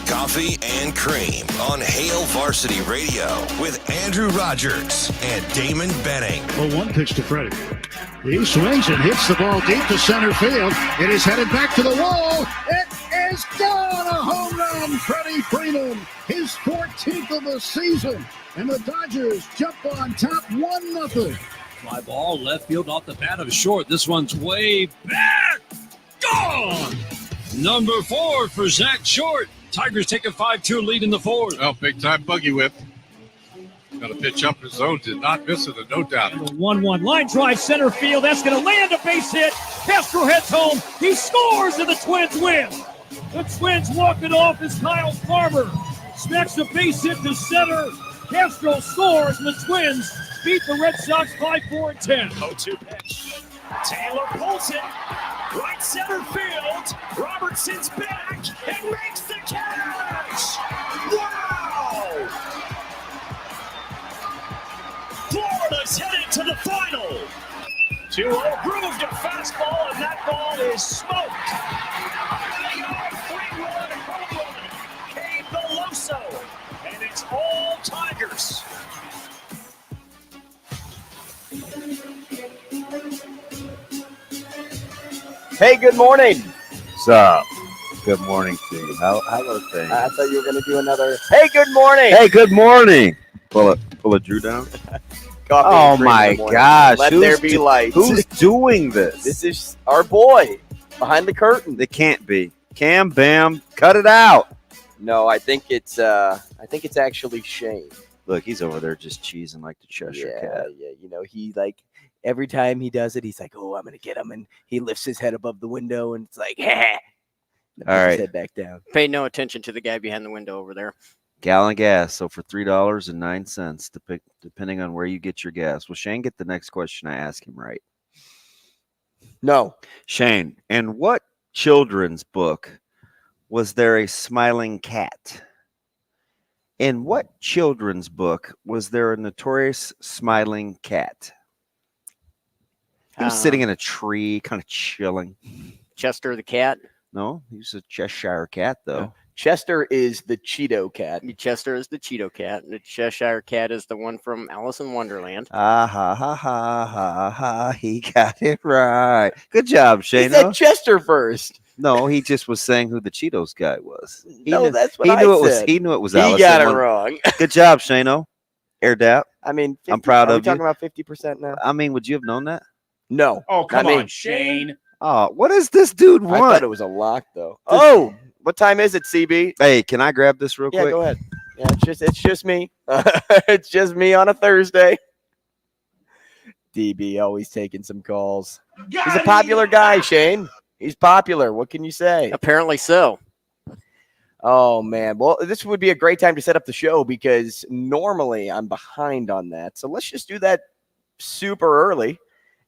Coffee and Cream on Hail Varsity Radio with Andrew Rogers and Damon Benning. Well, one pitch to Freddie. He swings and hits the ball deep to center field. It is headed back to the wall. It is gone. A home run. Freddie Freeman, his 14th of the season. And the Dodgers jump on top 1-0. Fly ball left field off the bat of short. This one's way back. Gone. Number 4 for Zach Short. Tigers take a 5-2 lead in the fourth. Oh, big-time buggy whip. Got a pitch up his zone. Did not miss it, no doubt. 1-1 line drive center field. That's going to land a base hit. Castro heads home. He scores and the Twins win. The Twins walk it off as Kyle Farmer smacks a base hit to center. Castro scores and the Twins beat the Red Sox 5-4-10. 0-2 pitch. Taylor pulls it. Right center field. Robertson's back and makes the catch. Wow! Florida's headed to the final. 2-0 grooved a fastball, and that ball is smoked. 3-run home run came Beloso, and it's all Tigers. Hey, good morning. What's up? Good morning to you. How are things? I thought you were going to do another. Hey, good morning. Hey, good morning. Pull it, Drew down. Oh my gosh! Let there be light. Who's doing this? This is our boy behind the curtain. It can't be. Cam Bam, cut it out. No, I think it's actually Shane. Look, he's over there just cheesing like the Cheshire Cat. Yeah. You know, he like every time he does it, he's like, "Oh, I'm gonna get him," and he lifts his head above the window, and it's like, "Ha!" All right, his head back down. Pay no attention to the guy behind the window over there. Gallon of gas, so for $3.09, depending on where you get your gas. Will Shane get the next question I ask him right? No. Shane, in what children's book was there a smiling cat? In what children's book was there a notorious smiling cat? He was sitting in a tree, kind of chilling. Chester the cat? No, he was a Cheshire cat, though. Chester is the Cheeto cat. Chester is the Cheeto cat. The Cheshire cat is the one from Alice in Wonderland. Ah, ha, ha, ha, ha, ha. He got it right. Good job, Shane. He said Chester first. No, he just was saying who the Cheetos guy was. That's what I said. He knew it was He Alice. He got it wrong. Good job, Shane-o. Hurrdat. I mean, I'm proud of you. Are we talking about 50% now? I mean, would you have known that? No. Oh, come on, Shane. Oh, what does this dude want? I thought it was a lock, though. Oh, what time is it, CB? Hey, can I grab this real quick? Yeah, go ahead. Yeah, it's just me. It's just me on a Thursday. DB always taking some calls. He's a popular guy, Shane. He's popular. What can you say? Apparently so. Oh, man. Well, this would be a great time to set up the show because normally I'm behind on that. So let's just do that super early.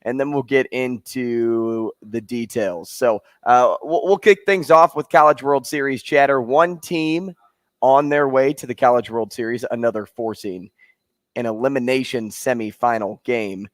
And then we'll get into the details. So we'll kick things off with College World Series chatter. One team on their way to the College World Series, another forcing an elimination semifinal game.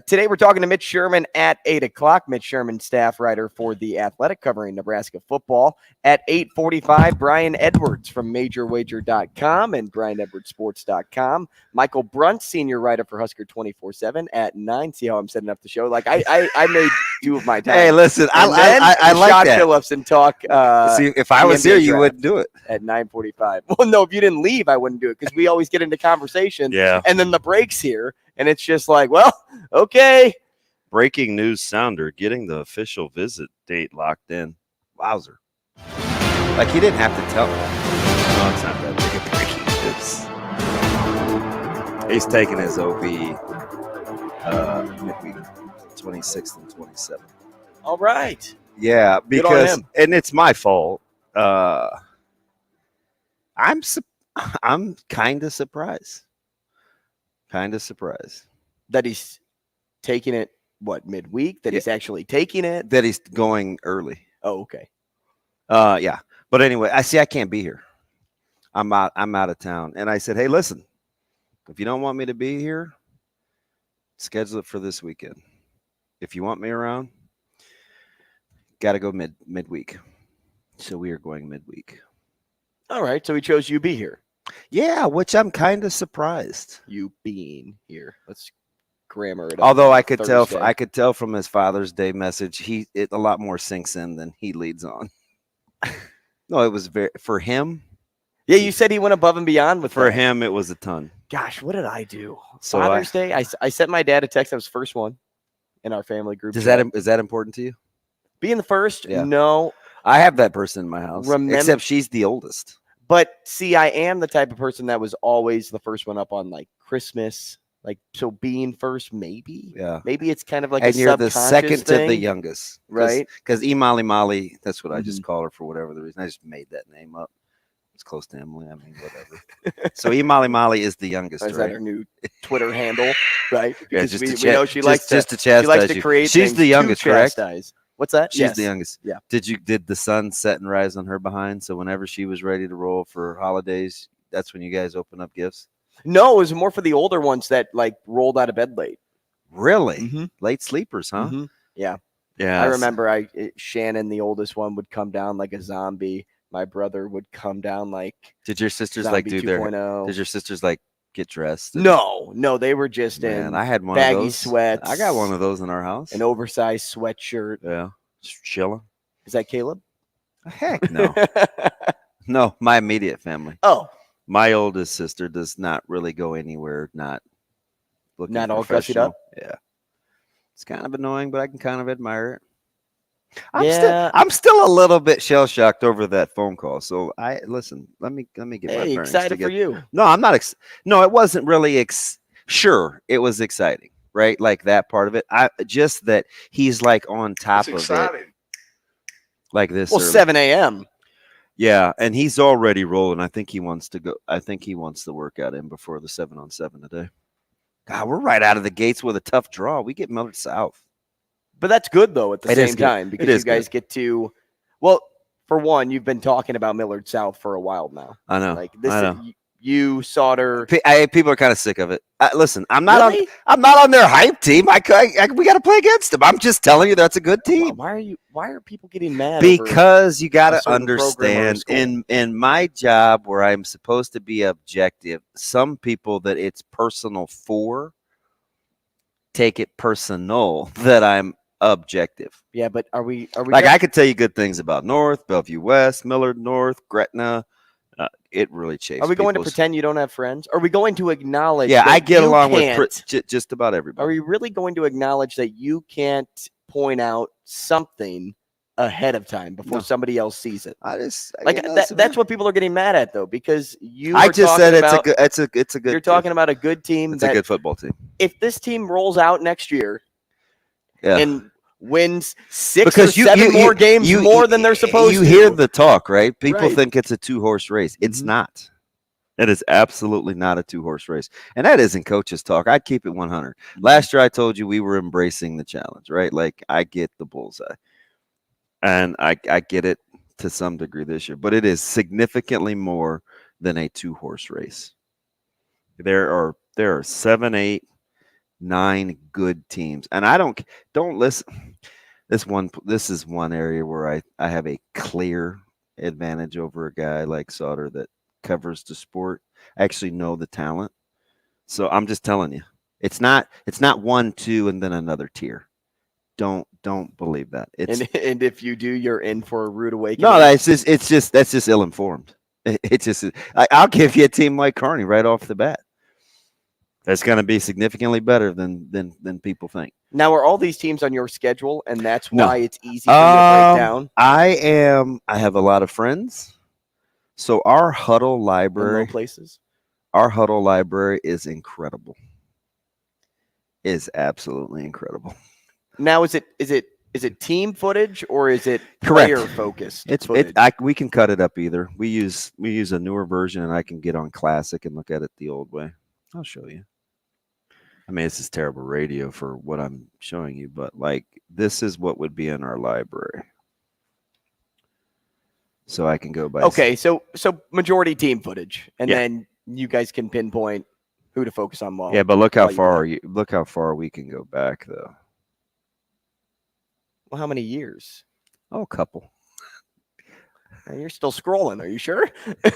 Today we're talking to Mitch Sherman at 8 o'clock. Mitch Sherman, staff writer for The Athletic, covering Nebraska football. At 8:45, Brian Edwards from MajorWager.com and BrianEdwardsSports.com. Michael Bruntz, senior writer for Husker 24/7 at 9. See how I'm setting up the show? Like I made do of my time. Hey, listen, I like Rashad that. Phillips and talk. See, if I was here, you wouldn't do it at 9:45. Well, no, if you didn't leave, I wouldn't do it because we always get into conversation. Yeah, and then the break's here. And it's just like, well, okay. Breaking news sounder getting the official visit date locked in. Wowzer. Like, he didn't have to tell me. No, it's not that big of breaking news. He's taking his OB midweek, 26th and 27th. All right. Yeah, because, and it's my fault. I'm kind of surprised. Kind of surprised that he's taking it. What, midweek? That he's actually taking it? That he's going early. Oh, okay. Yeah. But anyway, I can't be here. I'm out of town. And I said, hey, listen, if you don't want me to be here, schedule it for this weekend. If you want me around, got to go midweek. So we are going midweek. All right. So he chose UB here. Yeah, which I'm kind of surprised. You being here. Let's grammar it up. Although I could tell from his Father's Day message, a lot more sinks in than he leads on. No, it was for him. Yeah, you said he went above and beyond with for that. him. It was a ton. Gosh, what did I do? So Father's Day. I sent my dad a text. That was the first one in our family group. Is that important to you? Being the first? Yeah. No. I have that person in my house. Except she's the oldest. But see, I am the type of person that was always the first one up on like Christmas. Like, so being first, maybe. Yeah. Maybe it's kind of like and a you're the second thing, to the youngest. right? Because Imali Mali, that's what I just call her for whatever the reason. I just made that name up. It's close to Emily. I mean, whatever. So Imali Mali is the youngest, Is right? that her new Twitter handle, right? Yeah, Because we know she likes to chastise. She likes to create She's things the youngest, to correct? chastise. What's that? She's Yes. the youngest. Yeah. Did the sun set and rise on her behind? So whenever she was ready to roll for holidays, that's when you guys open up gifts? No, it was more for the older ones that like rolled out of bed late. Really? Late sleepers, huh? Yeah. Yeah. I remember Shannon, the oldest one, would come down like a zombie. My brother would come down like Did your sisters zombie like do 2.0. Did your sisters like get dressed? No, they were just Man, in I had one baggy of those. sweats. I got one of those in our house. An oversized sweatshirt. Yeah. Just chilling. Is that Caleb? Heck no. No, my immediate family. Oh. My oldest sister does not really go anywhere not looking Not all gussied up? Yeah. It's kind of annoying, but I can kind of admire it. I'm still a little bit shell shocked over that phone call. So listen. Let me get my bearings excited together. for you. No, I'm not. No, it wasn't really. Sure, it was exciting, right? Like that part of it. Just that he's like on top of it, like this. Well, 7 a.m. Yeah, and he's already rolling. I think he wants to go. I think he wants the workout in before the 7-on-7 today. God, we're right out of the gates with a tough draw. We get Millard South. But that's good, though, at the same time, because you guys get to, well, for one, you've been talking about Millard South for a while now. I know. Like this, I know. You, Sauter. People are kind of sick of it. Listen, I'm not Really? I'm not on their hype team. We got to play against them. I'm just telling you that's a good team. Why are people getting mad? Because you got a to certain program or understand school? in my job where I'm supposed to be objective, some people that it's personal for take it personal that I'm objective. Yeah, but are we like I could tell you good things about North, Bellevue West, Millard North, Gretna. It really chafes. Are we going to pretend you don't have friends? Are we going to acknowledge? Yeah, that I get you along can't- with just about everybody. Are we really going to acknowledge that you can't point out something ahead of time before somebody else sees it? That's what people are getting mad at, though, because you. I just said it's a good. You're talking about a good team. It's a good football team. If this team rolls out next year, yeah. and wins 6 or 7 more games more than they're supposed to. You hear the talk, right? People Right. think it's a 2-horse race. It's not. It is absolutely not a 2-horse race. And that isn't coach's talk. I'd keep it 100. Last year I told you we were embracing the challenge, right? Like I get the bullseye. And I get it to some degree this year, but it is significantly more than a 2-horse race. There are 7, 8, 9 good teams, and I don't listen. This is one area where I have a clear advantage over a guy like Sauter that covers the sport. I actually know the talent, so I'm just telling you, it's not 1, 2, and then another tier. Don't believe that. And if you do, you're in for a rude awakening. No, that's just ill-informed. It's just I'll give you a team like Kearney right off the bat. That's going to be significantly better than people think. Now, are all these teams on your schedule, and that's why it's easy for you to break down? I have a lot of friends. So our huddle library places. Our huddle library is incredible. Is absolutely incredible. Now, is it team footage or is it Correct. player focused? We can cut it up either. We use a newer version, and I can get on Classic and look at it the old way. I'll show you. I mean, this is terrible radio for what I'm showing you, but like this is what would be in our library. So I can go by. Okay, so majority team footage, and then you guys can pinpoint who to focus on. Yeah, but look how far we can go back, though. Well, how many years? Oh, a couple. You're still scrolling. Are you sure? A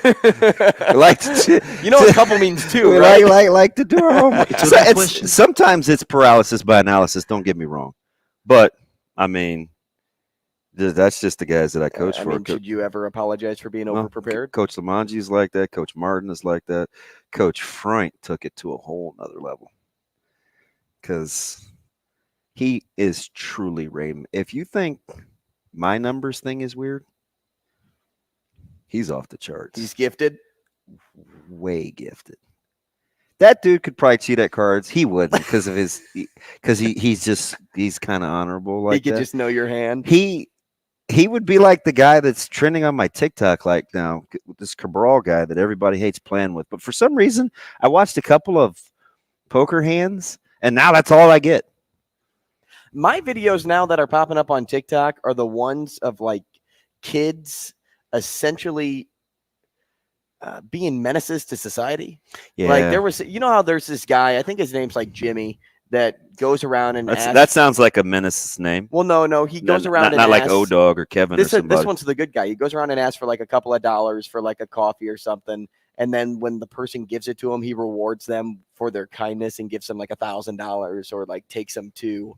couple means two, right? Like to do our homework. Sometimes it's paralysis by analysis. Don't get me wrong, but I mean, that's just the guys that I coach for. Should you ever apologize for being overprepared? Coach Lamanji is like that. Coach Martin is like that. Coach Frank took it to a whole nother level because he is truly Raymond. If you think my numbers thing is weird, he's off the charts. He's gifted. Way gifted. That dude could probably cheat at cards. He wouldn't because of he's kind of honorable like that. He could just know your hand. He would be like the guy that's trending on my TikTok like now, this Cabral guy that everybody hates playing with. But for some reason, I watched a couple of poker hands, and now that's all I get. My videos now that are popping up on TikTok are the ones of like kids essentially being menaces to society. Yeah. Like there was, how there's this guy, I think his name's like Jimmy, that goes around and asks, that sounds like a menace's name. Well, no, he goes around and not asks, like O-Dog or Kevin or somebody. This one's the good guy. He goes around and asks for like a couple of dollars for like a coffee or something. And then when the person gives it to him, he rewards them for their kindness and gives them like $1,000 or like takes them to,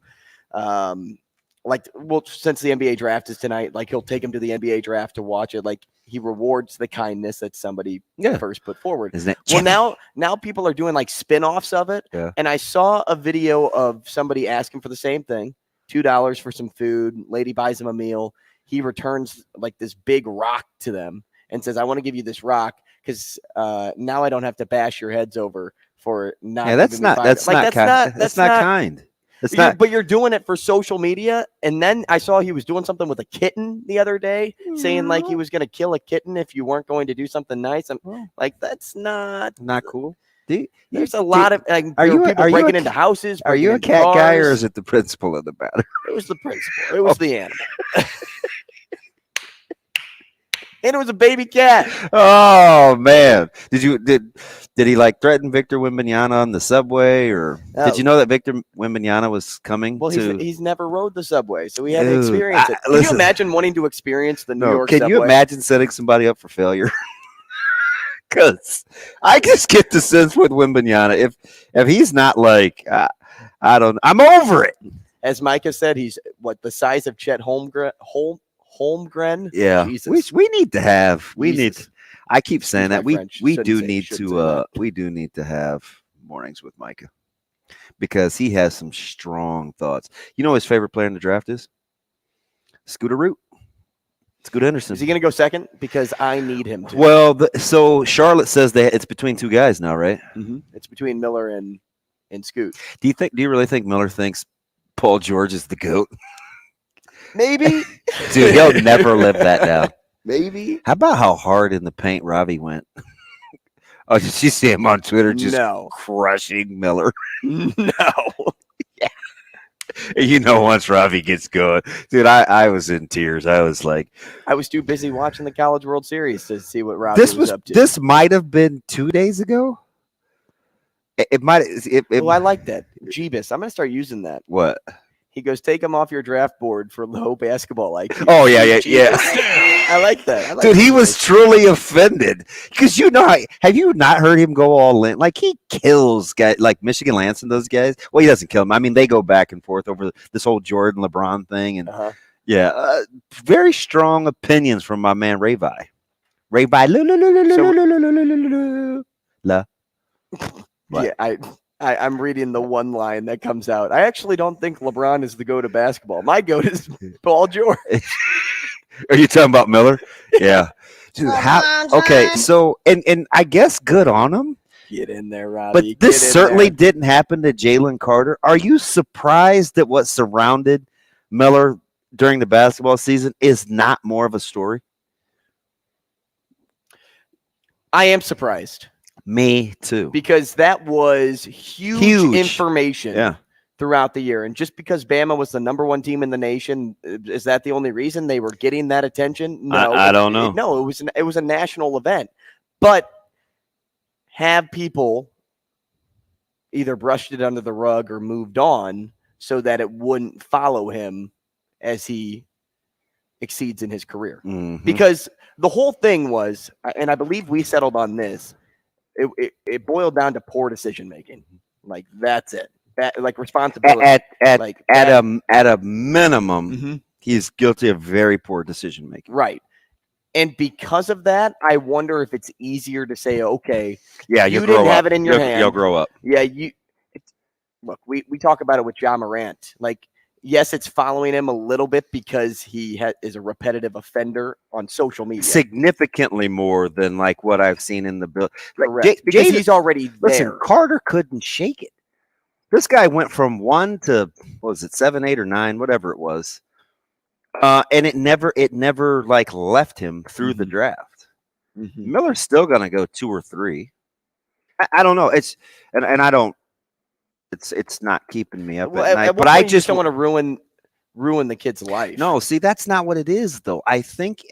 since the NBA draft is tonight, like he'll take him to the NBA draft to watch it. Like he rewards the kindness that somebody first put forward. Well, now people are doing like spin-offs of it. Yeah. And I saw a video of somebody asking for the same thing, $2 for some food. Lady buys him a meal. He returns like this big rock to them and says, I want to give you this rock because now I don't have to bash your heads over for not. Yeah, that's not kind. But you're doing it for social media. And then I saw he was doing something with a kitten the other day, saying like he was going to kill a kitten if you weren't going to do something nice. I'm like, that's not cool. There's a lot of people breaking into houses. Are you a cat guy or is it the principle of the matter? It was the principle. It was the animal. And it was a baby cat. Oh man! Did he like threaten Victor Wembanyama on the subway, or did you know that Victor Wembanyama was coming? Well, he's never rode the subway, so he had to experience it. Can you imagine wanting to experience the New York subway? Can you imagine setting somebody up for failure? Because I just get the sense with Wembanyama, if he's not like I'm over it. As Micah said, he's the size of Chet Holmgren. Yeah, Jesus. we need to have. I keep saying that we do need to have mornings with Micah because he has some strong thoughts. You know, his favorite player in the draft is Scooter Root. Scoot Henderson. Is he going to go second? Because I need him to. Well, so Charlotte says that it's between two guys now, right? Mm-hmm. It's between Miller and Scoot. Do you really think Miller thinks Paul George is the GOAT? Maybe. Dude, he'll never live that down. Maybe. How about how hard in the paint Ravi went? Oh, did you see him on Twitter just crushing Miller? No. Yeah. You know, once Ravi gets going. Dude, I was in tears. I was like. I was too busy watching the College World Series to see what Ravi was up to. This might have been 2 days ago. It might. I like that. Jeebus. I'm going to start using that. What? He goes, take him off your draft board for low basketball IQ. Oh, yeah. I like that. Dude, he was truly offended because have you not heard him go all in? Like he kills guys like Michigan Lance and those guys. Well, he doesn't kill them. I mean, they go back and forth over this whole Jordan LeBron thing. And very strong opinions from my man Ravi. I'm reading the one line that comes out. I actually don't think LeBron is the GOAT of basketball. My GOAT is Paul George. Are you talking about Miller? Yeah. Dude, okay, so and I guess good on him. Get in there, Robbie. But this certainly didn't happen to Jalen Carter. Are you surprised that what surrounded Miller during the basketball season is not more of a story? I am surprised. Me too. Because that was huge information throughout the year. And just because Bama was the number one team in the nation, is that the only reason they were getting that attention? No. I don't know. No, it was a national event. But have people either brushed it under the rug or moved on so that it wouldn't follow him as he exceeds in his career. Mhm. Because the whole thing was, and I believe we settled on this, it boiled down to poor decision making. Like that's it. That like responsibility. At a minimum, Mhm. he's guilty of very poor decision making. Right. And because of that, I wonder if it's easier to say, okay, Yeah, you you'll didn't grow have up. it in your You'll- hand. You'll grow up. Yeah, look, we talk about it with John Morant. Like, yes, it's following him a little bit because he is a repetitive offender on social media. Significantly more than like what I've seen in the bill. Correct. Because he's already Listen, there. Carter couldn't shake it. This guy went from 1 to what was it, 7, 8, or 9, whatever it was, and it never like left him through the draft. Mhm. Miller's still gonna go 2 or 3. I don't know. It's I don't. It's not keeping me up Well, at night. what But point I you just don't want to ruin the kid's life. no. See, that's not what it is, though. I think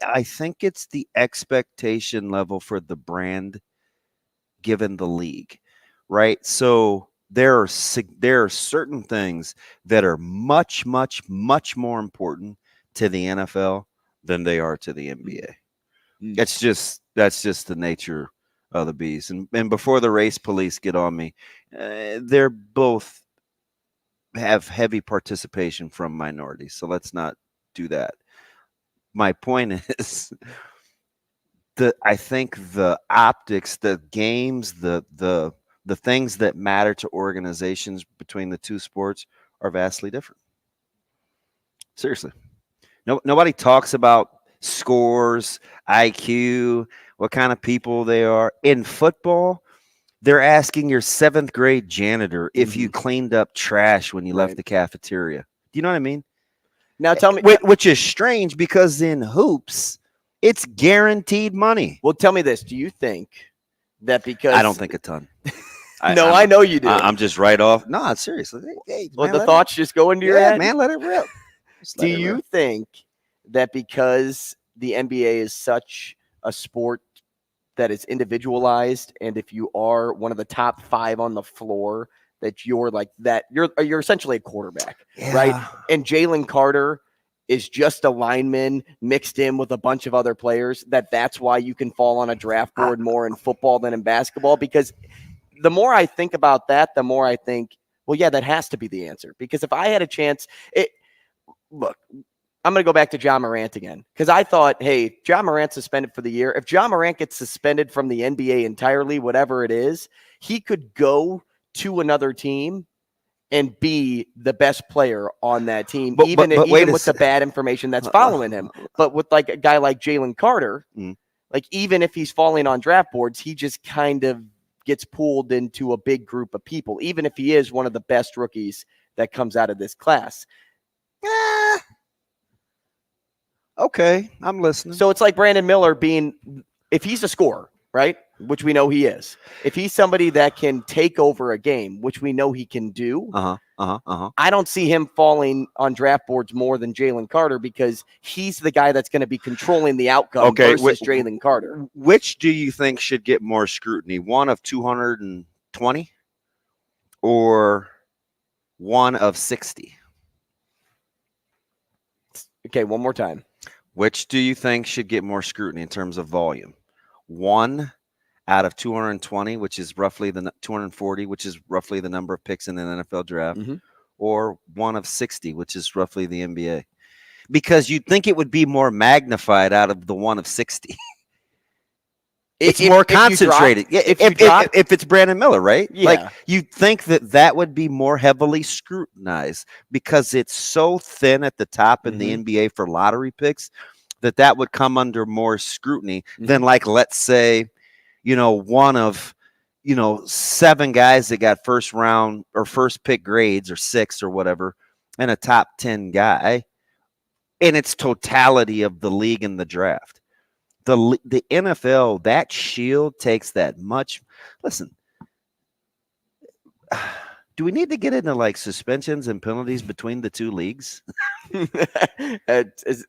it's the expectation level for the brand, given the league, right? So there are certain things that are much, much, much more important to the NFL than they are to the NBA. That's just the nature of the beast. And before the race police get on me, they're both have heavy participation from minorities. So let's not do that. My point is I think the optics, the games, the things that matter to organizations between the two sports are vastly different. Seriously. Nobody talks about scores, IQ, what kind of people they are. In football, they're asking your 7th grade janitor if you cleaned up trash when you left the cafeteria. Do you know what I mean? Now tell me, which is strange because in hoops, it's guaranteed money. Well, tell me this. Do you think that because I don't think a ton. No, I know you do. I'm just right off. No, seriously. Hey, Well, man, the thoughts just go into your head? man, let it rip. Do you think that because the NBA is such a sport that is individualized, and if you are one of the top 5 on the floor, that you're like that, you're essentially a quarterback, right? And Jalen Carter is just a lineman mixed in with a bunch of other players, that's why you can fall on a draft board more in football than in basketball? Because the more I think about that, the more I think, well, yeah, that has to be the answer. Because if I had a chance, look, I'm going to go back to John Morant again, because I thought, hey, John Morant suspended for the year. If John Morant gets suspended from the NBA entirely, whatever it is, he could go to another team and be the best player on that team, even with the bad information that's following him. But with like a guy like Jalen Carter, like even if he's falling on draft boards, he just kind of gets pulled into a big group of people, even if he is one of the best rookies that comes out of this class. Okay, I'm listening. So it's like Brandon Miller if he's a scorer, right? Which we know he is. If he's somebody that can take over a game, which we know he can do, I don't see him falling on draft boards more than Jalen Carter, because he's the guy that's going to be controlling the outcome versus Jalen Carter. Which do you think should get more scrutiny? One of 220 or one of 60? Okay, one more time. Which do you think should get more scrutiny in terms of volume? 1 out of 220, which is roughly 240, which is roughly the number of picks in an NFL draft, or 1 of 60, which is roughly the NBA? Because you'd think it would be more magnified out of the 1 of 60. It's more concentrated. If it's Brandon Miller, right? Yeah. Like you'd think that would be more heavily scrutinized because it's so thin at the top in the NBA for lottery picks that would come under more scrutiny than, like, let's say, one of, 7 guys that got first round or first pick grades or 6 or whatever, and a top 10 guy in its totality of the league and the draft. The NFL, that shield takes that much. Listen, do we need to get into like suspensions and penalties between the two leagues? It's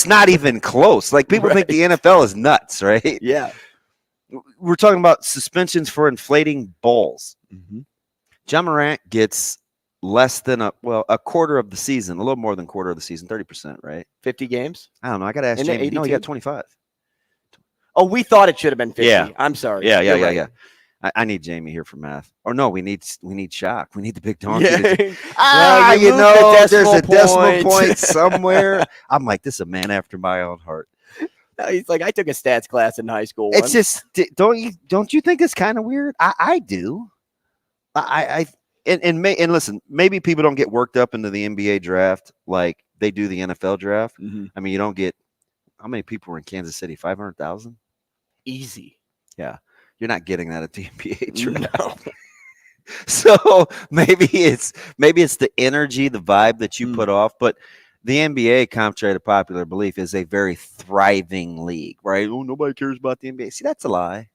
not even close. Like people think the NFL is nuts, right? Yeah. We're talking about suspensions for inflating balls. John Morant gets less than a quarter of the season, a little more than quarter of the season, 30%, right? 50 games? I don't know. I got to ask Isn't it Jamie. No, he 82? got 25. Oh, we thought it should have been 50. Yeah. I'm sorry. Yeah. You're right. I need Jamie here for math. Or no, we need Shock. We need the big donkey. Yeah. You moved know, the there's a decimal point. point somewhere. I'm like, this is a man after my own heart. No, he's like, I took a stats class in high school. It's just, don't you think it's kind of weird? I do. And listen, maybe people don't get worked up into the NBA draft like they do the NFL draft. Mm-hmm. I mean, you don't get, how many people were in Kansas City? 500,000? Easy. Yeah. You're not getting that at the NBA draft. No. So maybe it's the energy, the vibe that you put off. But the NBA, contrary to popular belief, is a very thriving league, right? Oh, nobody cares about the NBA. See, that's a lie.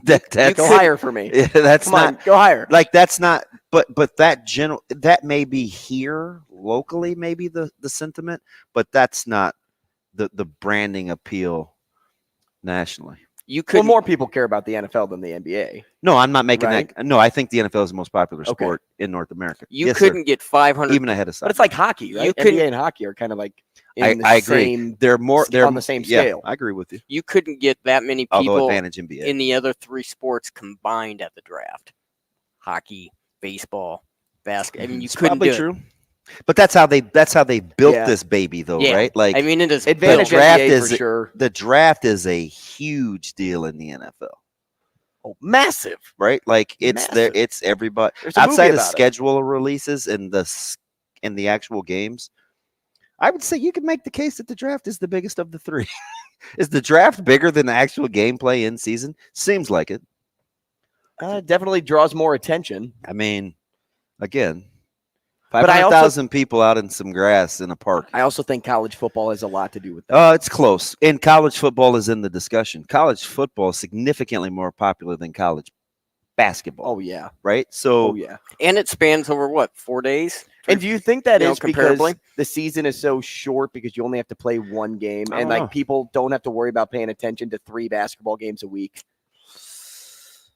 That's go higher for me. Yeah, that's Come not on, go higher. Like that's not. But that may be here locally, maybe the sentiment, but that's not the branding appeal nationally. More people care about the NFL than the NBA. No, I'm not making right? that. No, I think the NFL is the most popular sport in North America. You couldn't get 500, even ahead of soccer. But it's like hockey, right? NBA and hockey are kind of like I agree. They're on the same scale. I agree with you. You couldn't get that many people advantage NBA. in the other three sports combined at the draft. Hockey, baseball, basketball. I mean, you It's couldn't probably do true. But that's how they built this baby, though, Yeah. right? Like, I mean, it is advantage built. NBA for sure. The draft is a huge deal in the NFL. Oh, massive, right? Like it's massive. there. It's everybody There's a outside movie of about it. schedule releases and the actual games. I would say you could make the case that the draft is the biggest of the three. Is the draft bigger than the actual gameplay in season? Seems like it. Definitely draws more attention. I mean, again, But I 500,000 people out in some grass in a park. I also think college football has a lot to do with that. It's close. And college football is in the discussion. College football is significantly more popular than college basketball. Oh, yeah. Right? So, Oh, yeah. And it spans over, 4 days? And do you think that is because comparably? the season is so short because you only have to play one game I and don't like know. people don't have to worry about paying attention to 3 basketball games a week?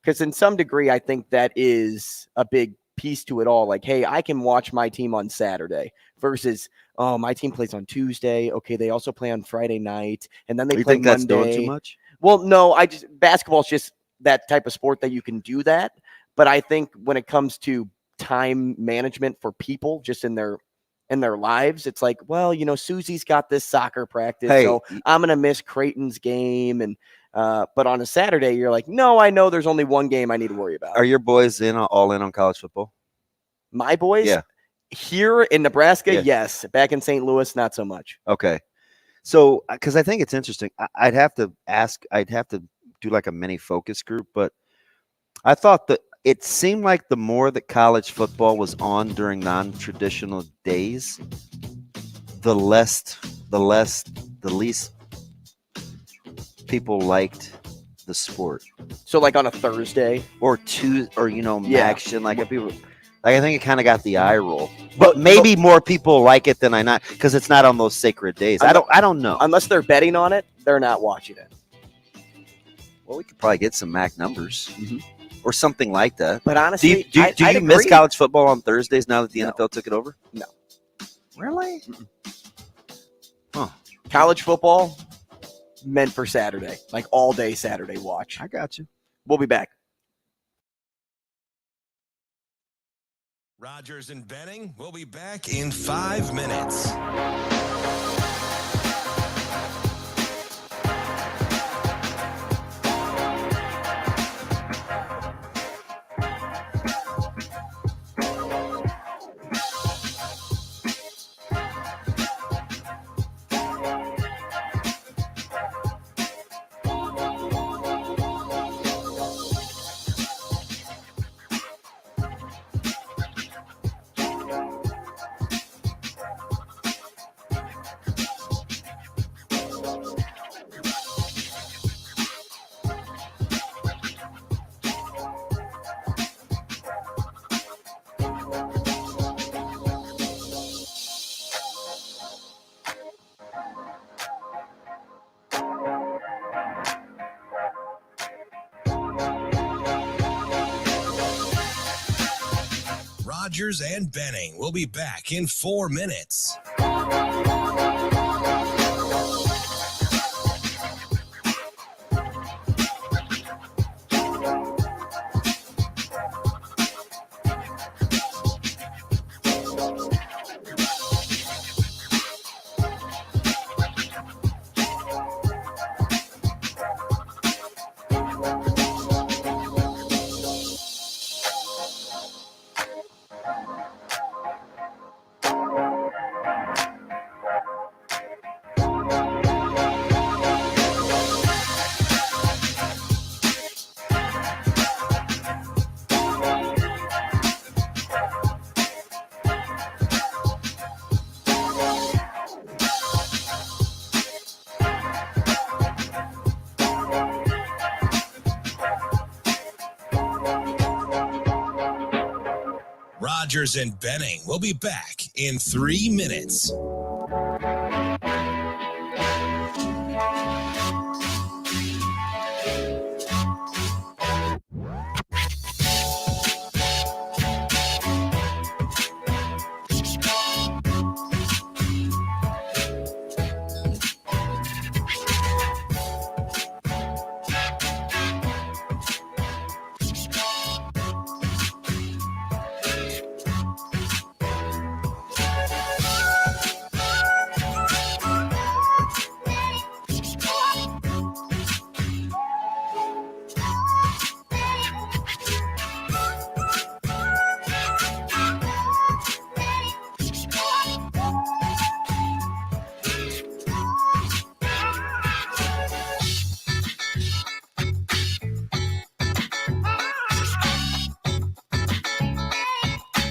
Because in some degree, I think that is a big piece to it all. Like, hey, I can watch my team on Saturday versus, oh, my team plays on Tuesday. Okay, they also play on Friday night, and then they you play think that's Monday. doing too much? Well, no, basketball's just that type of sport that you can do that. But I think when it comes to time management for people just in their lives, it's like, well, Susie's got this soccer practice, so I'm going to miss Creighton's game. And but on a Saturday, you're like, no, I know there's only one game I need to worry about. Are your boys all in on college football? My boys? Yeah. Here in Nebraska, Yeah. yes. Back in St. Louis, not so much. Okay. So, because I think it's interesting, I'd have to do like a mini focus group, but I thought that it seemed like the more that college football was on during non-traditional days, the least people liked the sport. So like on a Thursday or Yeah. action, like people. Like I think it kind of got the eye roll, but maybe more people like it than because it's not on those sacred days. I don't know. Unless they're betting on it, they're not watching it. Well, we could probably get some MAC numbers or something like that. But honestly, do you I'd miss agree. college football on Thursdays now that the No. NFL took it over? No. Really? Huh. College football meant for Saturday, like all day Saturday watch. I got you. We'll be back. Rogers and Benning will be back in 5 minutes. Rogers and Benning will be back in 4 minutes. Rogers and Benning will be back in 3 minutes.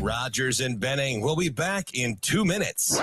Rogers and Benning will be back in 2 minutes.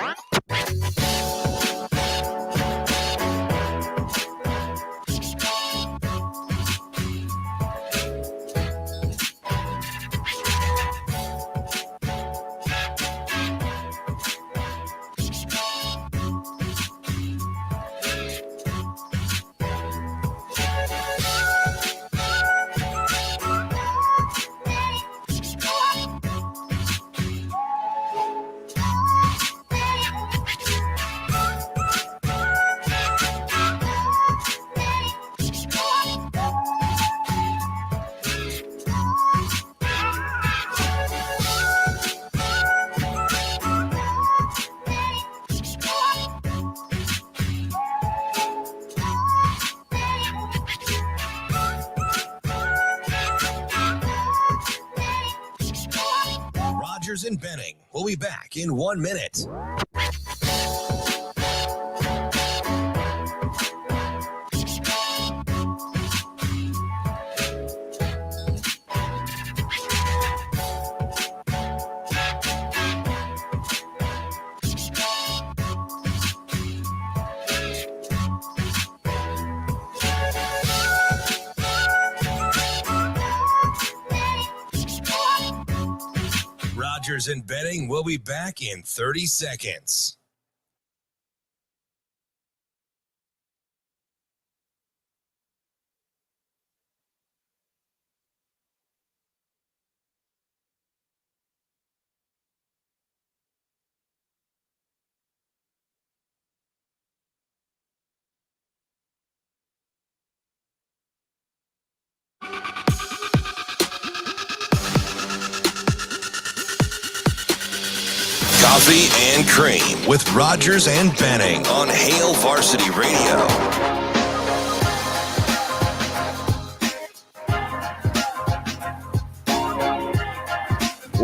Rogers and Benning will be back in 1 minute. Rogers and Benning will be back in 30 seconds. Coffee and Cream with Rogers and Benning on Hail Varsity Radio.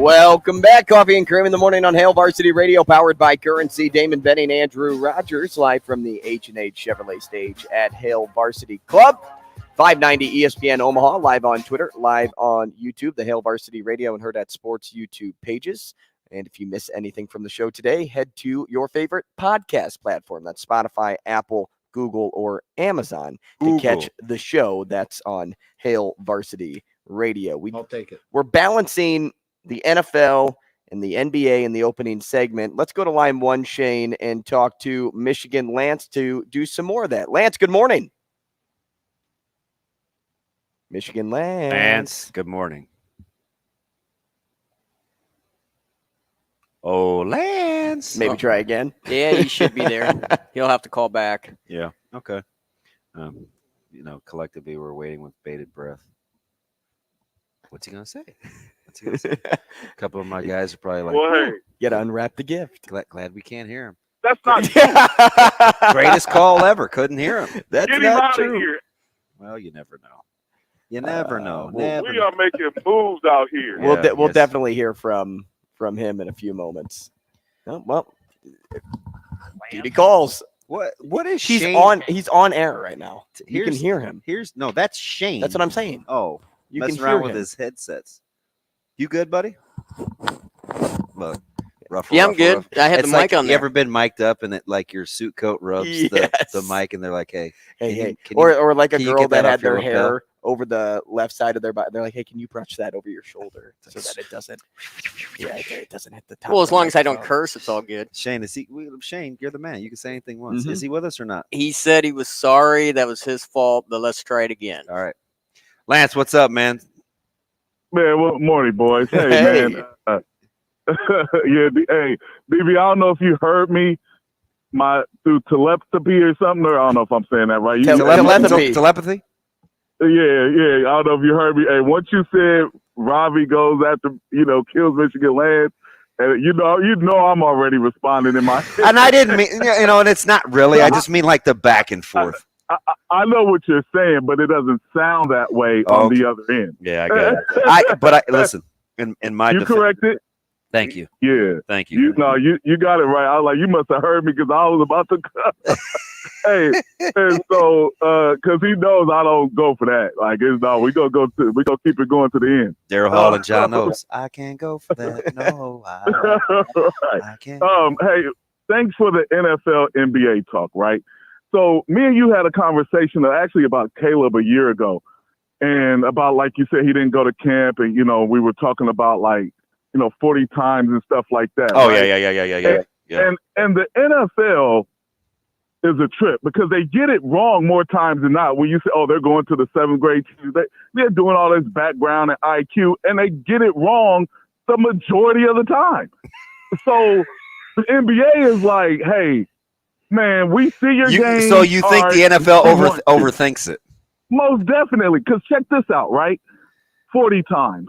Welcome back. Coffee and Cream in the morning on Hail Varsity Radio, powered by Currency. Damon Benning, Andrew Rogers, live from the H&H Chevrolet stage at Hail Varsity Club. 590 ESPN Omaha, live on Twitter, live on YouTube, the Hail Varsity Radio and Hurrdat Sports YouTube pages. And if you miss anything from the show today, head to your favorite podcast platform. That's Spotify, Apple, Google, or Amazon to catch the show. That's on Hail Varsity Radio. I'll take it. We're balancing the NFL and the NBA in the opening segment. Let's go to line one, Shane, and talk to Michigan Lance to do some more of that. Lance, good morning. Michigan Lance. Lance, good morning. Oh, Lance. Maybe try again. Yeah, he should be there. He'll have to call back. Yeah. Okay. Collectively, we're waiting with bated breath. What's he gonna say? A couple of my guys are probably like, Well, hey, you gotta unwrap the gift. glad we can't hear him. that's not true. Greatest call ever. Couldn't hear him. That's Get him not out true. of here. Well, you never know. You never know. well, Never We know. are making moves out here. We'll Yeah, we'll yes. definitely hear from him in a few moments. Oh, well, duty calls. What is He's Shane? He's on air right now. You can Here's- hear him. That's Shane. That's what I'm saying. Oh, You can messing hear around with him. his headsets. You good, buddy? Look, rough. Yeah, I'm good. I had the mic on You there. ever been mic'd up and like your suit coat rubs Yes. the mic and they're like, hey, Hey, can or like a can you girl get that that had off your their hair lapel? over the left side of their body. They're like, hey, can you brush that over your shoulder so that it doesn't? Yeah, it doesn't hit the top. Well, of as the long as I don't microphone. curse, it's all good. Shane, Shane, you're the man. You can say anything once. Mhm. Is he with us or not? He said he was sorry. That was his fault, but let's try it again. All right. Lance, what's up, man? Man, well, morning, boys. Hey, Hey. man. Hey, BB, I don't know if you heard me through telepathy or something, or I don't know if I'm saying that right. Telepathy. Telepathy? Yeah. I don't know if you heard me. Hey, once you said Ravi goes after, kills Michigan Lance, and you know I'm already responding in my head. And I didn't mean, and it's not really. I just mean like the back and forth. I know what you're saying, but it doesn't sound that way on the other end. Yeah, I get it. Listen, in my You defense, corrected? thank you. Yeah. Thank you. You got it right. I was like, you must have heard me because I was about to. Hey, and so because he knows I don't go for that. Like we gonna keep it going to the end. Daryl Hall and John knows. I can't go for that. No, Right. I can't. Hey, thanks for the NFL NBA talk. Right. So me and you had a conversation actually about Caleb a year ago, and about, like you said, he didn't go to camp, and we were talking about 40 times and stuff like that. Oh, right? yeah. And the NFL is a trip because they get it wrong more times than not. When you say, oh, they're going to the 7th grade team, they're doing all this background and IQ, and they get it wrong the majority of the time. So the NBA is like, hey, man, we see your game. So you think the NFL overthinks it? Most definitely, because check this out, right? 40 times.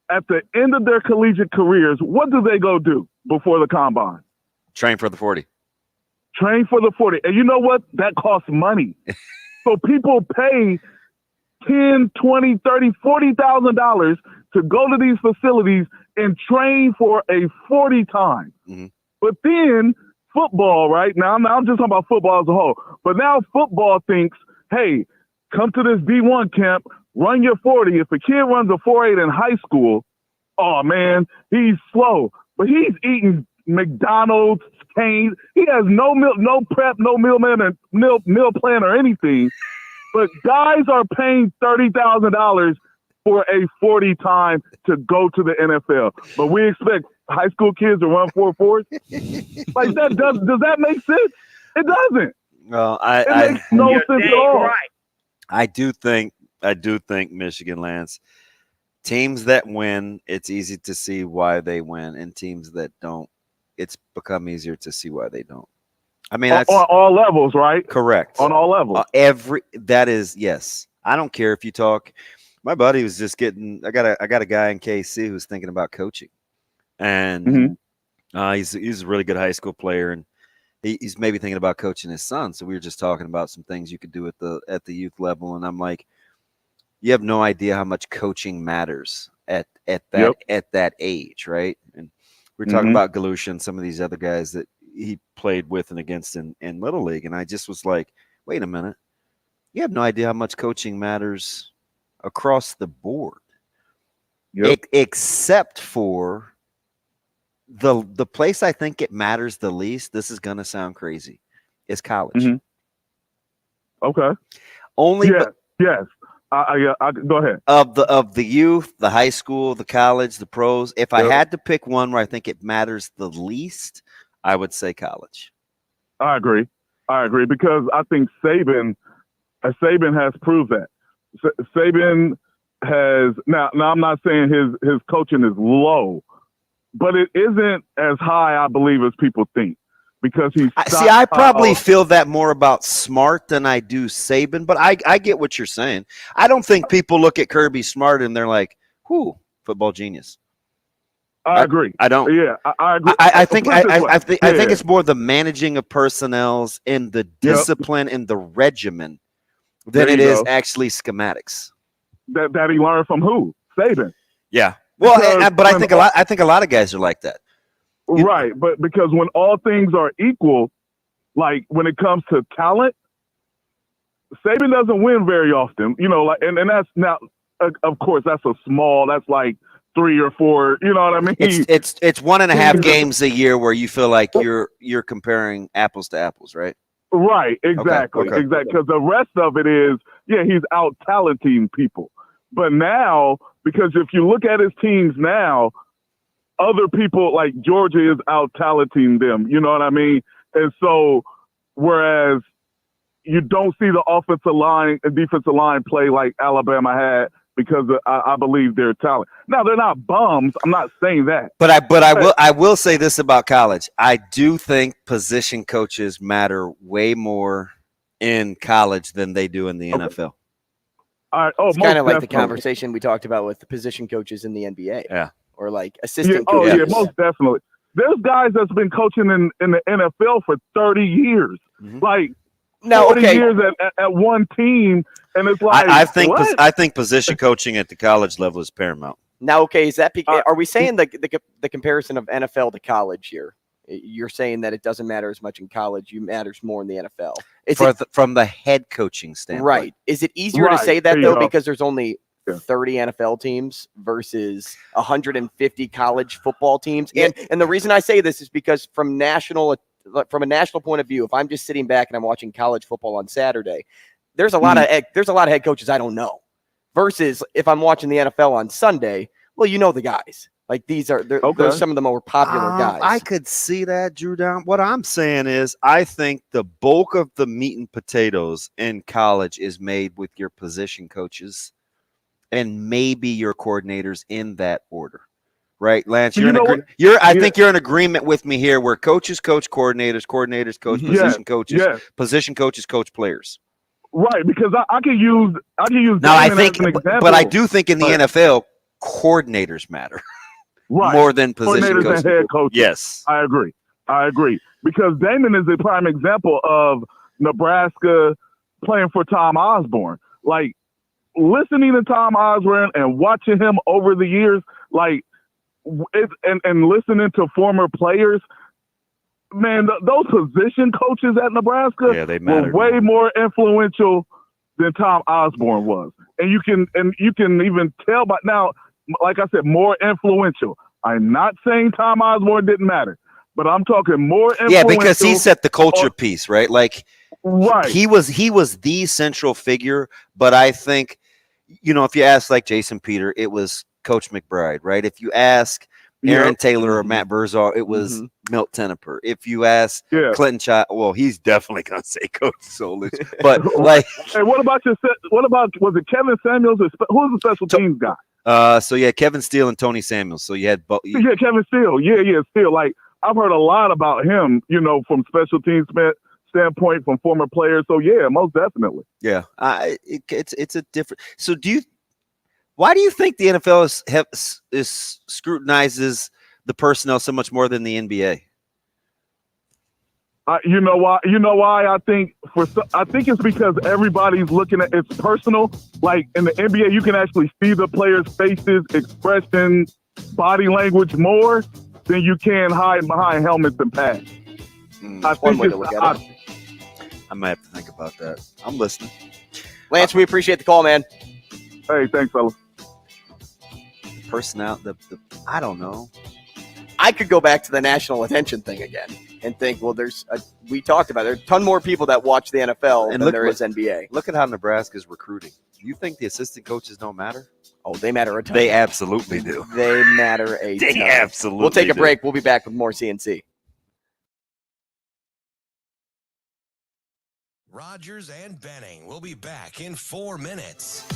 At the end of their collegiate careers, what do they go do before the combine? Train for the 40. Train for the 40. And you know what? That costs money. So people pay $10, $20, $30, $40,000 to go to these facilities and train for a 40 time. Mm-hmm. But then football, right? Now I'm just talking about football as a whole. But now football thinks, hey, come to this D1 camp, run your 40. If a kid runs a 4.8 in high school, oh man, he's slow. But he's eating McDonald's, Cane's. He has no meal, no prep, no meal plan or anything. But guys are paying $30,000 for a 40 time to go to the NFL. But we expect high school kids to run 4.4s? Like that does that make sense? It doesn't. Well, It makes no sense at all. Right. I do think Michigan, Lance, teams that win, it's easy to see why they win, and teams that don't, it's become easier to see why they don't. I mean, that's On all levels, right? correct. On all levels. That is, yes. I don't care if you talk. My buddy was just getting. I got a guy in KC who's thinking about coaching, and he's a really good high school player, and he's maybe thinking about coaching his son. So we were just talking about some things you could do at the youth level, and I'm like, you have no idea how much coaching matters at that age, right? And we're talking about Galusha and some of these other guys that he played with and against in Little League, and I just was like, wait a minute, you have no idea how much coaching matters across the board, except for the place I think it matters the least. This is gonna sound crazy. Is college. Okay. Only yes. I go ahead. Of the youth, the high school, the college, the pros. If I had to pick one where I think it matters the least, I would say college. I agree because I think Saban has proved that. Saban has now. I'm not saying his coaching is low, but it isn't as high, I believe, as people think. Because I probably feel that more about Smart than I do Saban, but I get what you're saying. I don't think people look at Kirby Smart and they're like, "Whoo, football genius." I agree. I don't. Yeah, I agree. I think it's more the managing of personnels and the discipline and the regimen than it is actually schematics. That he learned from who? Saban. Yeah. Well, but I think a lot of guys are like that. Right, but because when all things are equal, like when it comes to talent, Saban doesn't win very often, and that's now, of course, that's like 3 or 4, you know what I mean? It's 1.5 games a year where you feel like you're comparing apples to apples, right? Right, exactly, okay. Because the rest of it is, he's out talenting people. But now, because if you look at his teams now, other people like Georgia is out talenting them, you know what I mean? And so, whereas you don't see the offensive line and defensive line play like Alabama had because I believe their talent. Now they're not bums. I'm not saying that. But I will say this about college. I do think position coaches matter way more in college than they do in the NFL. It's kind of like the conversation we talked about with the position coaches in the NBA. Yeah. Or like assistant coaches. Oh, yeah, most definitely. There's guys that's been coaching in the NFL for 30 years. Mm-hmm. Like, now, 40 years at one team, and it's like, I think position coaching at the college level is paramount. Now, okay, is that are we saying the comparison of NFL to college here? You're saying that it doesn't matter as much in college, it matters more in the NFL. From the head coaching standpoint. Right. Is it easier to say that, though, because there's only 30 NFL teams versus 150 college football teams? And the reason I say this is because from a national point of view, if I'm just sitting back and I'm watching college football on Saturday, there's a lot of head coaches I don't know. Versus if I'm watching the NFL on Sunday, well, you know the guys. Like they're some of the more popular guys. I could see that, Drew Down. What I'm saying is I think the bulk of the meat and potatoes in college is made with your position coaches and maybe your coordinators in that order. Right, Lance? I think you're in agreement with me here where coaches coach coordinators, coordinators coach position coaches, position coaches coach players. Right, because I could use now I think but I do think in the NFL coordinators matter. Right. More than position coaches. And head coaches. Yes. I agree. Because Damon is a prime example of Nebraska playing for Tom Osborne. Like, listening to Tom Osborne and watching him over the years, like, and listening to former players, man, those position coaches at Nebraska were way more influential than Tom Osborne was. And you can even tell by now, like I said, more influential. I'm not saying Tom Osborne didn't matter, but I'm talking more influential. Yeah, because he set the culture piece, right? Like, right. He was the central figure, but I think, if you ask like Jason Peter, it was Coach McBride, right? If you ask Aaron Taylor or Matt Berzal, it was Milt Teneper. If you ask Clinton Child, well, he's definitely gonna say Coach Solich. But like, hey, what about was it Kevin Samuels? Who was the special teams guy? So you had Kevin Steele and Tony Samuels. So you had Kevin Steele. Steele. Like, I've heard a lot about him, from special teams standpoint, from former players. So yeah, most definitely. Yeah, it's a different. So why do you think the NFL scrutinizes the personnel so much more than the NBA? You know why? I think it's because everybody's looking at it's personal. Like in the NBA, you can actually see the players' faces, expressions, body language more than you can hide behind helmets and pads. That's one way to look at it. I might have to think about that. I'm listening. Lance, we appreciate the call, man. Hey, thanks, fella. Personnel, I don't know. I could go back to the national attention thing again and think, well, we talked about it. There's a ton more people that watch the NFL than there is NBA. Look at how Nebraska's recruiting. Do you think the assistant coaches don't matter? Oh, they matter a ton. They absolutely do. They matter a ton. They absolutely We'll take a break. We'll be back with more CNC. Rogers and Benning will be back in 4 minutes.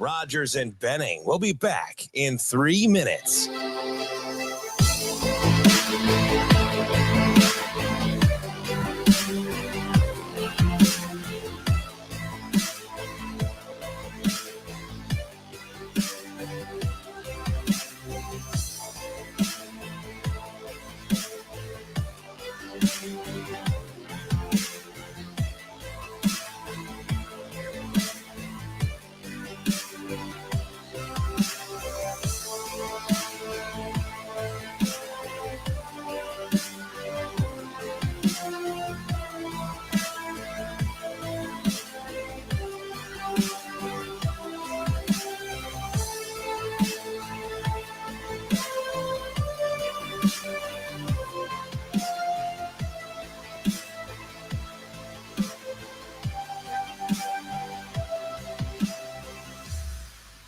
Rogers and Benning will be back in 3 minutes.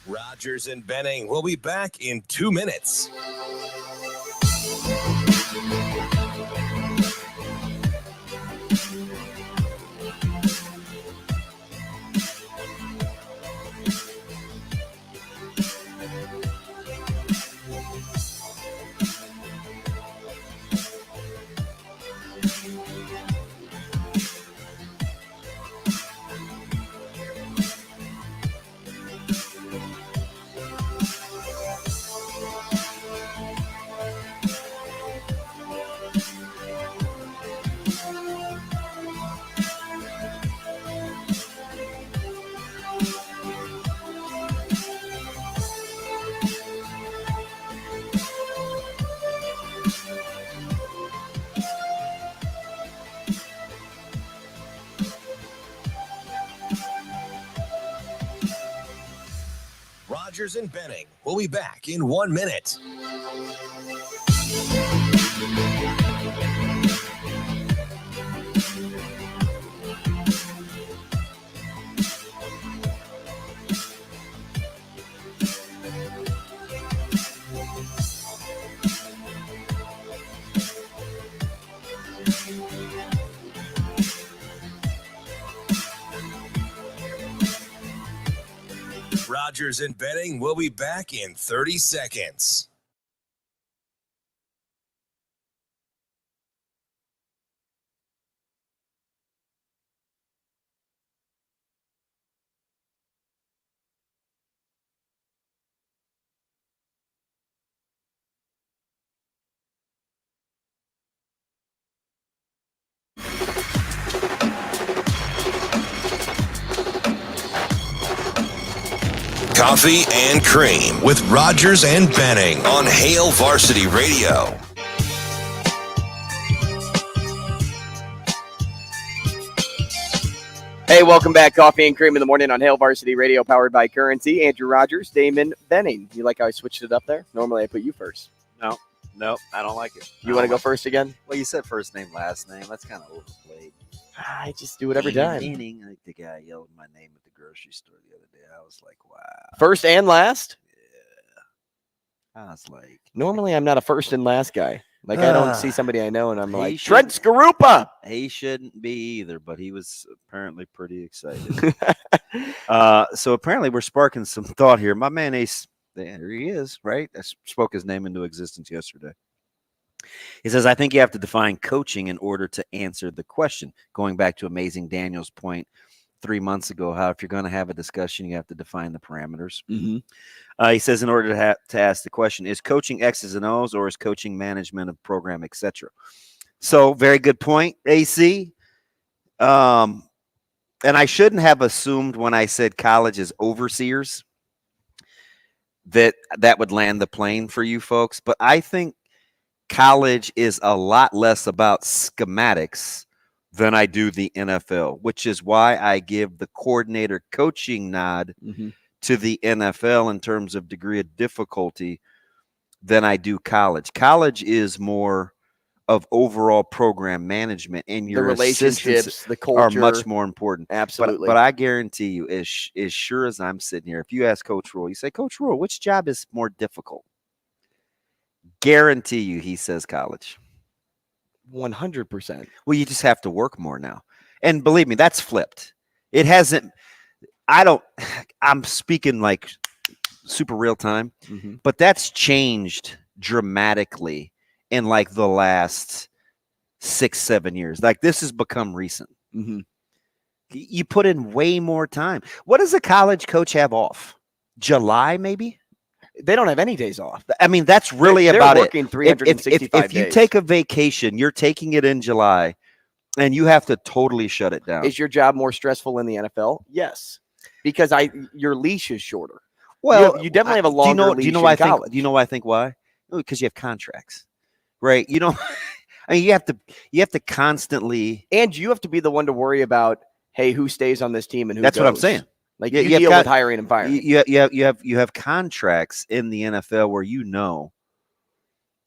Rogers and Benning will be back in 2 minutes. Rogers and Benning will be back in 1 minute. Rogers and Benning will be back in 30 seconds. Coffee and Cream with Rogers and Benning on Hail Varsity Radio. Hey, welcome back. Coffee and Cream in the morning on Hail Varsity Radio, powered by Currency. Andrew Rogers, Damon Benning. You like how I switched it up there? Normally I put you first. No, I don't like it. You want to go first again? Well, you said first name, last name. That's kind of overplayed. I just do it every time. I think the guy yelled my name at the grocery store the other day. I was like, wow. First and last? Yeah. I was like. Normally I'm not a first and last guy. Like I don't see somebody I know and I'm like, shouldn't- Trent Skarupa. He shouldn't be either, but he was apparently pretty excited. So apparently we're sparking some thought here. My man Ace, there he is, right? I spoke his name into existence yesterday. He says, I think you have to define coaching in order to answer the question. Going back to Amazing Daniel's point 3 months ago, how if you're going to have a discussion, you have to define the parameters. Mm-hmm. He says, in order to ask the question, is coaching X's and O's or is coaching management of program, etc.? So very good point, AC. And I shouldn't have assumed when I said college is overseers that would land the plane for you folks. But I think college is a lot less about schematics than I do the NFL, which is why I give the coordinator coaching nod to the NFL in terms of degree of difficulty than I do college. College is more of overall program management, and your the relationships, the culture are much more important. Absolutely. But I guarantee you, as sure as I'm sitting here, if you ask Coach Rule, you say, Coach Rule, which job is more difficult? Guarantee you, he says college. 100%. Well, you just have to work more now. And believe me, that's flipped. It hasn't. I'm speaking like super real time, but that's changed dramatically in like the last 6-7 years. Like this has become recent. You put in way more time. What does a college coach have off? July, maybe? They don't have any days off. I mean, that's really they're about working it. 365 if you days. take a vacation, you're taking it in July, and you have to totally shut it down. Is your job more stressful in the NFL? Yes, because your leash is shorter. Well, you definitely have a longer leash in college. Do you know why I think why? Because you have contracts, right? You know, I mean, you have to constantly, and you have to be the one to worry about, hey, who stays on this team and who That's goes. what I'm saying. Like you deal with hiring and firing. You have contracts in the NFL where you know,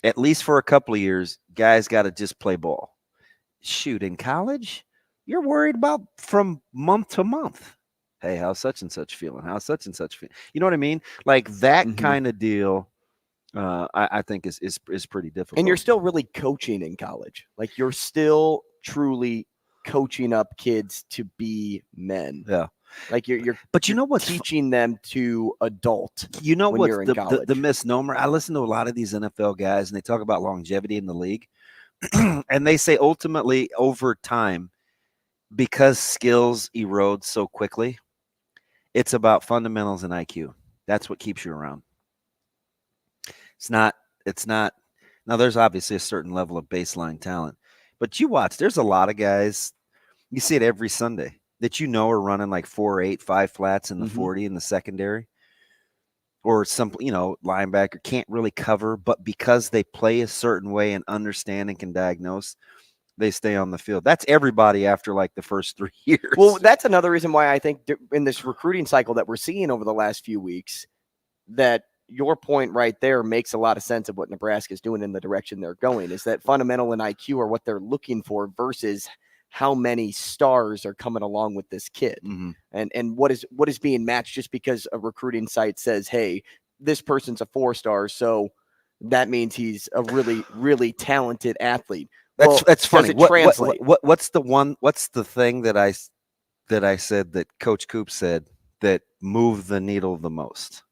at least for a couple of years, guys got to just play ball. Shoot, in college, you're worried about from month to month. Hey, how's such and such feeling? How's such and such feeling? You know what I mean? Like that kind of deal. I think is pretty difficult. And you're still really coaching in college. Like you're still truly coaching up kids to be men. Yeah. Like you're but you know what's teaching them to adult. You know when what's you're in college. the misnomer? I listen to a lot of these NFL guys and they talk about longevity in the league. And they say ultimately over time, because skills erode so quickly, it's about fundamentals and IQ. That's what keeps you around. It's not now there's obviously a certain level of baseline talent, but you watch, there's a lot of guys, you see it every Sunday, that you know are running like 4.8, 5 flats in the 40 in the secondary, or some, linebacker can't really cover, but because they play a certain way and understand and can diagnose, they stay on the field. That's everybody after like the first 3 years. Well, that's another reason why I think in this recruiting cycle that we're seeing over the last few weeks, that your point right there makes a lot of sense of what Nebraska is doing in the direction they're going, is that fundamental and IQ are what they're looking for versus how many stars are coming along with this kid, and what is being matched just because a recruiting site says, hey, this person's a 4-star, so that means he's a really, really talented athlete. That's funny. What's the thing that I said that Coach Coop said that moved the needle the most?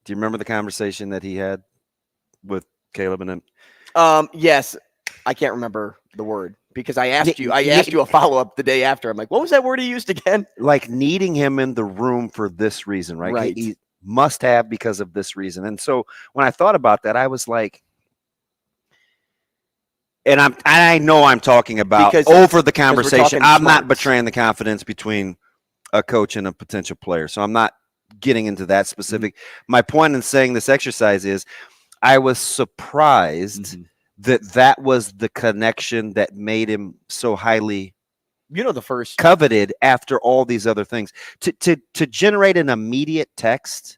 Do you remember the conversation that he had with Caleb and him? Yes, I can't remember the word. Because I asked you a follow-up the day after. I'm like, what was that word he used again? Like needing him in the room for this reason, right? Right. He must have because of this reason. And so when I thought about that, I was like, and I know I'm talking about over the conversation. I'm not betraying the confidence between a coach and a potential player. So I'm not getting into that specific. My point in saying this exercise is I was surprised that was the connection that made him so highly, the first coveted after all these other things. To generate an immediate text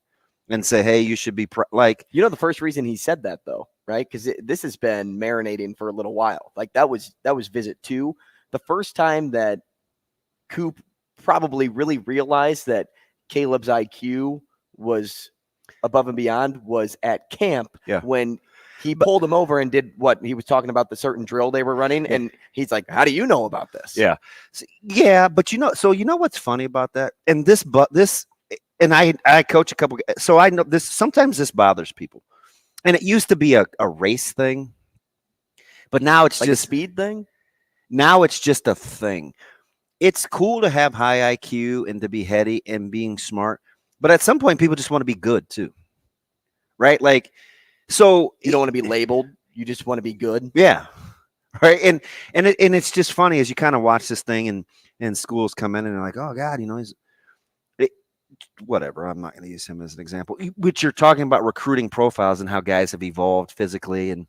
and say, hey, you should be the first reason he said that though, right? Because this has been marinating for a little while. Like that was visit 2. The first time that Coop probably really realized that Caleb's IQ was above and beyond was at camp when he pulled him over and did what he was talking about, the certain drill they were running. And he's like, how do you know about this? Yeah. But what's funny about that? And and I coach a couple, so I know this, sometimes this bothers people. And it used to be a race thing, but now it's like just a speed thing. Now it's just a thing. It's cool to have high IQ and to be heady and being smart, but at some point people just want to be good too. Right? Like, so you don't want to be labeled. You just want to be good. Yeah. Right. And it's just funny as you kind of watch this thing and schools come in and they're like, oh God, whatever. I'm not going to use him as an example, which you're talking about recruiting profiles and how guys have evolved physically and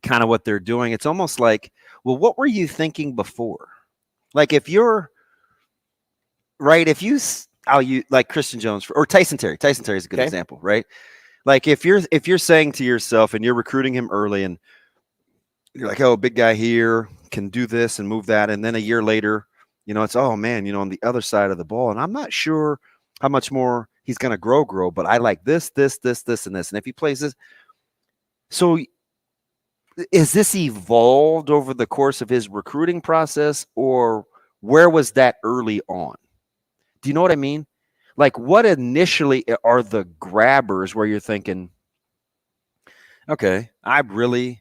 kind of what they're doing. It's almost like, well, what were you thinking before? Like if you're right, I'll use like Christian Jones or Tyson Terry. Tyson Terry is a good example, right? Like if you're saying to yourself and you're recruiting him early and you're like, oh, big guy here can do this and move that. And then a year later, it's, oh man, on the other side of the ball. And I'm not sure how much more he's going to grow, but I like this, and this. And if he plays this. So is this evolved over the course of his recruiting process, or where was that early on? Do you know what I mean? Like, what initially are the grabbers where you're thinking, okay, I really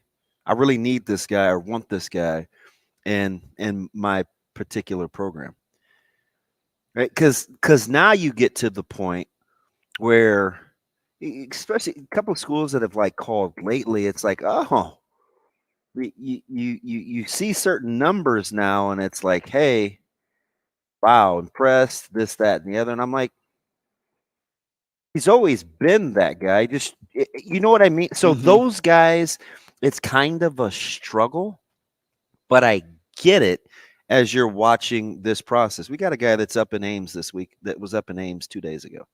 need this guy or want this guy in my particular program, right? Because now you get to the point where, especially a couple of schools that have like called lately, it's like, oh, you see certain numbers now, and it's like, hey, wow, impressed, this, that, and the other, and I'm like, he's always been that guy. Just, you know what I mean? So those guys, it's kind of a struggle, but I get it as you're watching this process. We got a guy that's up in Ames this week that was up in Ames 2 days ago.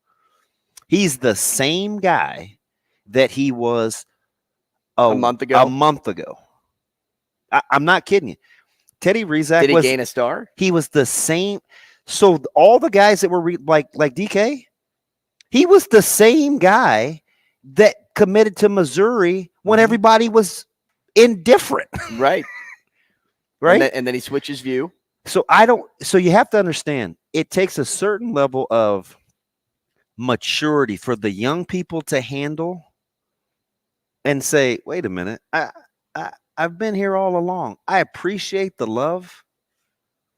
He's the same guy that he was a month ago. I'm not kidding you. Teddy Rizak, did he gain a star? He was the same. So all the guys that were like DK, he was the same guy that committed to Missouri when everybody was indifferent. Right. Right. And then he switches view. So so you have to understand, it takes a certain level of maturity for the young people to handle and say, wait a minute, I've been here all along. I appreciate the love,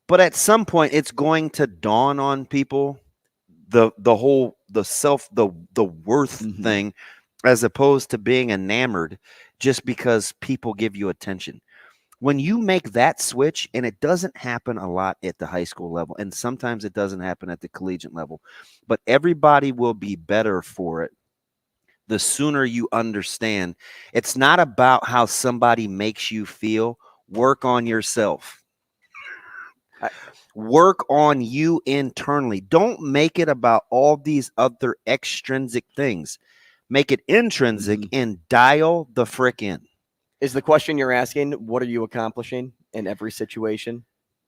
but at some point it's going to dawn on people the worth thing, as opposed to being enamored just because people give you attention. When you make that switch, and it doesn't happen a lot at the high school level, and sometimes it doesn't happen at the collegiate level, but everybody will be better for it the sooner you understand. It's not about how somebody makes you feel. Work on yourself. Work on you internally. Don't make it about all these other extrinsic things. Make it intrinsic and dial the frick in. Is the question you're asking, what are you accomplishing in every situation?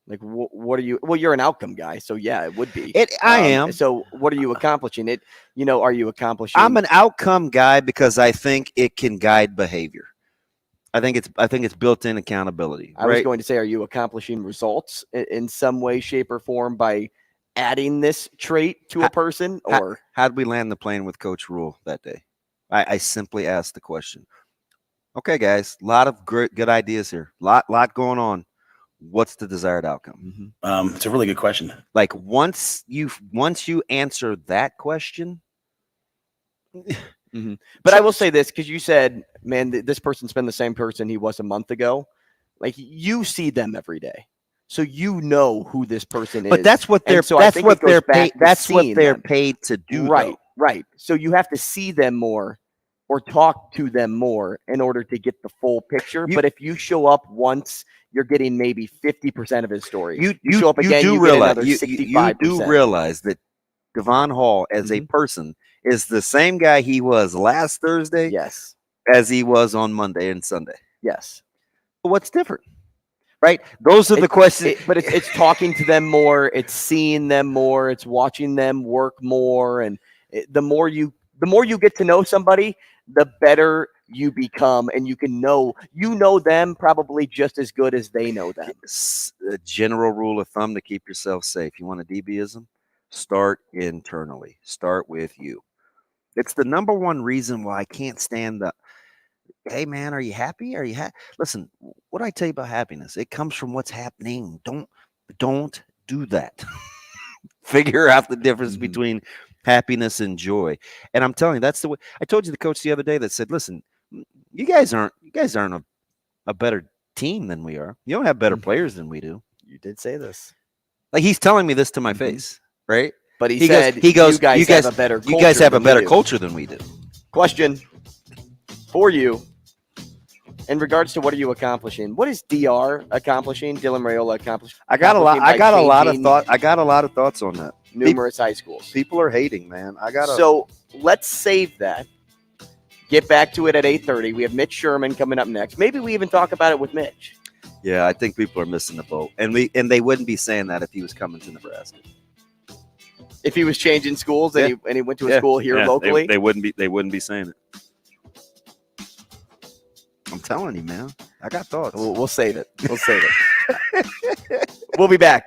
Like, what are you? Well, you're an outcome guy, so yeah, it would be. I am. So, what are you accomplishing? Are you accomplishing? I'm an outcome guy because I think it can guide behavior. I think it's built-in accountability. I was going to say, are you accomplishing results in some way, shape, or form by adding this trait to a person? Or how did we land the plane with Coach Rule that day? I simply asked the question. Okay, guys, a lot of good ideas here. Lot going on. What's the desired outcome? It's a really good question. Like once you answer that question. But I will say this, because you said, man, this person's been the same person he was a month ago. Like, you see them every day, so you know who this person is. But that's what they're paid. That's what they're paid to do. Right, right. So you have to see them more or talk to them more in order to get the full picture. But if you show up once, you're getting maybe 50% of his story. You show up again, you get another 65%. You do realize that Devon Hall, as a person, is the same guy he was last Thursday, yes, as he was on Monday and Sunday. Yes. But what's different? Right? Those are the questions. But it's talking to them more. It's seeing them more. It's watching them work more. And the more you get to know somebody, the better you become, and you know them probably just as good as they know them. It's a general rule of thumb to keep yourself safe. You want a DBism? Start internally. Start with you. It's the number one reason why I can't stand the, hey man, are you happy? Listen, what do I tell you about happiness? It comes from what's happening. Don't do that. Figure out the difference between happiness and joy. And I'm telling you, that's the way. I told you the coach the other day that said, listen, you guys aren't a better team than we are. You don't have better players than we do. You did say this. Like, he's telling me this to my face, right? But he said, you guys have a better culture. You guys have a better culture than we do. Question for you. In regards to what are you accomplishing? What is DR accomplishing? Dylan Raiola accomplishing? I got a lot of thoughts on that. Numerous high schools. People are hating, man. So let's save that. Get back to it at 8:30. We have Mitch Sherman coming up next. Maybe we even talk about it with Mitch. Yeah, I think people are missing the boat, and they wouldn't be saying that if he was coming to Nebraska. If he was changing schools and he went to a school here locally, they wouldn't be saying it. I'm telling you, man. I got thoughts. We'll save it. We'll be back.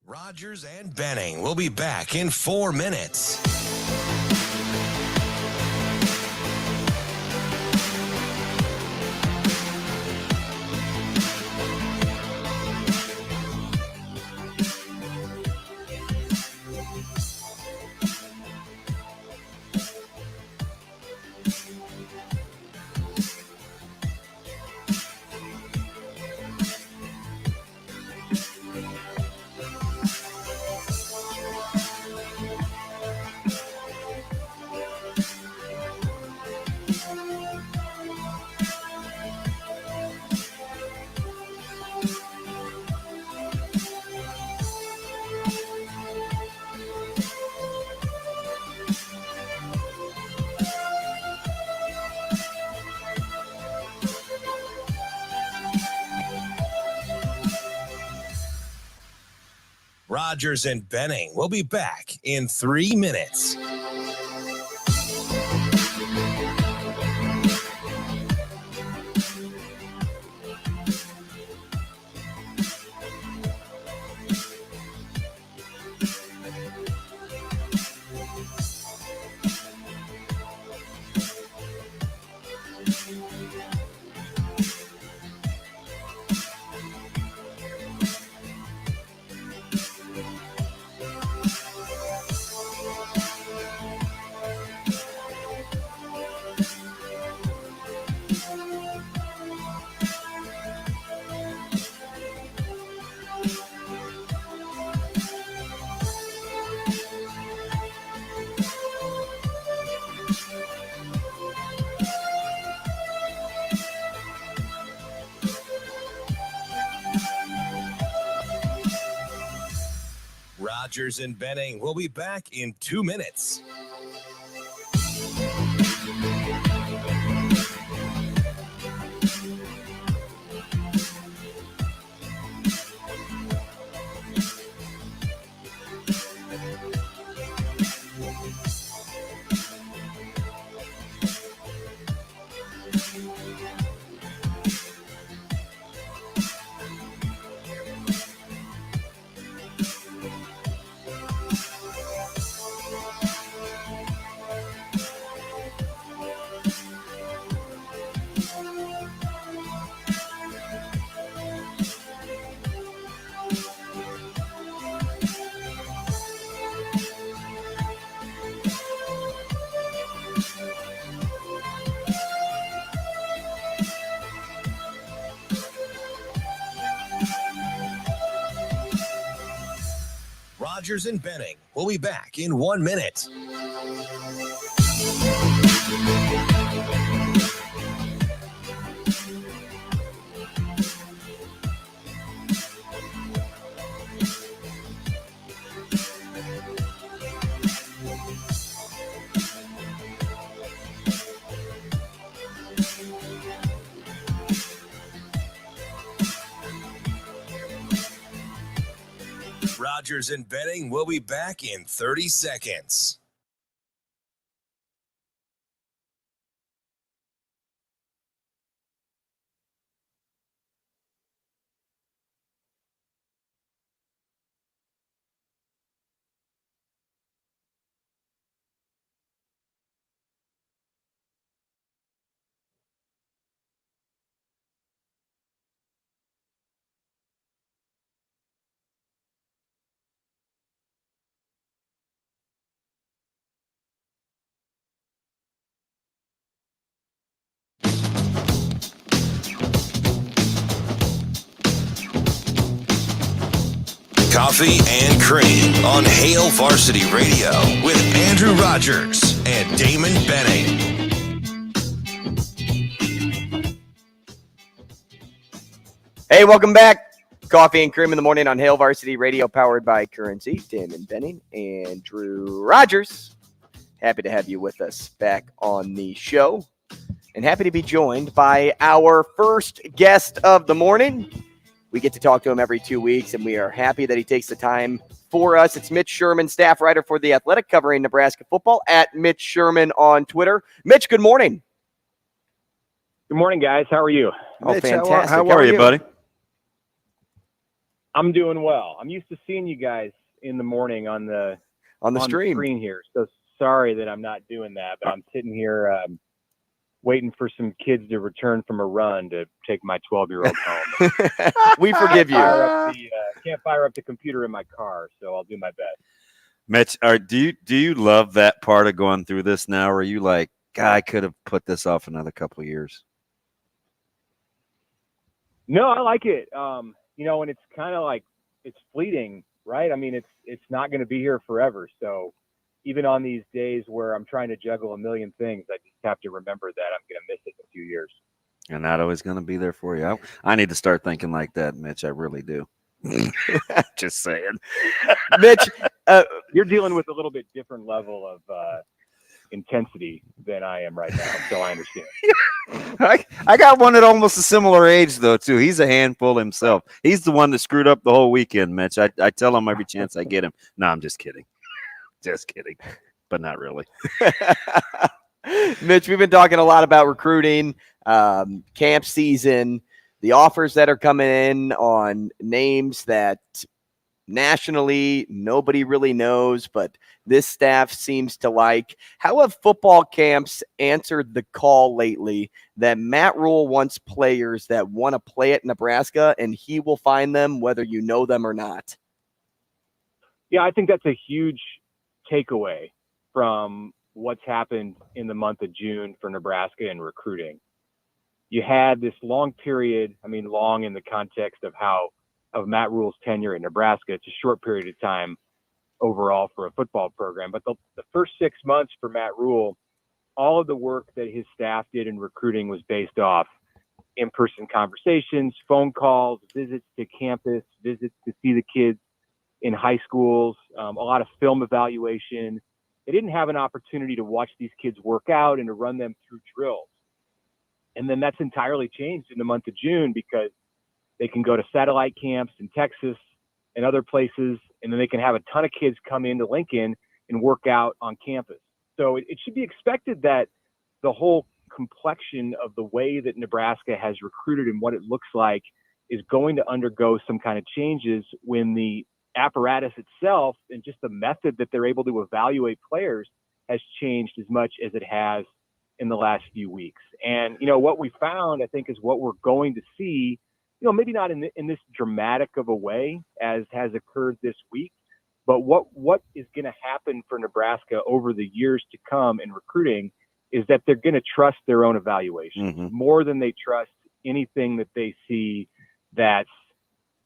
Rogers and Benning will be back in 4 minutes. Rogers and Benning will be back in 3 minutes. Rogers and Benning will be back in 2 minutes. Rogers and Benning will be back in 1 minute. Rogers and Benning will be back in 30 seconds. Coffee and Cream on Hail Varsity Radio with Andrew Rogers and Damon Benning. Hey, welcome back. Coffee and Cream in the morning on Hail Varsity Radio, powered by Currency. Damon Benning, Andrew Rogers. Happy to have you with us back on the show. And happy to be joined by our first guest of the morning. We get to talk to him every 2 weeks, and we are happy that he takes the time for us. It's Mitch Sherman, staff writer for The Athletic, covering Nebraska football, at Mitch Sherman on Twitter. Mitch, good morning. Good morning, guys. How are you? Oh, Mitch, fantastic. How are you, buddy? I'm doing well. I'm used to seeing you guys in the morning on the screen here. So sorry that I'm not doing that, but I'm sitting here waiting for some kids to return from a run to take my 12-year-old home. We forgive you. Can't fire up the computer in my car, so I'll do my best. Mitch, do you love that part of going through this now? Or are you like, God, I could have put this off another couple of years? No, I like it. And it's kind of like it's fleeting, right? I mean, it's not going to be here forever. So even on these days where I'm trying to juggle a million things, I just have to remember that I'm going to miss it in a few years. And not always going to be there for you. I need to start thinking like that, Mitch. I really do. Just saying. Mitch, you're dealing with a little bit different level of intensity than I am right now, so I understand. I got one at almost a similar age, though, too. He's a handful himself. He's the one that screwed up the whole weekend, Mitch. I tell him every chance I get him. No, I'm just kidding. Just kidding. But not really. Mitch, we've been talking a lot about recruiting, camp season, the offers that are coming in on names that nationally nobody really knows, but this staff seems to like. How have football camps answered the call lately that Matt Rule wants players that want to play at Nebraska, and he will find them whether you know them or not? Yeah, I think that's a huge takeaway from what's happened in the month of June for Nebraska in recruiting. You had this long period, long in the context of Matt Rule's tenure at Nebraska. It's a short period of time overall for a football program. But the first 6 months for Matt Rule, all of the work that his staff did in recruiting was based off in-person conversations, phone calls, visits to campus, visits to see the kids in high schools, a lot of film evaluation. They didn't have an opportunity to watch these kids work out and to run them through drills. And then that's entirely changed in the month of June because they can go to satellite camps in Texas and other places, and then they can have a ton of kids come into Lincoln and work out on campus. So it should be expected that the whole complexion of the way that Nebraska has recruited and what it looks like is going to undergo some kind of changes when the apparatus itself and just the method that they're able to evaluate players has changed as much as it has in the last few weeks. And, what we found, I think, is what we're going to see, maybe not in this dramatic of a way as has occurred this week, but what is going to happen for Nebraska over the years to come in recruiting is that they're going to trust their own evaluation more than they trust anything that they see that's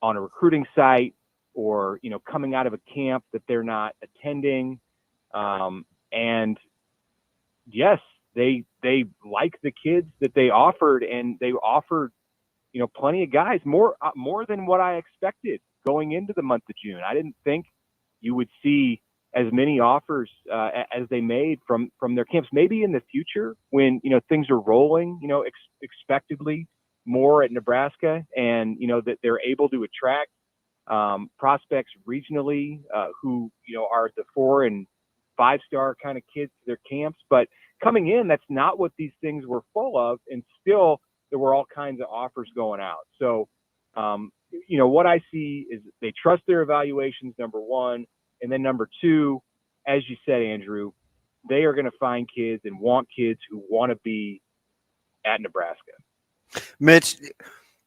on a recruiting site or, coming out of a camp that they're not attending. And yes, they like the kids that they offered, and they offered, plenty of guys, more than what I expected going into the month of June. I didn't think you would see as many offers as they made from their camps. Maybe in the future when, things are rolling, expectedly more at Nebraska, and, that they're able to attract prospects regionally who, are the 4- and 5-star kind of kids to their camps. But coming in, that's not what these things were full of, and still there were all kinds of offers going out. So, what I see is they trust their evaluations, number one, and then number two, as you said, Andrew, they are going to find kids and want kids who want to be at Nebraska. Mitch,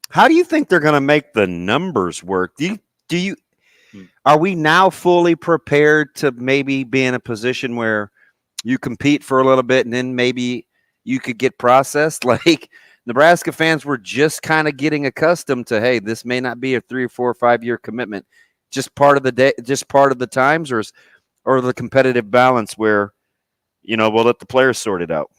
how do you think they're going to make the numbers work? Are we now fully prepared to maybe be in a position where you compete for a little bit and then maybe you could get processed? Like Nebraska fans were just kind of getting accustomed to, hey, this may not be a 3 or 4 or 5 year commitment, just part of the day, just part of the times, or the competitive balance where, we'll let the players sort it out.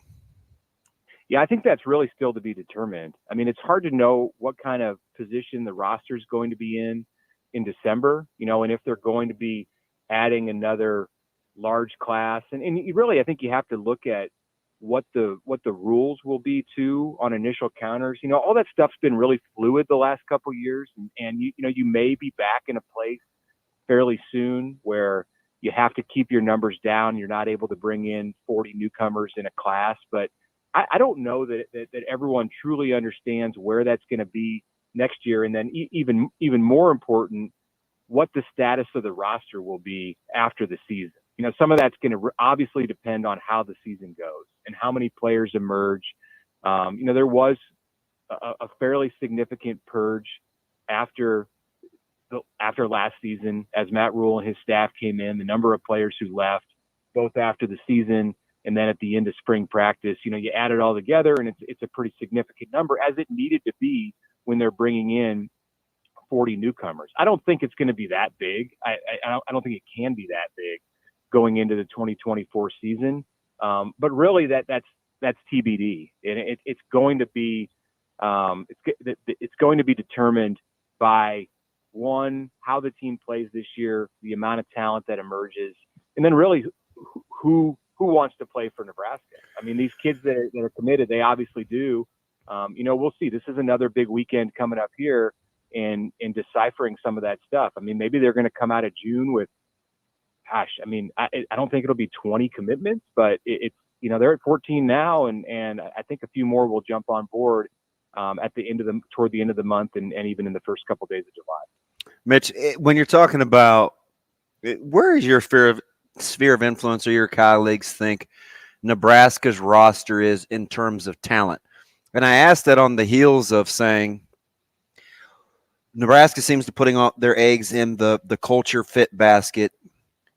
Yeah, I think that's really still to be determined. It's hard to know what kind of position the roster is going to be in December, and if they're going to be adding another large class. And really, I think you have to look at what the rules will be too on initial counters. All that stuff's been really fluid the last couple of years, and you may be back in a place fairly soon where you have to keep your numbers down. You're not able to bring in 40 newcomers in a class, but I don't know that everyone truly understands where that's going to be next year, and then even more important, what the status of the roster will be after the season. You know, some of that's going to obviously depend on how the season goes and how many players emerge. You know, there was a fairly significant purge after last season as Matt Rule and his staff came in. The number of players who left, both after the season and then at the end of spring practice, you know, you add it all together, and it's a pretty significant number, as it needed to be when they're bringing in 40 newcomers. I don't think it's going to be that big. I don't think it can be that big going into the 2024 season. But really, that's TBD, and it's going to be it's going to be determined by, one, how the team plays this year, the amount of talent that emerges, and then really who wants to play for Nebraska. I mean, these kids that are committed, they obviously do. You know, we'll see. This is another big weekend coming up here in deciphering some of that stuff. I mean, maybe they're going to come out of June with, gosh, I mean, I don't think it'll be 20 commitments, but it's, you know, they're at 14 now, and I think a few more will jump on board toward the end of the month and even in the first couple of days of July. Mitch, when you're talking about, where is your sphere of influence, or your colleagues think Nebraska's roster is in terms of talent? And I asked that on the heels of saying Nebraska seems to putting all their eggs in the culture fit basket.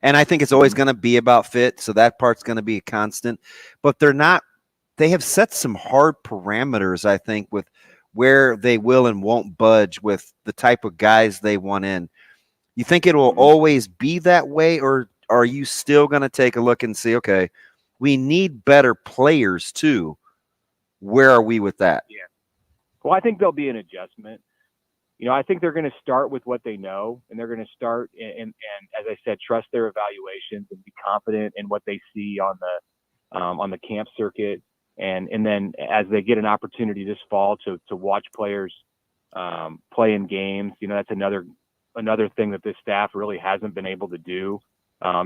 And I think it's always going to be about fit, so that part's going to be a constant. But they have set some hard parameters, I think, with where they will and won't budge with the type of guys they want in. You think it will always be that way, or are you still going to take a look and see, okay, we need better players too? Where are we with that? Yeah. Well, I think there'll be an adjustment. You know, I think they're going to start with what they know, and they're going to start and as I said, trust their evaluations and be confident in what they see on the camp circuit. And then as they get an opportunity this fall to watch players play in games, you know, that's another thing that this staff really hasn't been able to do,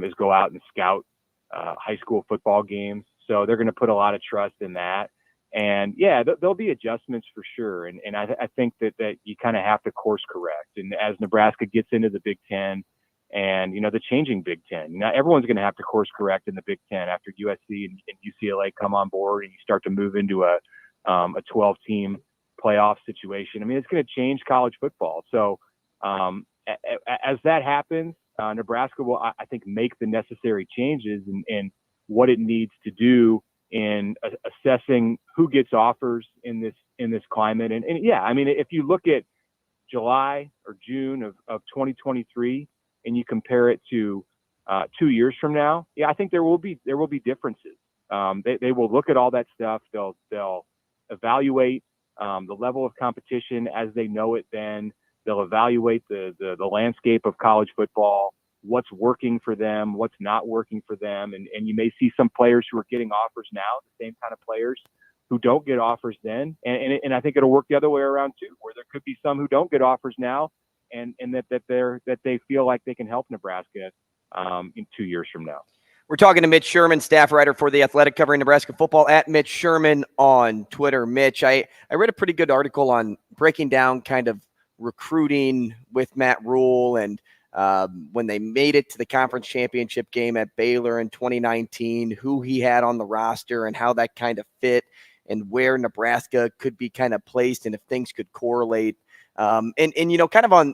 is go out and scout high school football games. So they're going to put a lot of trust in that. And yeah, there'll be adjustments for sure. And I think that you kind of have to course correct. And as Nebraska gets into the Big Ten and, you know, the changing Big Ten, now everyone's going to have to course correct in the Big Ten after USC and UCLA come on board and you start to move into a 12-team playoff situation. I mean, it's going to change college football. So as that happens, Nebraska will, I think, make the necessary changes in what it needs to do in assessing who gets offers in this climate. And yeah, I mean, if you look at July or June of 2023 and you compare it to 2 years from now, yeah, I think there will be differences. They will look at all that stuff. They'll evaluate the level of competition as they know it then. They'll evaluate the landscape of college football, what's working for them, what's not working for them. And you may see some players who are getting offers now, the same kind of players who don't get offers then. And I think it'll work the other way around too, where there could be some who don't get offers now and that they feel like they can help Nebraska in 2 years from now. We're talking to Mitch Sherman, staff writer for The Athletic, covering Nebraska football, at Mitch Sherman on Twitter. Mitch, I read a pretty good article on breaking down kind of recruiting with Matt Rule and when they made it to the conference championship game at Baylor in 2019, who he had on the roster and how that kind of fit and where Nebraska could be kind of placed and if things could correlate. And you know, kind of on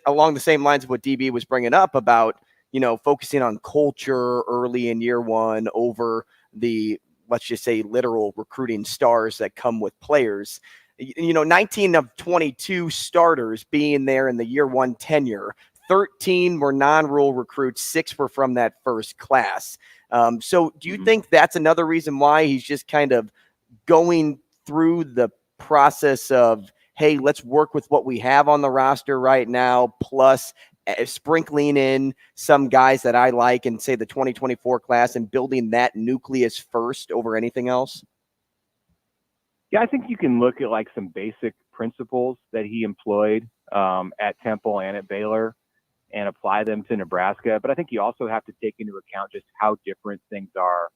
along the same lines of what DB was bringing up about, you know, focusing on culture early in year one over the, let's just say, literal recruiting stars that come with players. You know, 19 of 22 starters being there in the year one tenure, 13 were non-rule recruits, 6 were from that first class. So do you think that's another reason why he's just kind of going through the process of, hey, let's work with what we have on the roster right now, plus sprinkling in some guys that I like and say the 2024 class and building that nucleus first over anything else? Yeah, I think you can look at like some basic principles that he employed at Temple and at Baylor and apply them to Nebraska. But I think you also have to take into account just how different things are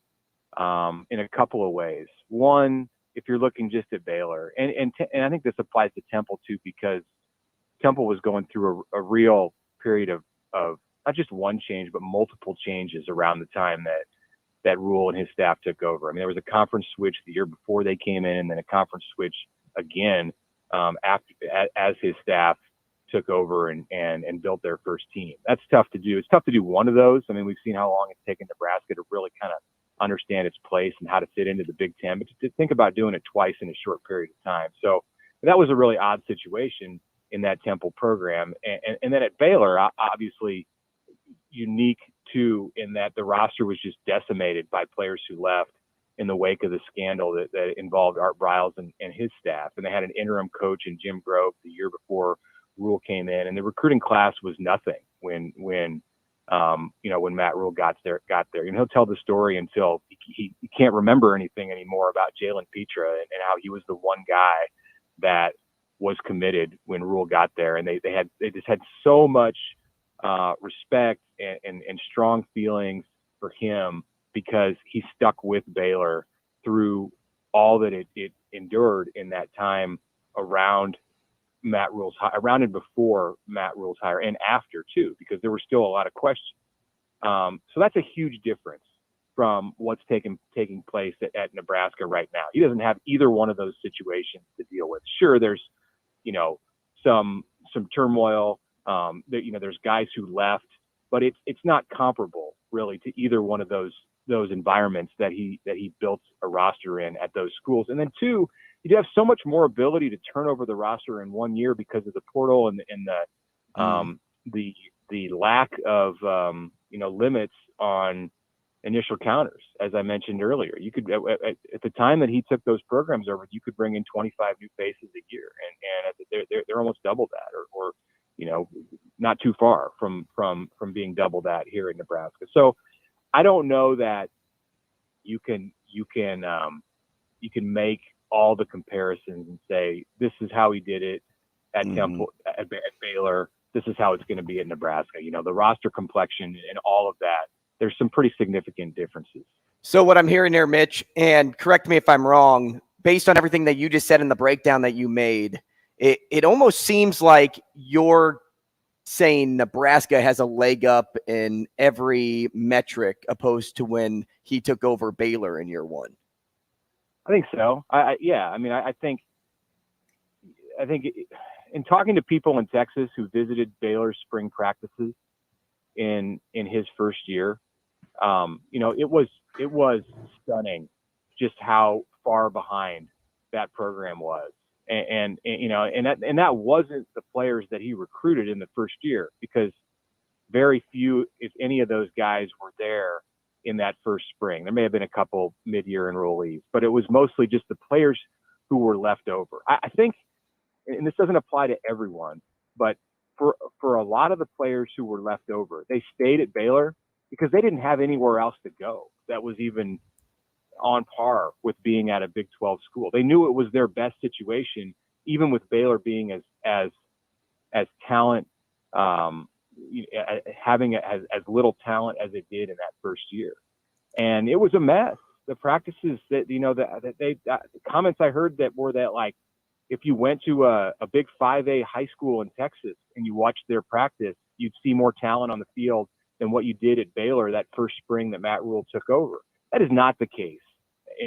in a couple of ways. One if you're looking just at Baylor, and I think this applies to Temple too, because Temple was going through a real period of not just one change, but multiple changes around the time that Rule and his staff took over. I mean, there was a conference switch the year before they came in, and then a conference switch again as his staff took over and built their first team. That's tough to do. It's tough to do one of those. I mean, we've seen how long it's taken Nebraska to really kind of understand its place and how to fit into the Big Ten, but to think about doing it twice in a short period of time. So that was a really odd situation in that Temple program. And then at Baylor, obviously unique too, in that the roster was just decimated by players who left in the wake of the scandal that involved Art Briles and his staff. And they had an interim coach in Jim Grove the year before Rule came in, and the recruiting class was nothing when Matt Rule got there. And he'll tell the story until he can't remember anything anymore about Jalen Petra and how he was the one guy that was committed when Rule got there. And they just had so much respect and strong feelings for him because he stuck with Baylor through all that it endured in that time around and before Matt Rule's hire, and after too, because there were still a lot of questions. So that's a huge difference from what's taking place at Nebraska right now. He doesn't have either one of those situations to deal with. Sure, there's some turmoil. There's guys who left, but it's not comparable really to either one of those environments that he built a roster in at those schools. And then two, you have so much more ability to turn over the roster in 1 year because of the portal and the lack of limits on initial counters. As I mentioned earlier, you could at the time that he took those programs over, you could bring in 25 new faces a year, and they're almost double that, or not too far from being double that here in Nebraska. So I don't know that you can make all the comparisons and say this is how he did it at Temple, at Baylor. This is how it's going to be at Nebraska. The roster complexion and all of that. There's some pretty significant differences. So what I'm hearing here, Mitch, and correct me if I'm wrong, based on everything that you just said in the breakdown that you made, it almost seems like you're saying Nebraska has a leg up in every metric opposed to when he took over Baylor in year one. I think so. I think in talking to people in Texas who visited Baylor's spring practices in his first year, it was stunning just how far behind that program was. And that wasn't the players that he recruited in the first year, because very few, if any of those guys were there in that first spring. There may have been a couple mid-year enrollees, but it was mostly just the players who were left over. I think, and this doesn't apply to everyone, but for a lot of the players who were left over, they stayed at Baylor because they didn't have anywhere else to go that was even on par with being at a Big 12 school. They knew it was their best situation, even with Baylor being as talent, having as little talent as it did in that first year. And it was a mess. The practices the comments I heard that were that, like, if you went to a big 5A high school in Texas and you watched their practice, you'd see more talent on the field than what you did at Baylor that first spring that Matt Rule took over. That is not the case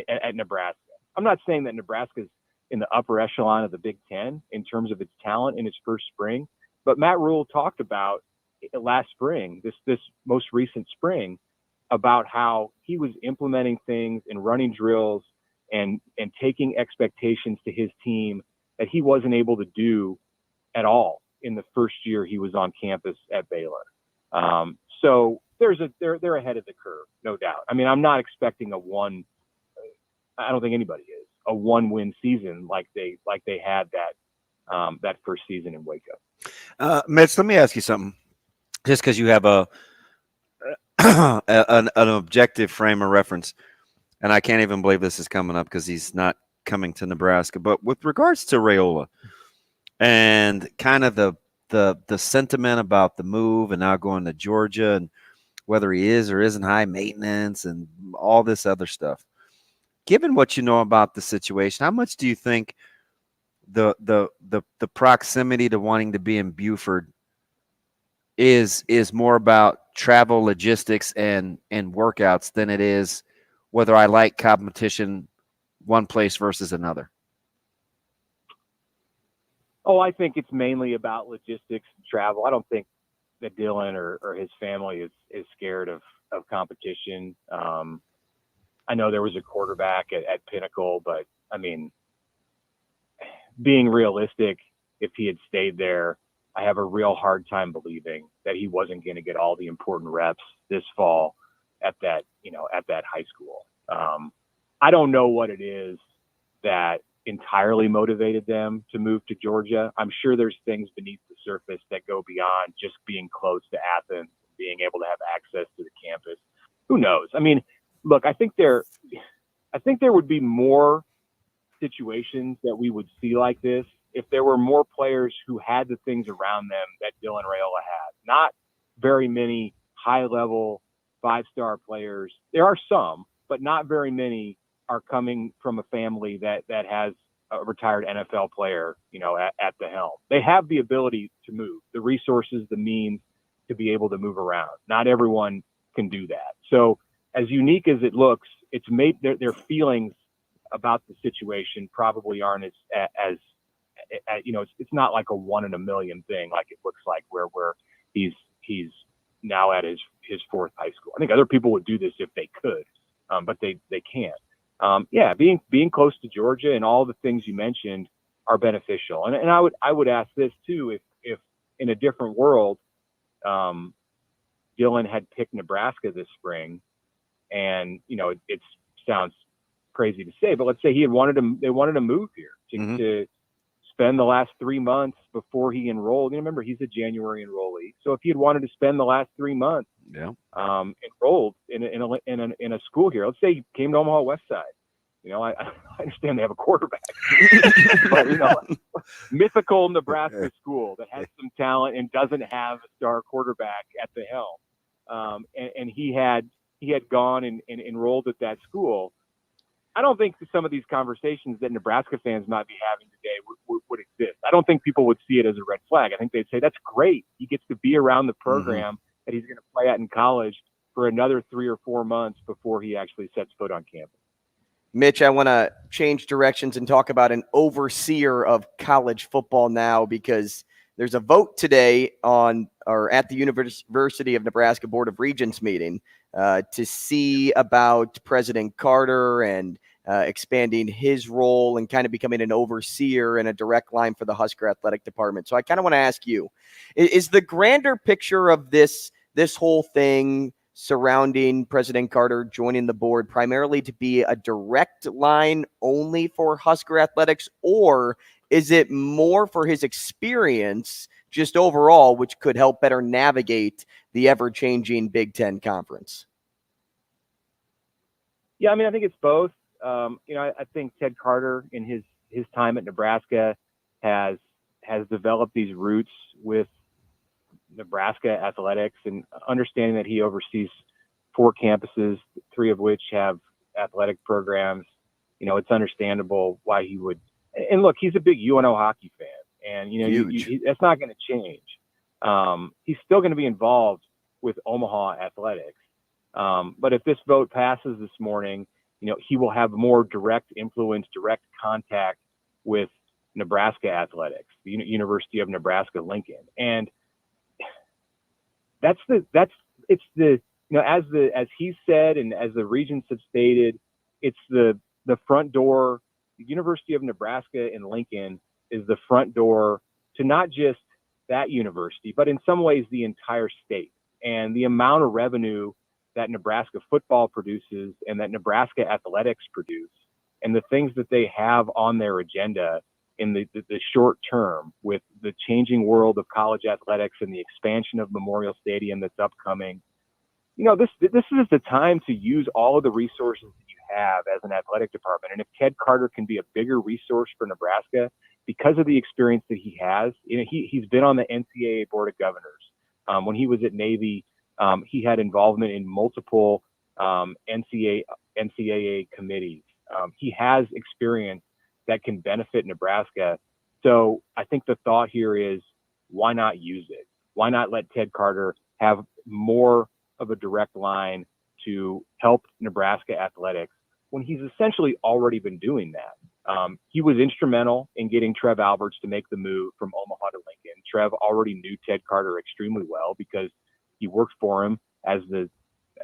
at Nebraska. I'm not saying that Nebraska's in the upper echelon of the Big Ten in terms of its talent in its first spring, but Matt Rule talked about last spring, this most recent spring, about how he was implementing things and running drills and taking expectations to his team that he wasn't able to do at all in the first year he was on campus at Baylor. So they're ahead of the curve, no doubt. I mean, I'm not expecting I don't think anybody is a 1-win season like they had that first season in Waco. Mitch, let me ask you something. Just because you have an objective frame of reference, and I can't even believe this is coming up because he's not coming to Nebraska. But with regards to Raiola and kind of the sentiment about the move and now going to Georgia and whether he is or isn't high maintenance and all this other stuff, given what you know about the situation, how much do you think the proximity to wanting to be in Buford is more about travel logistics and workouts than it is whether I like competition one place versus another? Oh, I think it's mainly about logistics and travel. I don't think that Dylan or his family is scared of competition. I know there was a quarterback at Pinnacle, but I mean, being realistic, if he had stayed there, I have a real hard time believing that he wasn't going to get all the important reps this fall at that high school. I don't know what it is that entirely motivated them to move to Georgia. I'm sure there's things beneath the surface that go beyond just being close to Athens, being able to have access to the campus. Who knows? I mean, look, I think there would be more situations that we would see like this if there were more players who had the things around them that Dylan Raiola had. Not very many high-level 5-star players. There are some, but not very many are coming from a family that has a retired NFL player, at the helm. They have the ability to move, the resources, the means to be able to move around. Not everyone can do that. So as unique as it looks, it's made their feelings about the situation probably aren't as it's not like a 1 in a million thing like it looks like where he's now at his fourth high school. I think other people would do this if they could, but they can't. Being close to Georgia and all the things you mentioned are beneficial. And I would ask this too, if in a different world, Dylan had picked Nebraska this spring, and it sounds crazy to say, but let's say they wanted to move here to spend the last 3 months before he enrolled. Remember, he's a January enrollee. So if he had wanted to spend the last 3 months enrolled in a school here, let's say he came to Omaha West Side. I understand they have a quarterback, but mythical Nebraska school that has some talent and doesn't have a star quarterback at the helm. And he had gone and enrolled at that school. I don't think some of these conversations that Nebraska fans might be having today would exist. I don't think people would see it as a red flag. I think they'd say, that's great. He gets to be around the program that he's going to play at in college for another 3 or 4 months before he actually sets foot on campus. Mitch, I want to change directions and talk about an overseer of college football now, because there's a vote today at the University of Nebraska Board of Regents meeting to see about President Carter and expanding his role and kind of becoming an overseer and a direct line for the Husker athletic department. So I kind of want to ask you, is the grander picture of this whole thing surrounding President Carter joining the board primarily to be a direct line only for Husker athletics, or is it more for his experience just overall, which could help better navigate the ever-changing Big Ten conference? Yeah, I mean, I think it's both. I think Ted Carter in his time at Nebraska has developed these roots with Nebraska athletics, and understanding that he oversees 4 campuses, 3 of which have athletic programs. It's understandable why he would. And look, he's a big UNO hockey fan, and that's not going to change. He's still going to be involved with Omaha athletics. But if this vote passes this morning, he will have more direct influence, direct contact with Nebraska athletics, the University of Nebraska Lincoln, and as he said, and as the regents have stated, it's the front door. The University of Nebraska in Lincoln is the front door to not just that university, but in some ways the entire state. And the amount of revenue that Nebraska football produces and that Nebraska athletics produce, and the things that they have on their agenda in the short term with the changing world of college athletics and the expansion of Memorial Stadium that's upcoming. This is the time to use all of the resources that you have as an athletic department. And if Ted Carter can be a bigger resource for Nebraska because of the experience that he has, he's been on the NCAA Board of Governors. When he was at Navy, he had involvement in multiple NCAA committees. He has experience that can benefit Nebraska. So I think the thought here is, why not use it? Why not let Ted Carter have more of a direct line to help Nebraska athletics when he's essentially already been doing that? He was instrumental in getting Trev Alberts to make the move from Omaha to Lincoln. Trev already knew Ted Carter extremely well because he worked for him as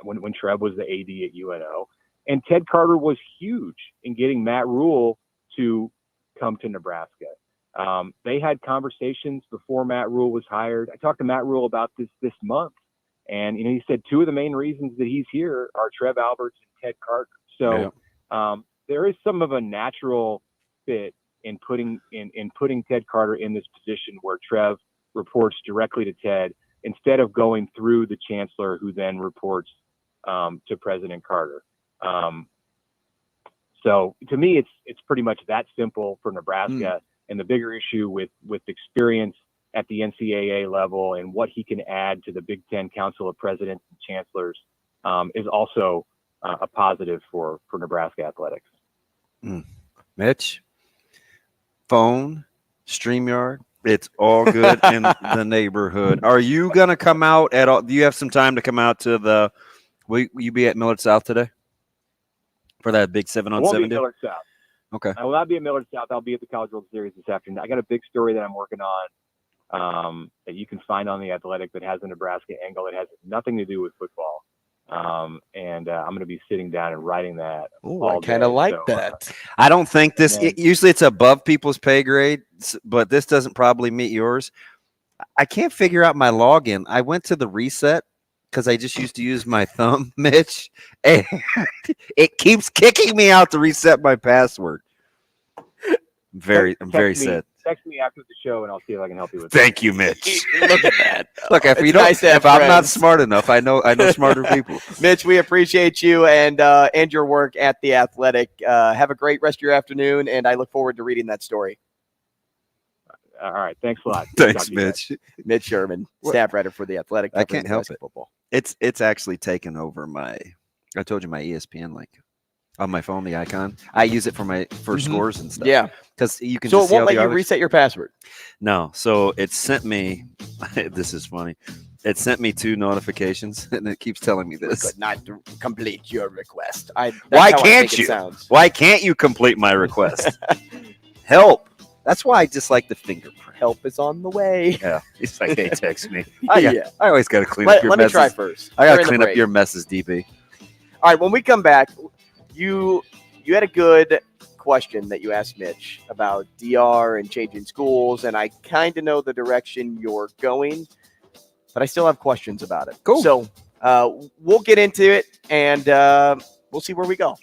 when Trev was the AD at UNO. And Ted Carter was huge in getting Matt Rule to come to Nebraska. They had conversations before Matt Rule was hired. I talked to Matt Rule about this month, and he said two of the main reasons that he's here are Trev Alberts and Ted Carter. So there is some of a natural fit in putting Ted Carter in this position where Trev reports directly to Ted instead of going through the chancellor, who then reports to President Carter. So to me, it's pretty much that simple for Nebraska. And the bigger issue with experience at the NCAA level and what he can add to the Big Ten Council of Presidents and Chancellors is also a positive for Nebraska athletics. Mitch, phone, StreamYard, it's all good in the neighborhood. Are you going to come out at all? Do you have some time to come out to will you be at Millard South today for that big 7-on-7 I won't be at deal? Millard South. Okay. I will not be at Millard South. I'll be at the College World Series this afternoon. I got a big story that I'm working on that you can find on The Athletic that has a Nebraska angle. It has nothing to do with football. And I'm going to be sitting down and writing that. Ooh, I kind of like that. I don't think usually it's above people's pay grade, but this doesn't probably meet yours. I can't figure out my login. I went to the reset because I just used to use my thumb, Mitch, and it keeps kicking me out to reset my password. I'm very sad. Text me after the show, and I'll see if I can help you with Thank you, Mitch. Look at that. Look, if I'm not smart enough, I know smarter people. Mitch, we appreciate you and your work at The Athletic. Have a great rest of your afternoon, and I look forward to reading that story. All right. Thanks a lot. Thanks, Mitch. Mitch Sherman, staff writer for The Athletic. I can't help it. Football. It's actually taken over I told you my ESPN link on my phone, the icon. I use it for scores and stuff. Yeah. Because you can So just it won't let you reset your password? No. So it sent me, this is funny. It sent me 2 notifications, and it keeps telling me this. Could not complete your request. Why can't you? Why can't you complete my request? Help. That's why I just like the fingerprint. Help is on the way. Yeah. It's like, hey, text me. I always got to clean up your messes. Let me try first. I got to clean up your messes, DB. All right, when we come back, you had a good question that you asked Mitch about DR and changing schools, and I kind of know the direction you're going, but I still have questions about it. Cool. So we'll get into it, and we'll see where we go.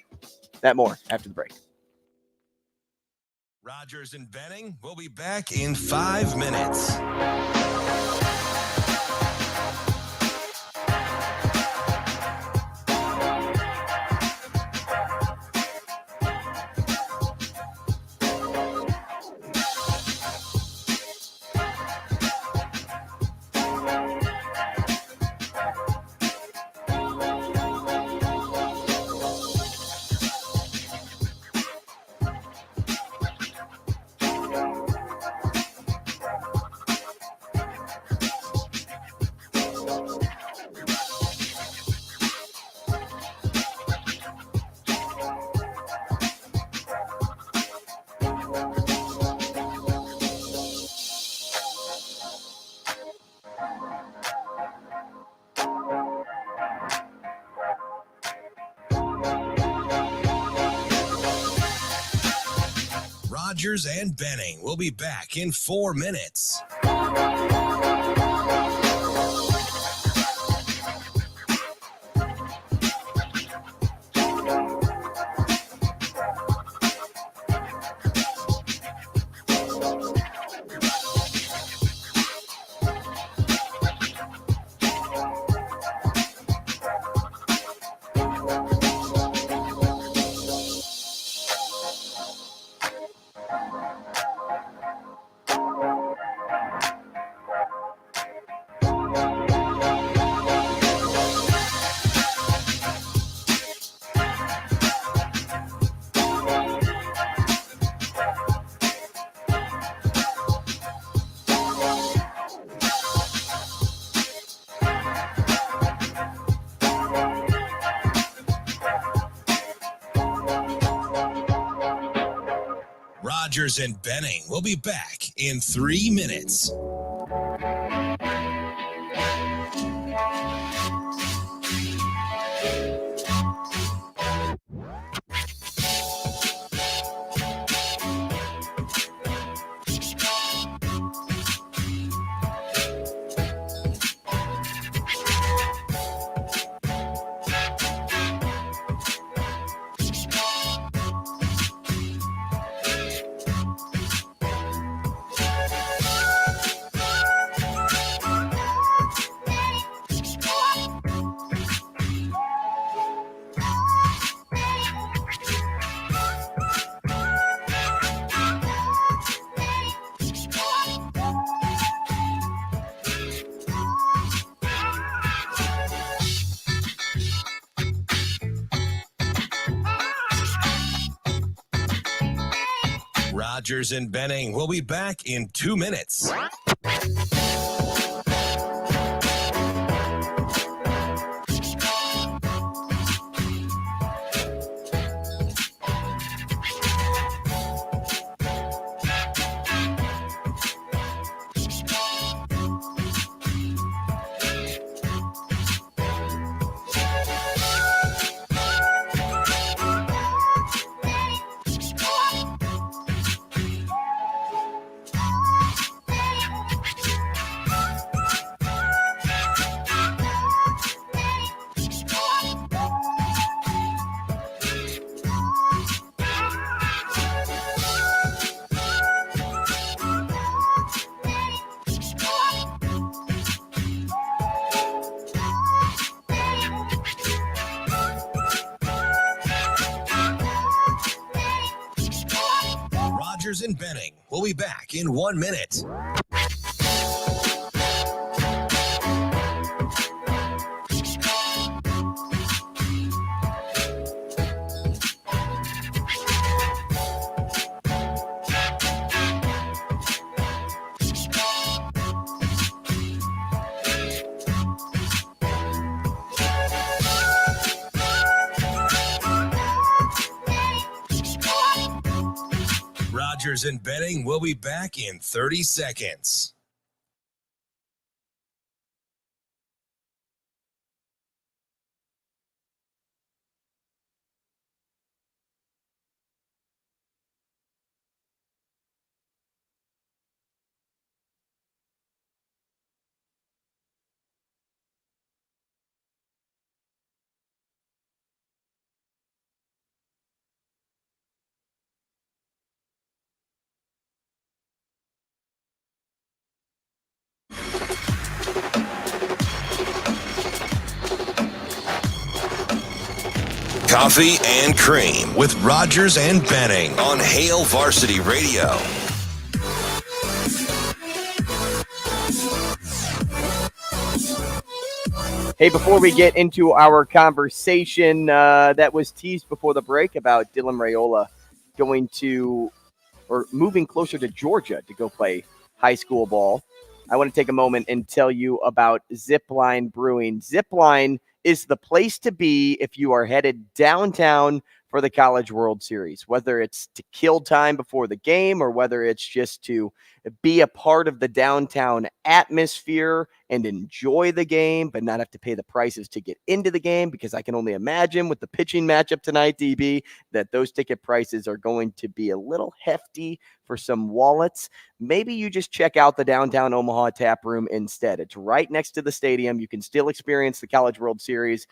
That more after the break. Rogers and Benning will be back in 5 minutes. Rogers and Benning will be back in 4 minutes. Rogers and Benning will be back in 3 minutes. Rogers and Benning will be back in 2 minutes. Rogers and Benning will be back in 1 minute. Rogers and Benning will be back in 30 seconds. Coffee and Cream with Rogers and Benning on Hail Varsity Radio. Hey, before we get into our conversation that was teased before the break about Dylan Raiola going to or moving closer to Georgia to go play high school ball, I want to take a moment and tell you about Zipline Brewing. Zipline is the place to be if you are headed downtown for the College World Series, whether it's to kill time before the game or whether it's just to be a part of the downtown atmosphere and enjoy the game, but not have to pay the prices to get into the game, because I can only imagine with the pitching matchup tonight, DB, that those ticket prices are going to be a little hefty for some wallets. Maybe you just check out the downtown Omaha tap room instead. It's right next to the stadium. You can still experience the College World Series,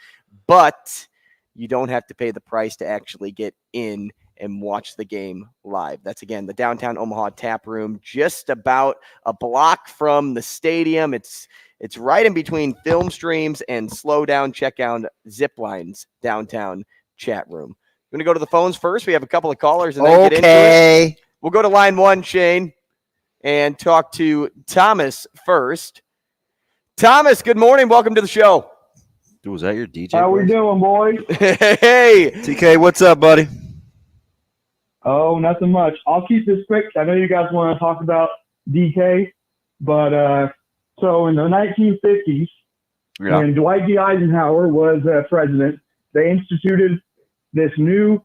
but you don't have to pay the price to actually get in and watch the game live. That's, again, the downtown Omaha tap room, just about a block from the stadium. It's right in between Film Streams and Slow Down. Check out Zipline's downtown chat room. We're going to go to the phones first. We have a couple of callers and then get into it. We'll go to line one, Shane, and talk to Thomas first. Thomas, good morning. Welcome to the show. Dude, was that your DJ? How we doing, boys? Hey. TK, what's up, buddy? Oh, nothing much. I'll keep this quick. I know you guys want to talk about DK, but so in the 1950s, when Dwight D. Eisenhower was president, they instituted this new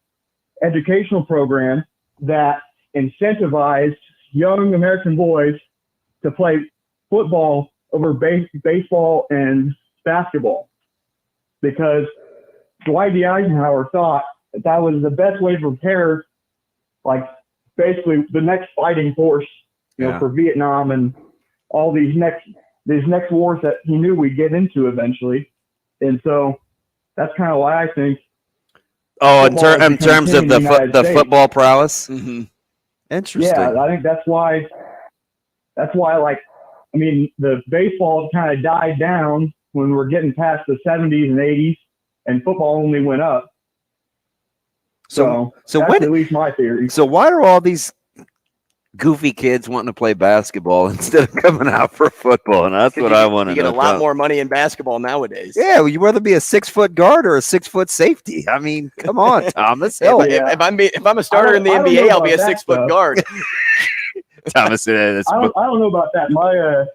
educational program that incentivized young American boys to play football over baseball and basketball, because Dwight D. Eisenhower thought that was the best way to prepare, like, basically the next fighting force, for Vietnam and all these next wars that he knew we'd get into eventually. And so that's kind of why I think. Oh, in terms of the football prowess. Mm-hmm. Interesting. Yeah, I think that's why. Like, I mean, the baseball kind of died down when we're getting past the 70s and 80s, and football only went up. So that's at least my theory. So why are all these goofy kids wanting to play basketball instead of coming out for football? And that's what I want to know. You get a lot more money in basketball nowadays. Yeah, well, you'd rather be a 6-foot guard or a 6-foot safety. I mean, come on, Thomas. If I'm a starter in the NBA, I'll be a 6-foot guard. Thomas, I don't know about that.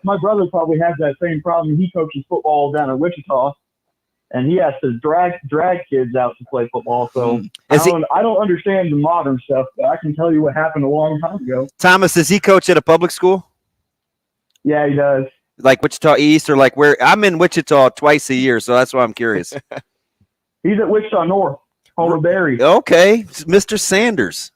My brother probably has that same problem. He coaches football down in Wichita, and he has to drag kids out to play football. So I don't understand the modern stuff, but I can tell you what happened a long time ago. Thomas, does he coach at a public school? Yeah, he does. Like Wichita East, or like where? I'm in Wichita twice a year, so that's why I'm curious. He's at North, home of Barry. Okay, Mr. Sanders.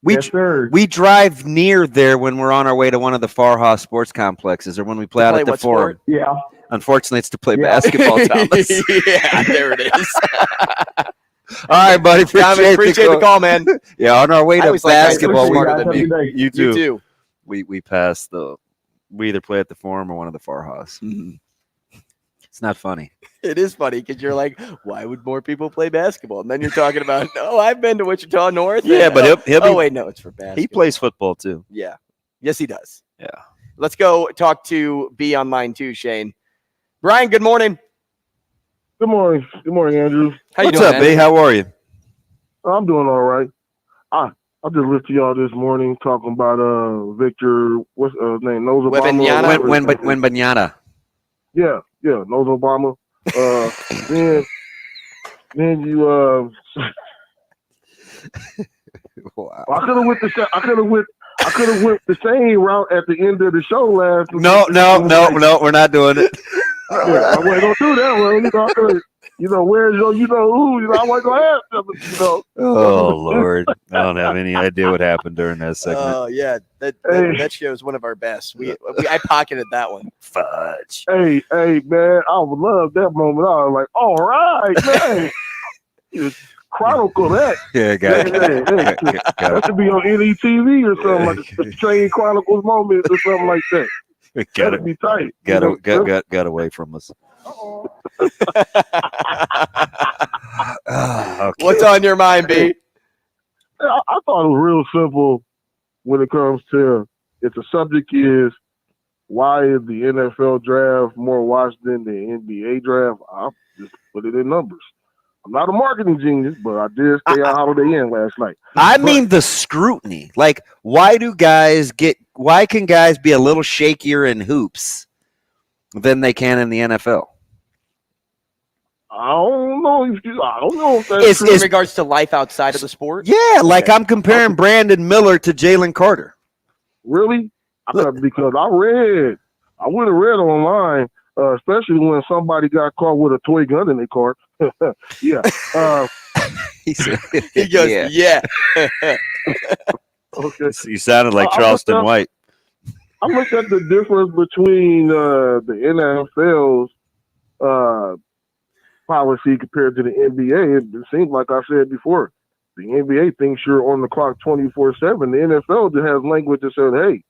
Yes, sir. We drive near there when we're on our way to one of the Farha sports complexes, or when we play out at the Forum. Sport? Yeah. Unfortunately, it's to play basketball, Thomas. Yeah, there it is. All right, buddy. Appreciate the call, man. Yeah, on our way to basketball. You too. We pass we either play at the Forum or one of the Farhas. Mm-hmm. It's not funny. It is funny because you're like, why would more people play basketball? And then you're talking about, I've been to Wichita North. Yeah, but he'll wait, no, it's for basketball. He plays football too. Yeah. Yes, he does. Yeah. Let's go talk to B on line 2, Shane. Brian, good morning. Good morning. Good morning, Andrew. What's up, B? How are you? I'm doing all right. I just listened to y'all this morning talking about Victor, what's his name? Knows Obama. Wembanyama. Yeah, knows Obama. Then you wow. I could have went the same route at the end of the show last week. No, we're not doing it. I wasn't gonna do that one. Where's your who? I wasn't gonna ask them, Oh Lord, I don't have any idea what happened during that segment. Oh yeah, that show is one of our best. I pocketed that one. Fudge. Hey, man, I would love that moment. I was like, all right, man. You chronicle that. Yeah, got it. That should be on NETV or something like the Train Chronicles moment or something like that. That'd be tight. Got away from us. Okay. What's on your mind, B? I thought it was real simple when it comes to if the subject is why is the NFL draft more watched than the NBA draft, I'll just put it in numbers. I'm not a marketing genius, but I did stay out Holiday Inn last night. I mean the scrutiny. Like, why can guys be a little shakier in hoops than they can in the NFL? I don't know if that's in regards to life outside of the sport. Yeah, like I'm comparing Brandon Miller to Jalen Carter. Really? Because I would have read online, especially when somebody got caught with a toy gun in their car. Yeah. He goes, yeah. Okay. You sounded like Charleston White. I looked at the difference between the NFL's policy compared to the NBA. It seems like I said before, the NBA thinks you're on the clock 24/7. The NFL just has language that says, hey,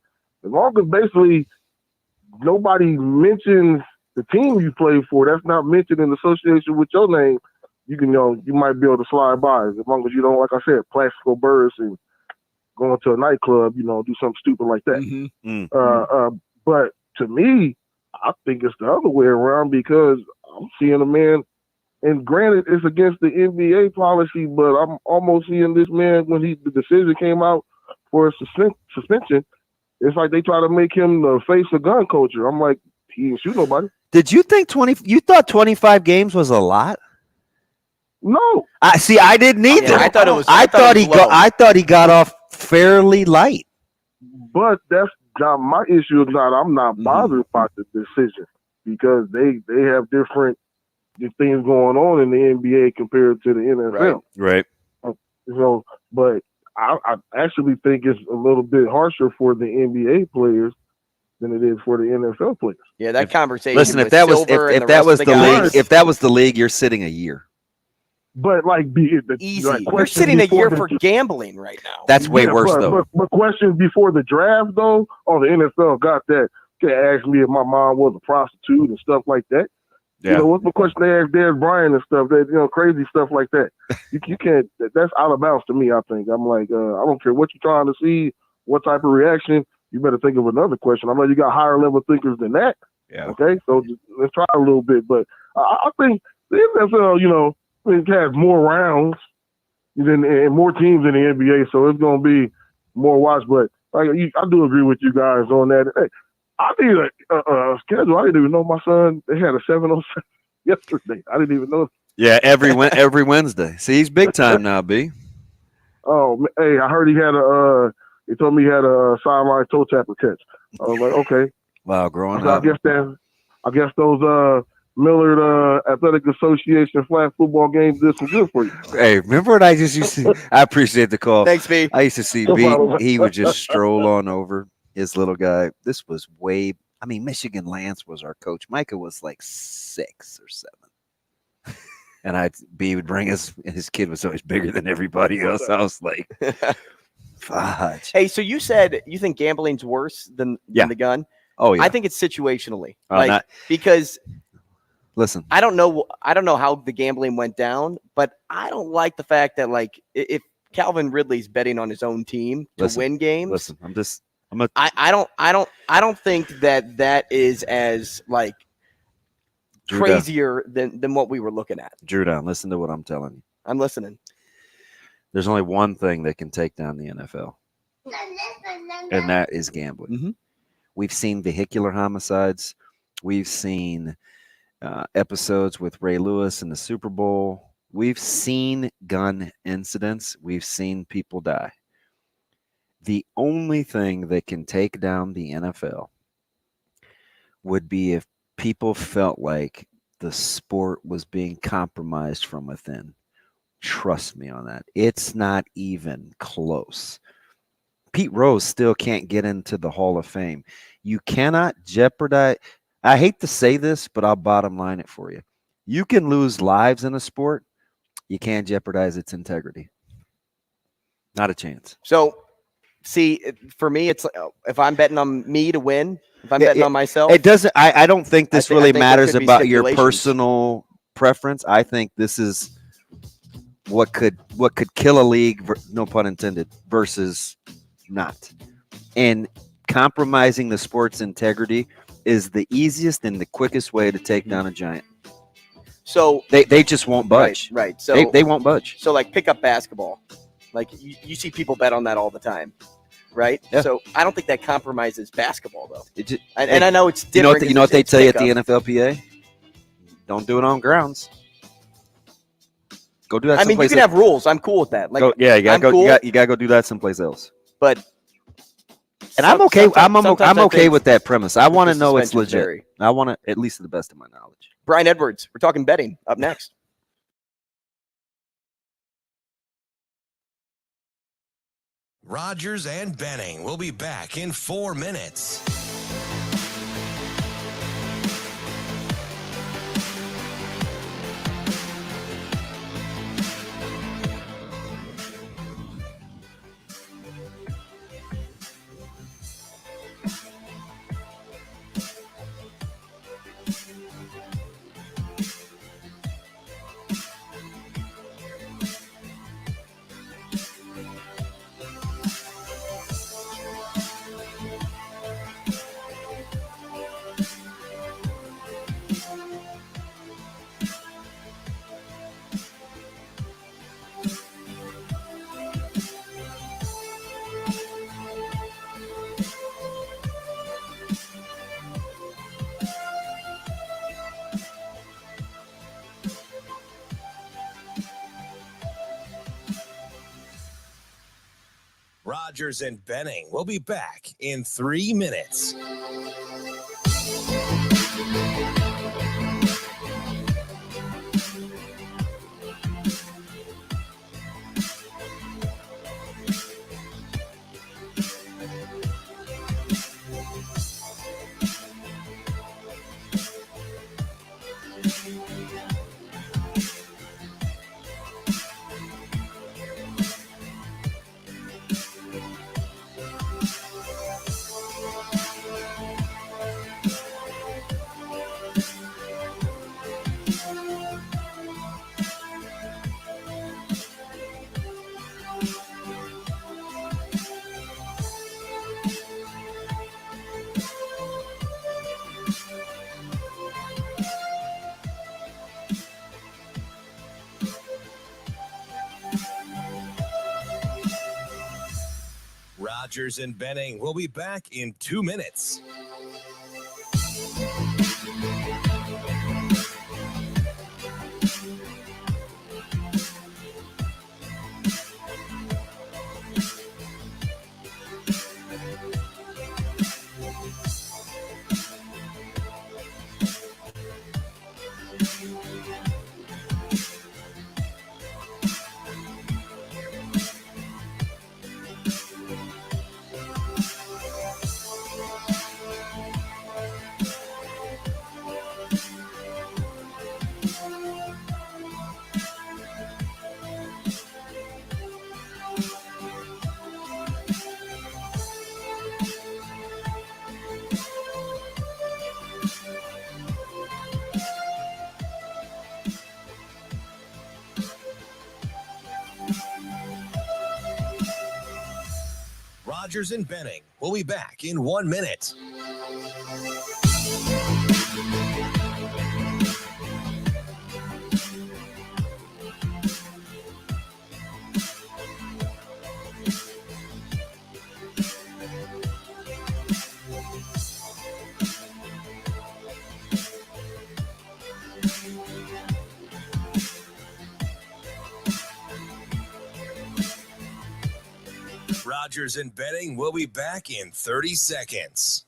as long as basically nobody mentions the team you play for, that's not mentioned in association with your name, you can, you might be able to slide by as long as you don't, like I said, Plaxico Burress and going to a nightclub, do something stupid like that. Mm-hmm. But to me, I think it's the other way around because I'm seeing a man, and granted, it's against the NBA policy, but I'm almost seeing this man when the decision came out for a suspension. It's like they try to make him the face of gun culture. I'm like, he didn't shoot nobody. Did you think you thought 25 games was a lot? No. I didn't either. Yeah, I thought it was. I thought he got off fairly light. But that's not my issue. I'm not bothered about the decision because they have different things going on in the NBA compared to the NFL. Right. So, but I actually think it's a little bit harsher for the NBA players than it is for the NFL players. Yeah, that conversation. Listen, if that was the league, you're sitting a year. But easy. Like, you're sitting a year for gambling right now. That's way worse though. But questions before the draft though, the NFL got that. They asked me if my mom was a prostitute and stuff like that. Yeah. You know, what's the question they asked Dez Bryant and stuff? That crazy stuff like that. You can't. That's out of bounds to me. I think I'm like, I don't care what you're trying to see, what type of reaction. You better think of another question. I know you got higher level thinkers than that. Yeah. Okay, so let's try a little bit. But I think the NFL, it has more rounds and more teams in the NBA, so it's going to be more watch. But I do agree with you guys on that. Hey, I need a schedule. I didn't even know my son, they had a 7:07 yesterday. I didn't even know. Yeah, every Wednesday. See, he's big time now, B. Oh, hey, I heard he told me he had a sideline toe tapper catch. I was like, okay. Wow, growing up. I guess those Millard Athletic Association flag football games did some good for you. Hey, remember what I just used to? I appreciate the call. Thanks, B. I used to see B. He would just stroll on over. His little guy. This was Michigan Lance was our coach. Micah was like 6 or 7. And B would bring his kid was always bigger than everybody else. I was like, fudge. Hey, so you said you think gambling's worse than the gun? Oh, yeah. I think it's situationally. Because listen, I don't know how the gambling went down, but I don't like the fact that if Calvin Ridley's betting on his own team to win games. Listen, I don't think that is as crazier than what we were looking at. Drew down, listen to what I'm telling you. I'm listening. There's only one thing that can take down the NFL, and that is gambling. Mm-hmm. We've seen vehicular homicides. We've seen episodes with Ray Lewis in the Super Bowl. We've seen gun incidents. We've seen people die. The only thing that can take down the NFL would be if people felt like the sport was being compromised from within. Trust me on that. It's not even close. Pete Rose still can't get into the Hall of Fame. You cannot jeopardize. I hate to say this, but I'll bottom line it for you. You can lose lives in a sport. You can't jeopardize its integrity. Not a chance. So, see, for me, it's if I'm betting on me to win, if I'm betting on myself. It doesn't. I don't think this really matters about your stipulations. personal preference. I think this is what could kill a league, no pun intended, versus not. And compromising the sport's integrity is the easiest and the quickest way to take down a giant. So they just won't budge. Right. So they won't budge. So pick up basketball. You see people bet on that all the time, right? Yeah. So I don't think that compromises basketball though. And I know it's You know different. what they tell you at the NFLPA? Don't do it on grounds. Go do that. I mean, you can have rules. I'm cool with that. You gotta go do that someplace else. But and I'm okay. I'm okay with that premise. I want to know it's suspension's legit. very- I want to, at least to the best of my knowledge. Brian Edwards, we're talking betting up next. Rogers and Benning will be back in 4 minutes. Rogers and Benning will be back in 3 minutes. Rogers and Benning will be back in 2 minutes. Rogers and Benning will be back in 1 minute. Rogers and Benning will be back in 30 seconds.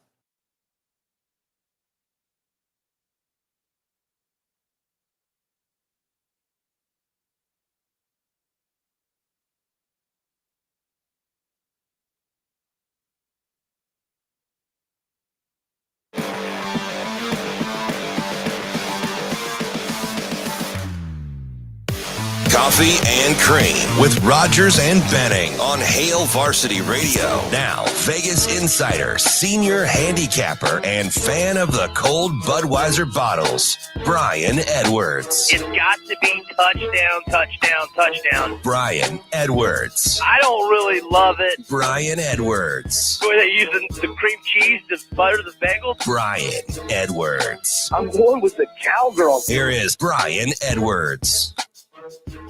Coffee and Cream with Rogers and Benning on Hail Varsity Radio. Now, Vegas insider, senior handicapper, and fan of the cold Budweiser bottles, Brian Edwards. It's got to be touchdown, touchdown, touchdown. Brian Edwards. I don't really love it. Brian Edwards. Were they using the cream cheese to butter the bagels? Brian Edwards. I'm going with the cowgirl. Here is Brian Edwards.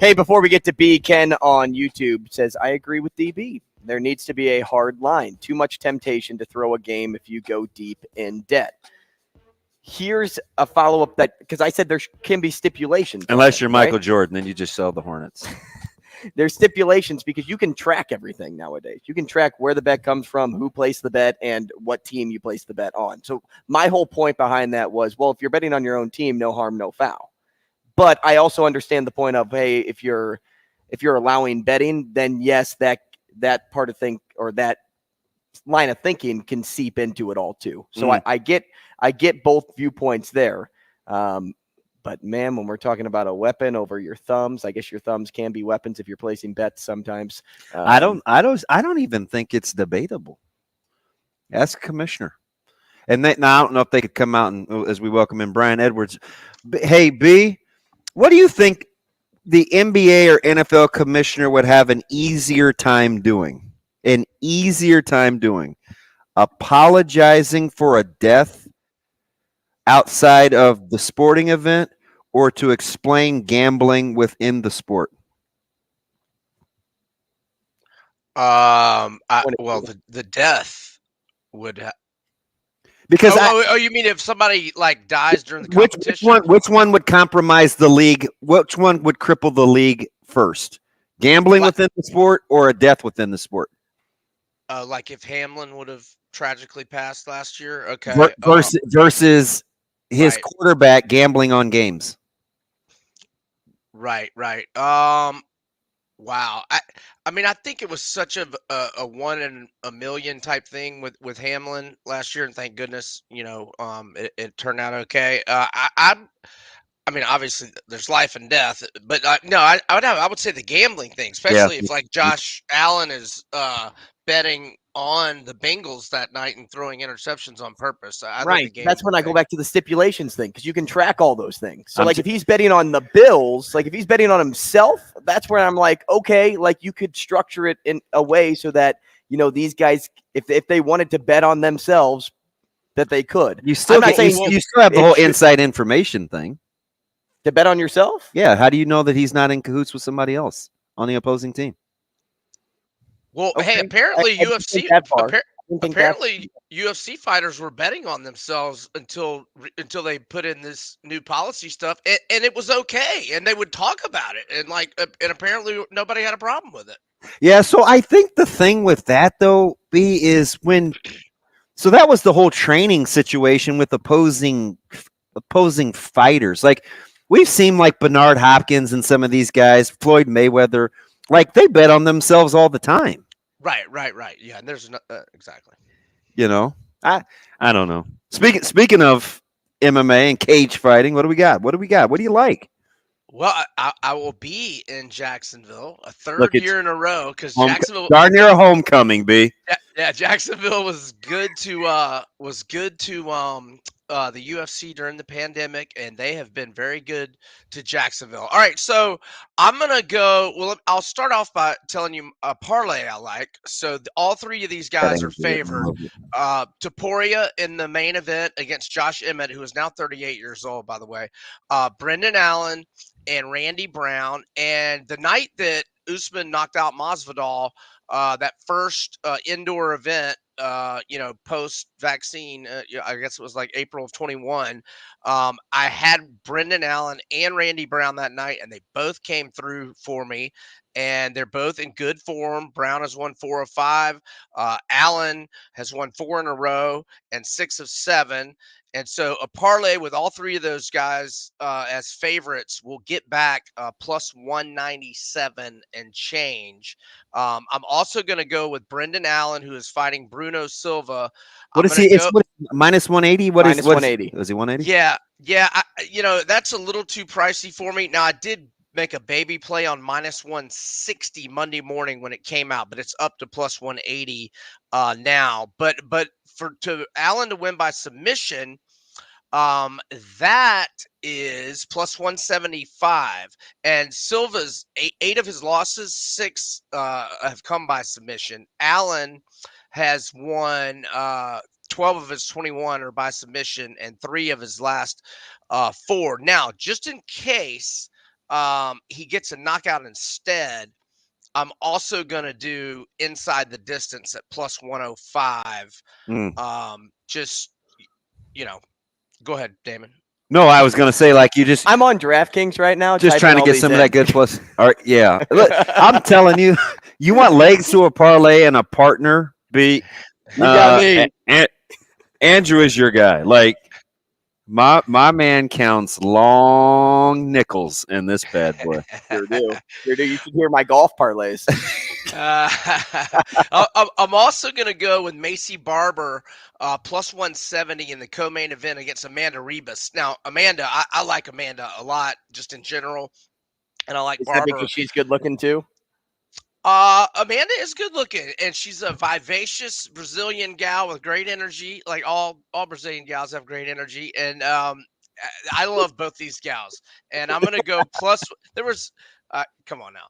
Hey, before we get to B, Ken on YouTube says, I agree with DB. There needs to be a hard line. Too much temptation to throw a game if you go deep in debt. Here's a follow-up that, because I said there can be stipulations. Unless you're Michael right? Jordan, then you just sell the Hornets. There's stipulations because you can track everything nowadays. You can track where the bet comes from, who placed the bet, and what team you placed the bet on. So my whole point behind that was, well, if you're betting on your own team, no harm, no foul. But I also understand the point of, hey, if you're allowing betting, then yes, that part of thing or that line of thinking can seep into it all too. So I get both viewpoints there. But man, when we're talking about a weapon over your thumbs, I guess your thumbs can be weapons if you're placing bets sometimes. I don't even think it's debatable. Ask commissioner. And now I don't know if they could come out and as we welcome in Brian Edwards. Hey, B, what do you think the NBA or NFL commissioner would have an easier time doing? Apologizing for a death outside of the sporting event or to explain gambling within the sport? The death would because you mean if somebody like dies during the competition? Which one would compromise the league? Which one would cripple the league first? Gambling within the sport or a death within the sport? Like if Hamlin would have tragically passed last year. Okay. Versus his quarterback gambling on games. Right. Wow. I mean, I think it was such a 1 in a million type thing with Hamlin last year, and thank goodness, it turned out okay. I mean, obviously there's life and death, but no, I would say the gambling thing, especially if like Josh Allen is betting on the Bengals that night and throwing interceptions on purpose. That's when I go back to the stipulations thing, because you can track all those things. So if he's betting on the Bills, like if he's betting on himself, that's where I'm like, okay, like you could structure it in a way so that, these guys, if they wanted to bet on themselves, that they could. You still have the whole inside information thing. To bet on yourself? Yeah. How do you know that he's not in cahoots with somebody else on the opposing team? Well, hey, apparently UFC fighters were betting on themselves until they put in this new policy stuff, and it was okay, and they would talk about it, and apparently nobody had a problem with it. Yeah, so I think the thing with that though, B, is so that was the whole training situation with opposing fighters. Like we've seen like Bernard Hopkins and some of these guys, Floyd Mayweather, like they bet on themselves all the time. Right. Yeah, and there's exactly. I don't know. Speaking of MMA and cage fighting, what do we got? What do you like? Well, I will be in Jacksonville a third year in a row because Jacksonville darn near a homecoming, B. Yeah, Jacksonville was good to the UFC during the pandemic, and they have been very good to Jacksonville. All right, so I'm gonna go. Well, I'll start off by telling you a parlay I like. So all three of these guys are favored. Topuria in the main event against Josh Emmett, who is now 38 years old, by the way. Brendan Allen and Randy Brown, and the night that Usman knocked out Masvidal, that first indoor event, post-vaccine, I guess it was like April of 21. I had Brendan Allen and Randy Brown that night, and they both came through for me, and they're both in good form. Brown has won 4 of 5. Allen has won 4 in a row and 6 of 7. And so a parlay with all three of those guys as favorites will get back plus 197 and change. I'm also going to go with Brendan Allen, who is fighting Bruno Silva. What is he? It's minus 180. What is 180? Is he 180? Yeah. That's a little too pricey for me. Now I did make a baby play on minus 160 Monday morning when it came out, but it's up to plus 180 now. But to Allen to win by submission, that is plus 175. And Silva's 8 of his losses, 6 have come by submission. Allen has won 12 of his 21 are by submission, and 3 of his last 4. Now, just in case he gets a knockout instead, I'm also going to do inside the distance at plus 105. Go ahead, Damon. No, I was going to say, like, I'm on DraftKings right now. Just trying to get some of that good plus. All right, yeah. Look, I'm telling you, you want legs to a parlay and a partner, B. You got me. Andrew is your guy. Like, my man counts long nickels in this bad boy. Sure do. You should hear my golf parlays. I'm also going to go with Macy Barber plus 170 in the co-main event against Amanda Ribas. Now, Amanda, I like Amanda a lot just in general, and I like Barber. Because she's good looking too? Amanda is good looking, and she's a vivacious Brazilian gal with great energy. Like all Brazilian gals have great energy, and I love both these gals. And I'm going to go plus. There was. Come on now.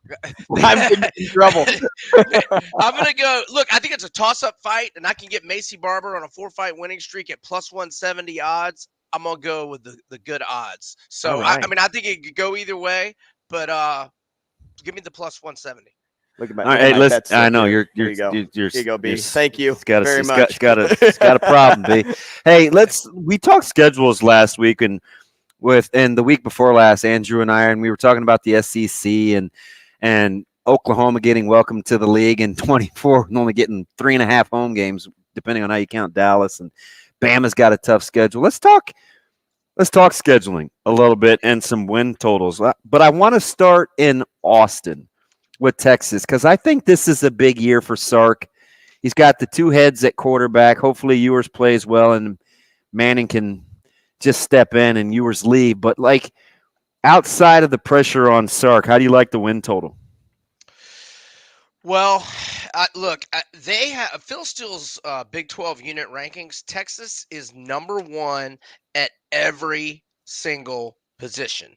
I'm in trouble. I'm going to go. Look, I think it's a toss-up fight, and I can get Macy Barber on a 4-fight winning streak at plus 170 odds. I'm going to go with the good odds. So, right. I think it could go either way, but give me the plus 170. Look at my. All right, listen. I know you're. Here you go, B. Thank you very much. It's got a problem, B. Hey, we talked schedules last week and the week before last, Andrew and I, and we were talking about the SEC and Oklahoma getting welcomed to the league in 24 and only getting 3.5 home games, depending on how you count Dallas. And Bama's got a tough schedule. Let's talk scheduling a little bit and some win totals. But I want to start in Austin with Texas because I think this is a big year for Sark. He's got the two heads at quarterback. Hopefully Ewers plays well and Manning can just step in and Ewers leave. But, like, outside of the pressure on Sark, how do you like the win total? Well, look, they have Phil Steele's Big 12 unit rankings. Texas is number 1 at every single position.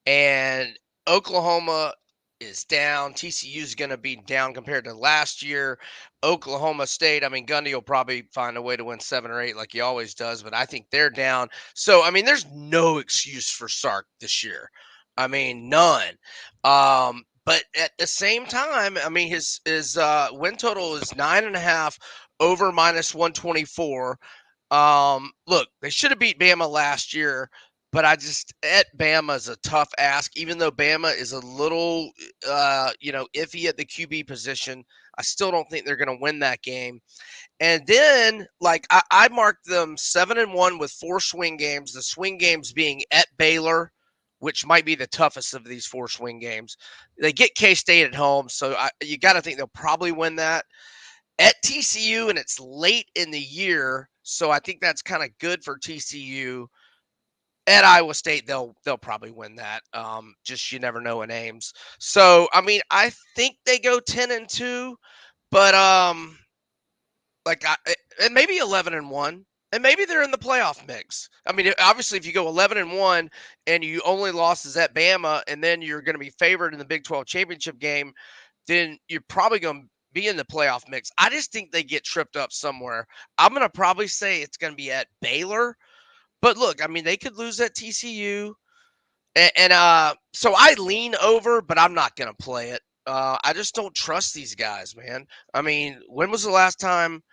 And Oklahoma is down. TCU is going to be down compared to last year. Oklahoma State, I mean, Gundy will probably find a way to win 7 or 8 like he always does, but I think they're down. So, I mean, there's no excuse for Sark this year. I mean, none. But at the same time, I mean, his win total is 9.5 over -124. Look, they should have beat Bama last year, but at Bama is a tough ask. Even though Bama is a little, iffy at the QB position, I still don't think they're going to win that game. And then, like, I marked them 7-1 with 4 swing games. The swing games being at Baylor, which might be the toughest of these 4 swing games. They get K-State at home, so you got to think they'll probably win that. At TCU, and it's late in the year, so I think that's kind of good for TCU. At Iowa State, they'll probably win that. Just you never know in Ames. So, I mean, I think they go 10-2, but and maybe 11-1. And maybe they're in the playoff mix. I mean, obviously, if you go 11-1 and you only lost is at Bama, and then you're going to be favored in the Big 12 championship game, then you're probably going to be in the playoff mix. I just think they get tripped up somewhere. I'm going to probably say it's going to be at Baylor. But look, I mean, they could lose at TCU. And so I lean over, but I'm not going to play it. I just don't trust these guys, man. I mean, when was the last time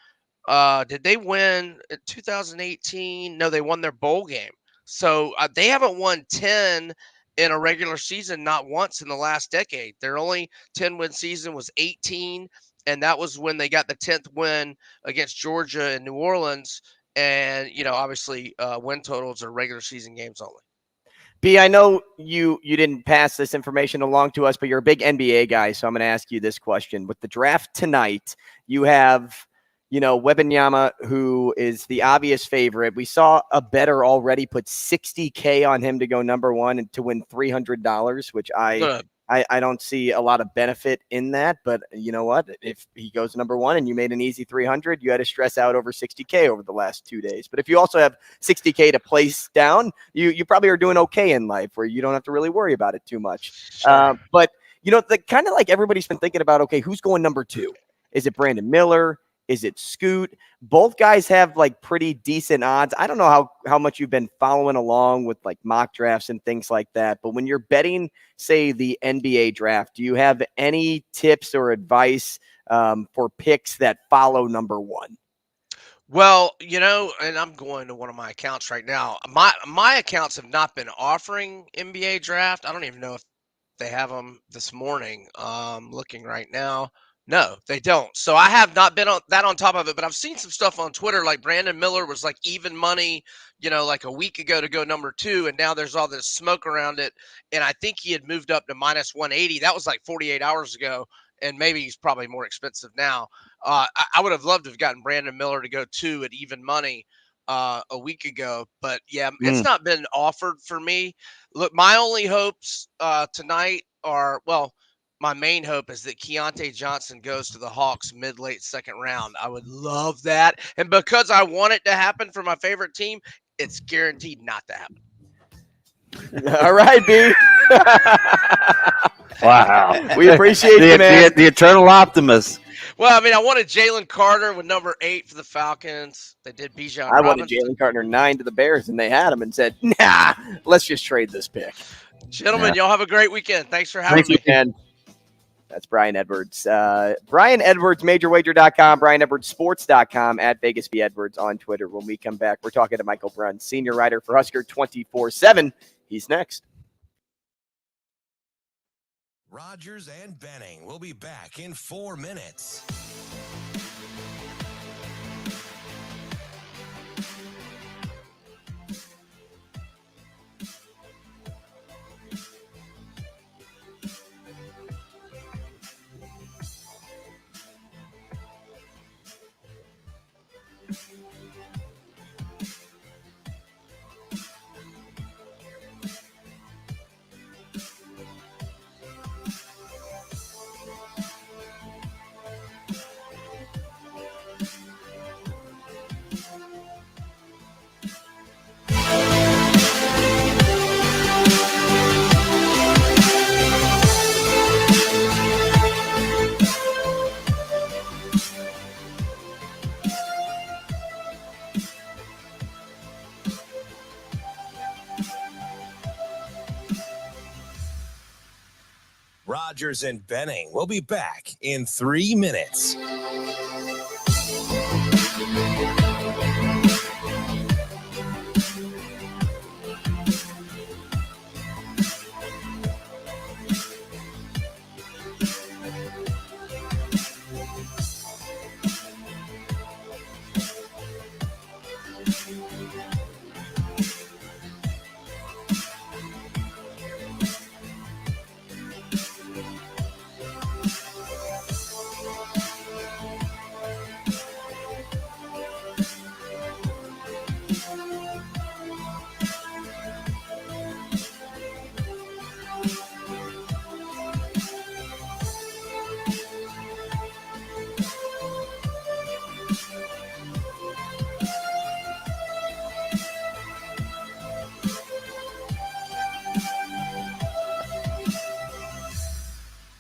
did they win in 2018? No, they won their bowl game. So they haven't won 10 in a regular season, not once in the last decade. Their only 10-win season was 18, and that was when they got the 10th win against Georgia in New Orleans. And, obviously win totals are regular season games only. B, I know you didn't pass this information along to us, but you're a big NBA guy, so I'm going to ask you this question. With the draft tonight, you have – Wembanyama, who is the obvious favorite. We saw a bettor already put $60K on him to go number 1 and to win $300, which I don't see a lot of benefit in that. But you know what? If he goes number 1 and you made an easy 300, you had to stress out over 60K over the last 2 days. But if you also have 60K to place down, you probably are doing okay in life where you don't have to really worry about it too much. Sure. But the kind of like everybody's been thinking about, okay, who's going number 2? Is it Brandon Miller? Is it Scoot? Both guys have like pretty decent odds. I don't know how much you've been following along with like mock drafts and things like that, but when you're betting, say, the NBA draft, do you have any tips or advice for picks that follow number 1? Well, and I'm going to one of my accounts right now. My accounts have not been offering NBA draft. I don't even know if they have them this morning. Looking right now. No, they don't. So I have not been on top of it, but I've seen some stuff on Twitter, like Brandon Miller was like even money, like a week ago to go number 2, and now there's all this smoke around it. And I think he had moved up to -180. That was like 48 hours ago, and maybe he's probably more expensive now. I would have loved to have gotten Brandon Miller to go 2 at even money a week ago, but yeah, it's not been offered for me. Look, my only hopes tonight are, my main hope is that Keontae Johnson goes to the Hawks mid-late second round. I would love that. And because I want it to happen for my favorite team, it's guaranteed not to happen. All right, B. Wow. We appreciate you, man. The eternal optimist. Well, I mean, I wanted Jalen Carter with number 8 for the Falcons. They did Bijan Robinson. I wanted Jalen Carter 9 to the Bears, and they had him and said, nah, let's just trade this pick. Gentlemen, y'all have a great weekend. Thanks for having me. Thank you, man. That's Brian Edwards. Brian Edwards, MajorWager.com, BrianEdwardsSports.com, at Vegas V. Edwards on Twitter. When we come back, we're talking to Michael Bruntz, senior writer for Husker 24/7. He's next. Rogers and Benning will be back in 4 minutes. Rogers and Benning will be back in 3 minutes.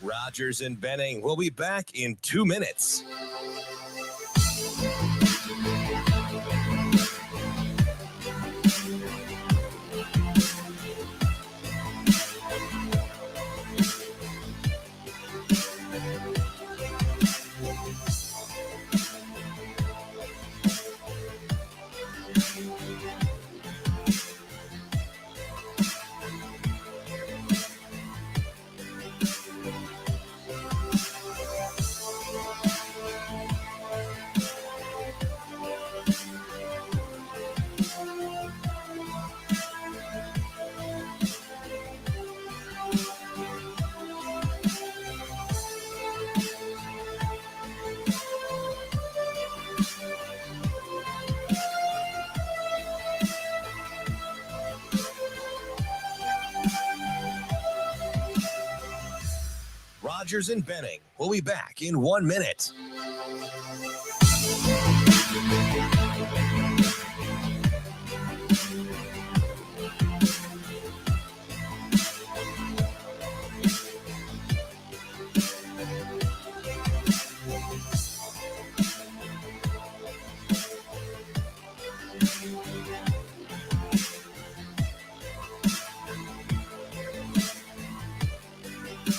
Rogers and Benning will be back in 2 minutes. Rogers and Benning will be back in 1 minute.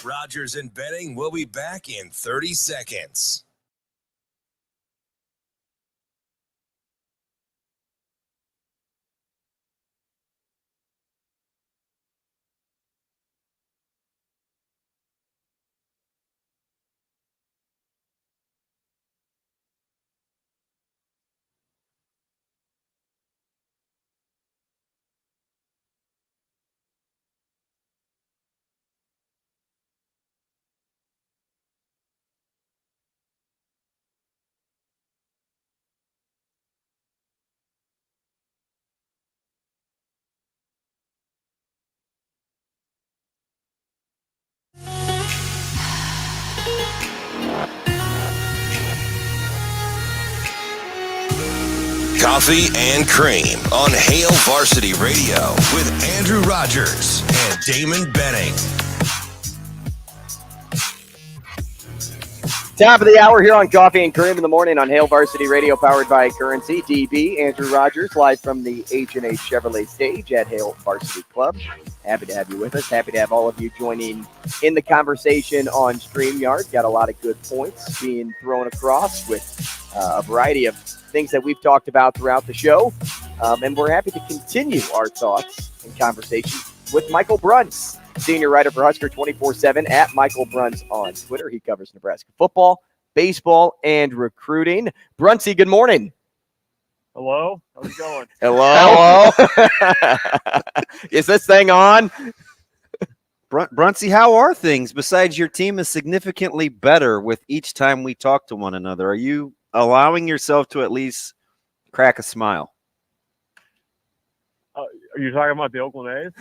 Rogers and Benning will be back in 30 seconds. Coffee and Cream on Hail Varsity Radio with Andrew Rogers and Damon Benning. Top of the hour here on Coffee and Cream in the morning on Hail Varsity Radio, powered by Currency. DB, Andrew Rogers, live from the H&H Chevrolet stage at Hail Varsity Club. Happy to have you with us. Happy to have all of you joining in the conversation on StreamYard. Got a lot of good points being thrown across with a variety of things that we've talked about throughout the show. And we're happy to continue our thoughts and conversations with Michael Bruntz. senior writer for Husker 24/7 at Michael Bruntz on Twitter. He covers Nebraska football, baseball, and recruiting. Bruntsy, good morning. Hello? How's it going? Hello. Is this thing on? Bruntsy, how are things besides your team is significantly better with each time we talk to one another? Are you allowing yourself to at least crack a smile? Are you talking about the Oakland A's?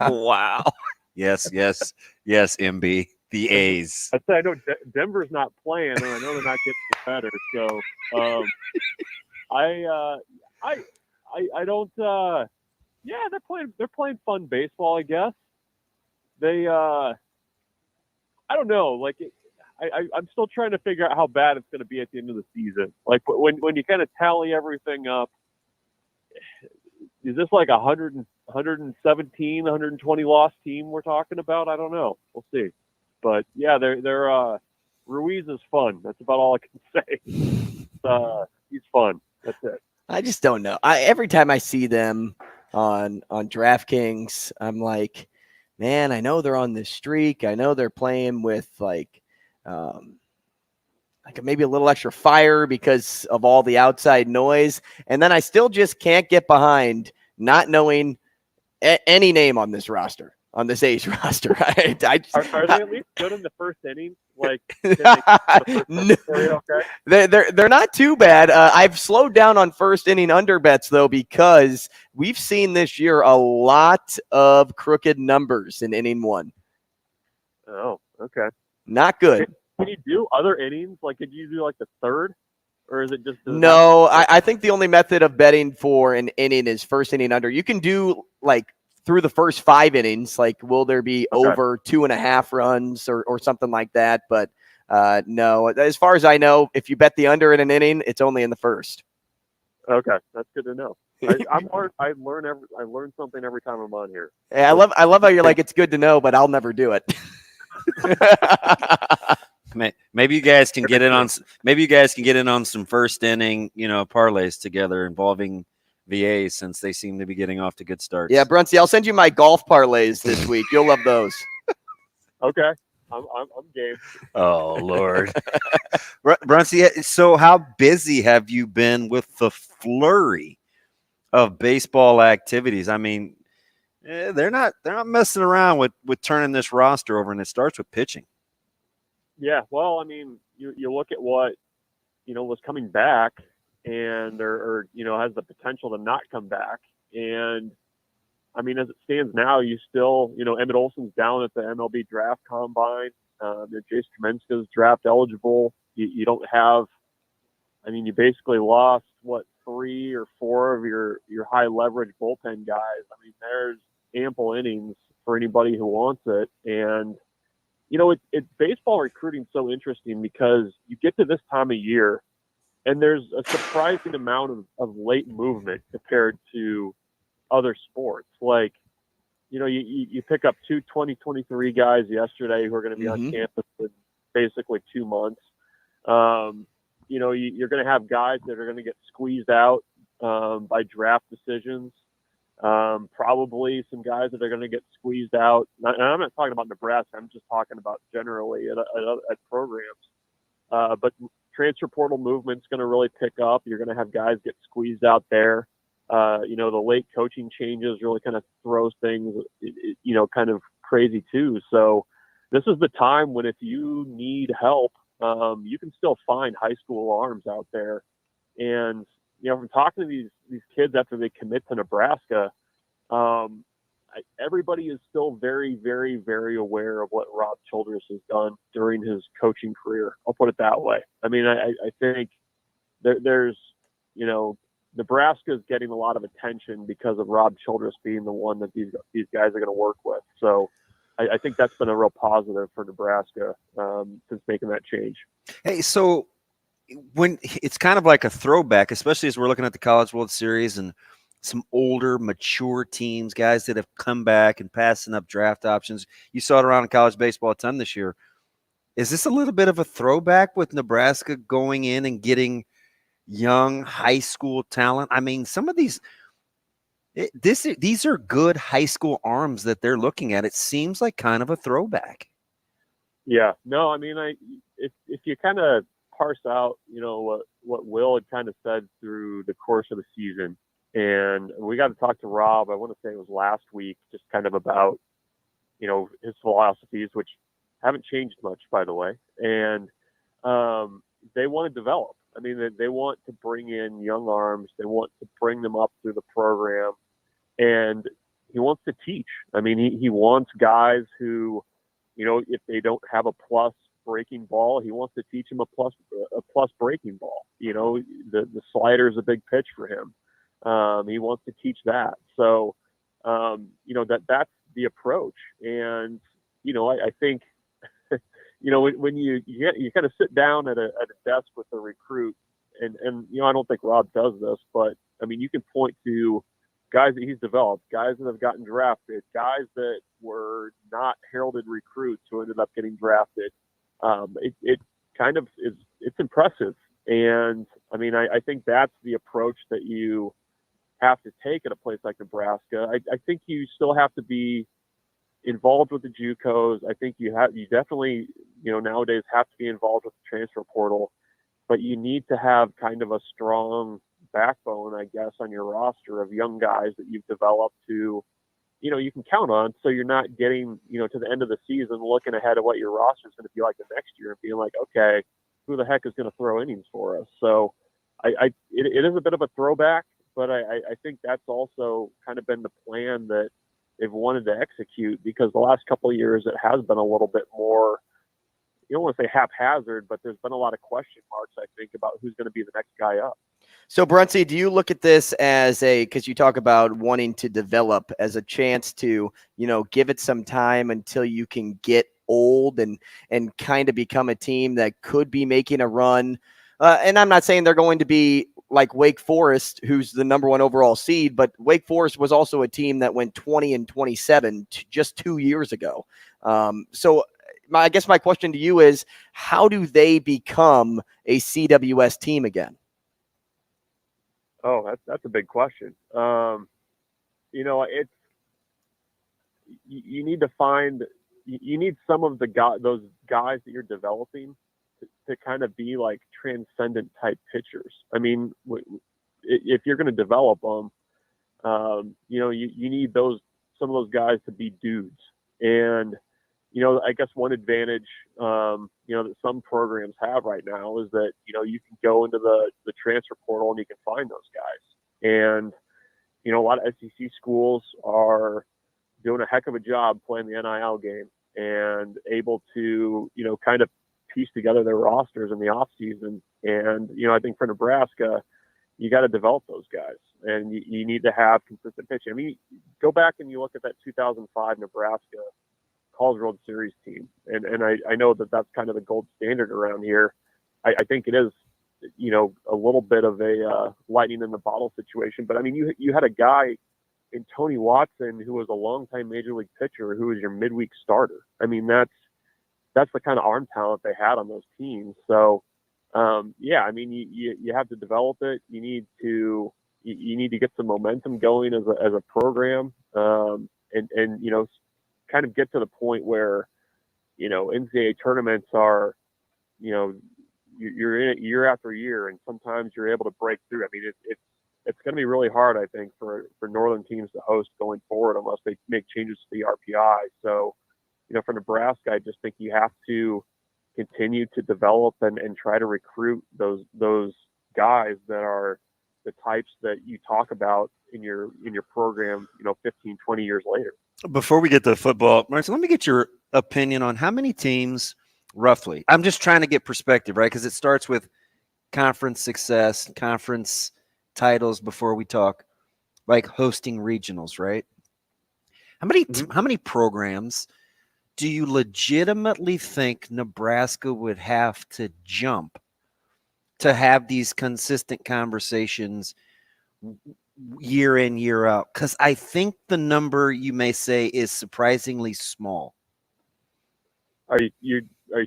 Wow. Yes, MB. The A's. I'd say I know Denver's not playing, and I know they're not getting better. So I don't. Yeah, they're playing fun baseball, I guess. They I don't know. Like I'm still trying to figure out how bad it's going to be at the end of the season. Like when you kind of tally everything up, is this like 117, 120 loss team we're talking about? I don't know. We'll see. But yeah, they're Ruiz is fun. That's about all I can say. He's fun. That's it. I just don't know. Every time I see them on DraftKings, I'm like, man, I know they're on this streak. I know they're playing with like maybe a little extra fire because of all the outside noise. And then I still just can't get behind not knowing any name on this roster, on this A's roster. Are they at least good in the first inning? Like, no, they're not too bad. I've slowed down on first inning under bets though, because we've seen this year a lot of crooked numbers in inning one. Oh, okay. Not good. Can you do other innings? Like, could you do like the third, or is it just no? I think the only method of betting for an inning is first inning under. You can do like through the first 5 innings, like will there be over 2.5 runs or something like that? But no, as far as I know, if you bet the under in an inning, it's only in the first. Okay, that's good to know. I learn something every time I'm on here. Yeah, I love how you're like, it's good to know, but I'll never do it. Maybe you guys can get in on. Maybe you guys can get in on some first inning, parlays together involving VA, since they seem to be getting off to good starts. Yeah, Brunsey, I'll send you my golf parlays this week. You'll love those. Okay, I'm game. Oh Lord, Brunsey. So how busy have you been with the flurry of baseball activities? I mean, they're not messing around with turning this roster over, and it starts with pitching. Yeah, well, I mean, you look at what was coming back, and or has the potential to not come back. And I mean, as it stands now, you still, Emmett Olson's down at the MLB draft combine. Jace Tremenska's draft eligible. You don't have, you basically lost 3 or 4 of your high leverage bullpen guys. I mean, there's ample innings for anybody who wants it. And it's baseball recruiting so interesting, because you get to this time of year and there's a surprising amount of late movement compared to other sports. Like, you pick up 2 2023 guys yesterday who are going to be on campus in basically 2 months. You're going to have guys that are going to get squeezed out by draft decisions. Probably some guys that are going to get squeezed out. And I'm not talking about Nebraska. I'm just talking about generally at programs. But transfer portal movement's going to really pick up. You're going to have guys get squeezed out there. The late coaching changes really kind of throws things, kind of crazy too. So this is the time when if you need help, you can still find high school arms out there. And from talking to these kids after they commit to Nebraska, everybody is still very, very, very aware of what Rob Childress has done during his coaching career. I'll put it that way. I mean, I think there's, Nebraska is getting a lot of attention because of Rob Childress being the one that these guys are going to work with. So I think that's been a real positive for Nebraska since making that change. Hey, so when it's kind of like a throwback, especially as we're looking at the College World Series and some older, mature teams, guys that have come back and passing up draft options. You saw it around college baseball a ton this year. Is this a little bit of a throwback with Nebraska going in and getting young high school talent? I mean, some of these These are good high school arms that they're looking at. It seems like kind of a throwback. Yeah, no, I mean, if you kind of parse out, what Will had kind of said through the course of the season, and we got to talk to Rob. I want to say it was last week, just kind of about, his philosophies, which haven't changed much, by the way. And they want to develop. I mean, they want to bring in young arms. They want to bring them up through the program, and he wants to teach. I mean, he wants guys who, if they don't have a plus breaking ball, he wants to teach them a plus breaking ball. The slider is a big pitch for him. He wants to teach that. So, that's the approach. And, I think, when you kind of sit down at a desk with a recruit, and I don't think Rob does this, but I mean, you can point to guys that he's developed, guys that have gotten drafted, guys that were not heralded recruits who ended up getting drafted. It kind of is, it's impressive. And I mean, I think that's the approach that you have to take at a place like Nebraska. I think you still have to be involved with the JUCOs. I think you definitely, nowadays have to be involved with the transfer portal, but you need to have kind of a strong backbone, I guess, on your roster of young guys that you've developed to, you can count on. So you're not getting, to the end of the season looking ahead at what your roster is going to be like the next year and being like, okay, who the heck is going to throw innings for us? So it is a bit of a throwback, but I think that's also kind of been the plan that they've wanted to execute, because the last couple of years it has been a little bit more, you don't want to say haphazard, but there's been a lot of question marks, I think, about who's going to be the next guy up. So, Bruntz, do you look at this as because you talk about wanting to develop, as a chance to, give it some time until you can get old and kind of become a team that could be making a run? And I'm not saying they're going to be like Wake Forest, who's the number 1 overall seed, but Wake Forest was also a team that went 20-27 just 2 years ago. So I guess my question to you is, how do they become a CWS team again? Oh, that's a big question. It's, you need to find, you need some of those guys that you're developing to kind of be like transcendent type pitchers. I mean, if you're going to develop them, you need some of those guys to be dudes. And, I guess one advantage, that some programs have right now is that, you can go into the transfer portal and you can find those guys. And, a lot of SEC schools are doing a heck of a job playing the NIL game and able to, kind of piece together their rosters in the off season. And, I think for Nebraska, you got to develop those guys, and you need to have consistent pitching. I mean, go back and you look at that 2005 Nebraska College World Series team. And I know that that's kind of the gold standard around here. I think it is, a little bit of a lightning in the bottle situation. But I mean, you had a guy in Tony Watson who was a longtime major league pitcher who was your midweek starter. I mean, that's the kind of arm talent they had on those teams. So, I mean, you have to develop it. You need to get some momentum going as a program, and kind of get to the point where, NCAA tournaments are, you're in it year after year, and sometimes you're able to break through. I mean, it's going to be really hard, I think, for Northern teams to host going forward unless they make changes to the RPI. So, for Nebraska, I just think you have to continue to develop and try to recruit those guys that are the types that you talk about in your program, 15, 20 years later. Before we get to football, Martin, let me get your opinion on how many teams roughly. I'm just trying to get perspective, right? Because it starts with conference success, conference titles before we talk like hosting regionals, right? How many programs do you legitimately think Nebraska would have to jump to have these consistent conversations year in, year out? Because I think the number you may say is surprisingly small. Are you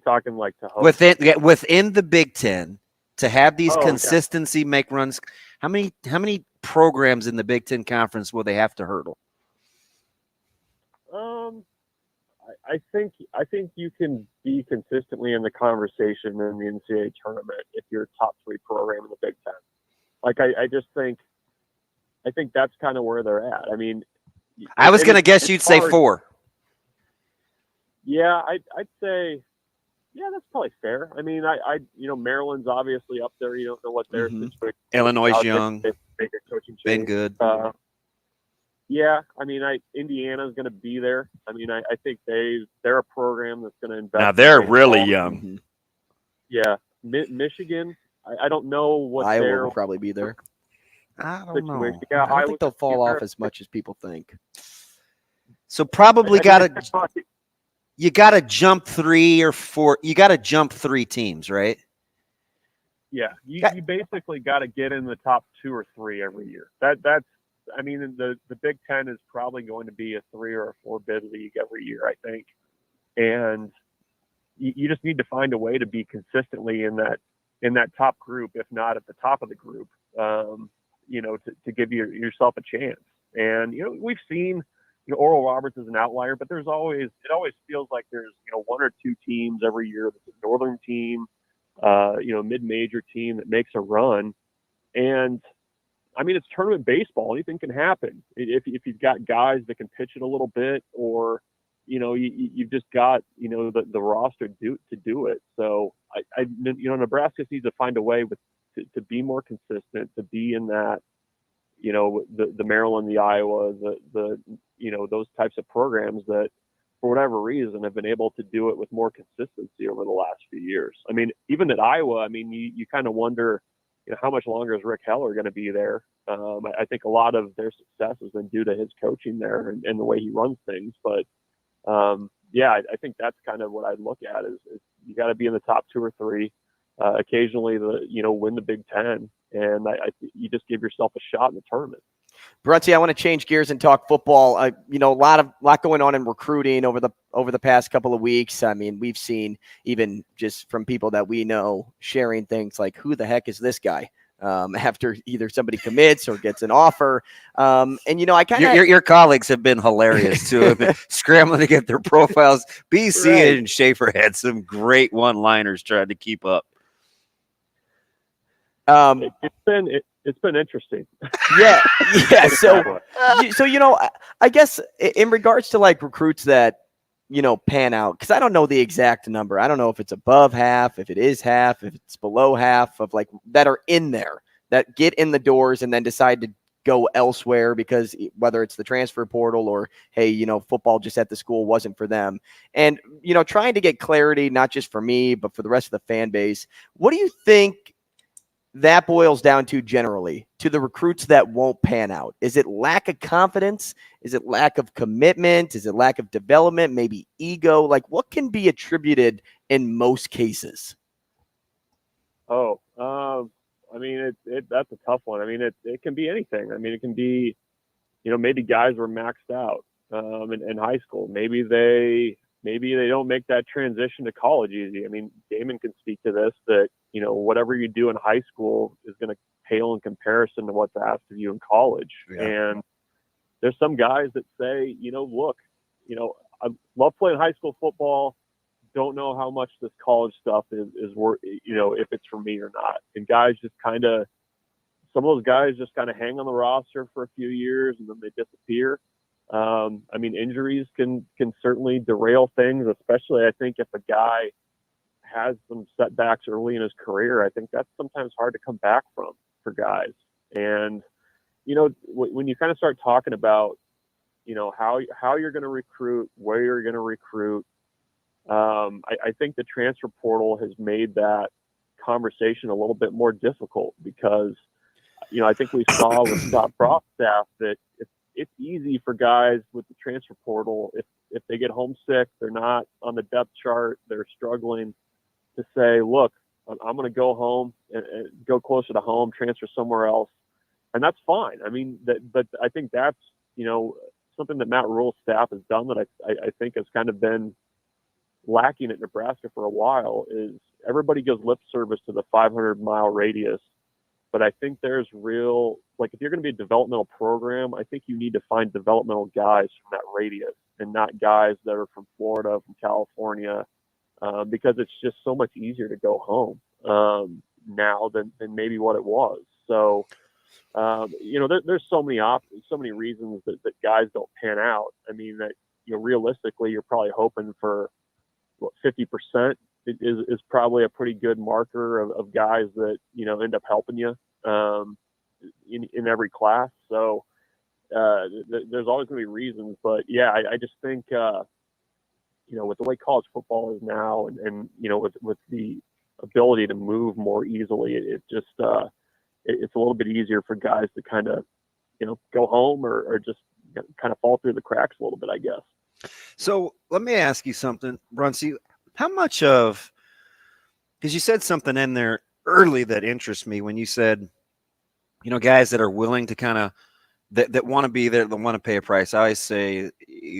talking like to host? Within the Big Ten to have these consistency make runs? How many programs in the Big Ten Conference will they have to hurdle? I think you can be consistently in the conversation in the NCAA tournament if you're a top 3 program in the Big Ten. Like I think that's kind of where they're at. I mean, I was going to guess you'd say 4. Yeah, I'd say, yeah, that's probably fair. I mean, Maryland's obviously up there. You don't know what their situation. Illinois is young. Coaching been good. Yeah, I mean, Indiana's going to be there. I mean, I think they're a program that's going to invest. Now they're really young. Yeah, Michigan. I don't know what Iowa will probably be there. I don't know. Yeah, I don't think they'll fall off as much as people think. So probably you got to jump 3 or 4. You got to jump 3 teams, right? Yeah, you basically got to get in the top 2 or 3 every year. That's. I mean, the Big Ten is probably going to be a 3 or a 4 bid league every year, I think, and you just need to find a way to be consistently in that top group, if not at the top of the group, to give yourself a chance. And we've seen Oral Roberts is an outlier, but it always feels like there's 1 or 2 teams every year. There's a northern team, mid-major team that makes a run, and I mean, it's tournament baseball. Anything can happen if you've got guys that can pitch it a little bit, or you've just got the roster to do it. So Nebraska needs to find a way to be more consistent, to be in that the Maryland, the Iowa, the those types of programs that for whatever reason have been able to do it with more consistency over the last few years. I mean, even at Iowa, I mean, you kind of wonder. How much longer is Rick Heller going to be there? I think a lot of their success has been due to his coaching there and the way he runs things. But I think that's kind of what I'd look at is you got to be in the top 2 or 3. Occasionally, win the Big Ten, and you just give yourself a shot in the tournament. Bruntz, I want to change gears and talk football. A lot going on in recruiting over the past couple of weeks. I mean, we've seen even just from people that we know sharing things like, who the heck is this guy? After either somebody commits or gets an offer. I kind of your colleagues have been hilarious too, scrambling to get their profiles. BC Right. and Schaefer had some great one-liners trying to keep up. It's been interesting. Yeah. So I guess in regards to like recruits that pan out, because I don't know the exact number. I don't know if it's above half, if it is half, if it's below half of like that are in there that get in the doors and then decide to go elsewhere because whether it's the transfer portal or, hey, football just at the school wasn't for them. And, trying to get clarity, not just for me, but for the rest of the fan base. What do you think that boils down to generally to the recruits that won't pan out? Is it lack of confidence? Is it lack of commitment? Is it lack of development? Maybe ego? Like, what can be attributed in most cases? I mean, that's a tough one. I mean, it can be anything. I mean, it can be, maybe guys were maxed out in high school. Maybe they don't make that transition to college easy. I mean, Damon can speak to this, that, whatever you do in high school is going to pale in comparison to what's asked of you in college. Yeah. And there's some guys that say, look, I love playing high school football. Don't know how much this college stuff is worth, if it's for me or not. And guys just some of those guys just kind of hang on the roster for a few years and then they disappear. I mean, injuries can certainly derail things, especially I think if a guy has some setbacks early in his career. I think that's sometimes hard to come back from for guys. And, when you kind of start talking about, how you're going to recruit, where you're going to recruit, I think the transfer portal has made that conversation a little bit more difficult because, I think we saw with Scott Frost's staff that it's easy for guys with the transfer portal. If they get homesick, they're not on the depth chart, they're struggling to say, look, I'm going to go home and go closer to home, transfer somewhere else. And that's fine. I mean, but I think that's, something that Matt Rule's staff has done that I think has kind of been lacking at Nebraska for a while is everybody gives lip service to the 500-mile radius but I think there's real, like, if you're going to be a developmental program, I think you need to find developmental guys from that radius and not guys that are from Florida, from California, because it's just so much easier to go home now than maybe what it was. So, there's so many reasons that guys don't pan out. I mean, that, realistically, you're probably hoping for 50% is probably a pretty good marker of guys that, end up helping you in every class. So there's always going to be reasons. But, yeah, I just think, with the way college football is now and with the ability to move more easily, it just it's a little bit easier for guys to kind of, go home or just kind of fall through the cracks a little bit, I guess. So let me ask you something, Bruntz. How much of, because you said something in there early that interests me when you said, guys that are willing to kind of, that want to be there, that want to pay a price. I always say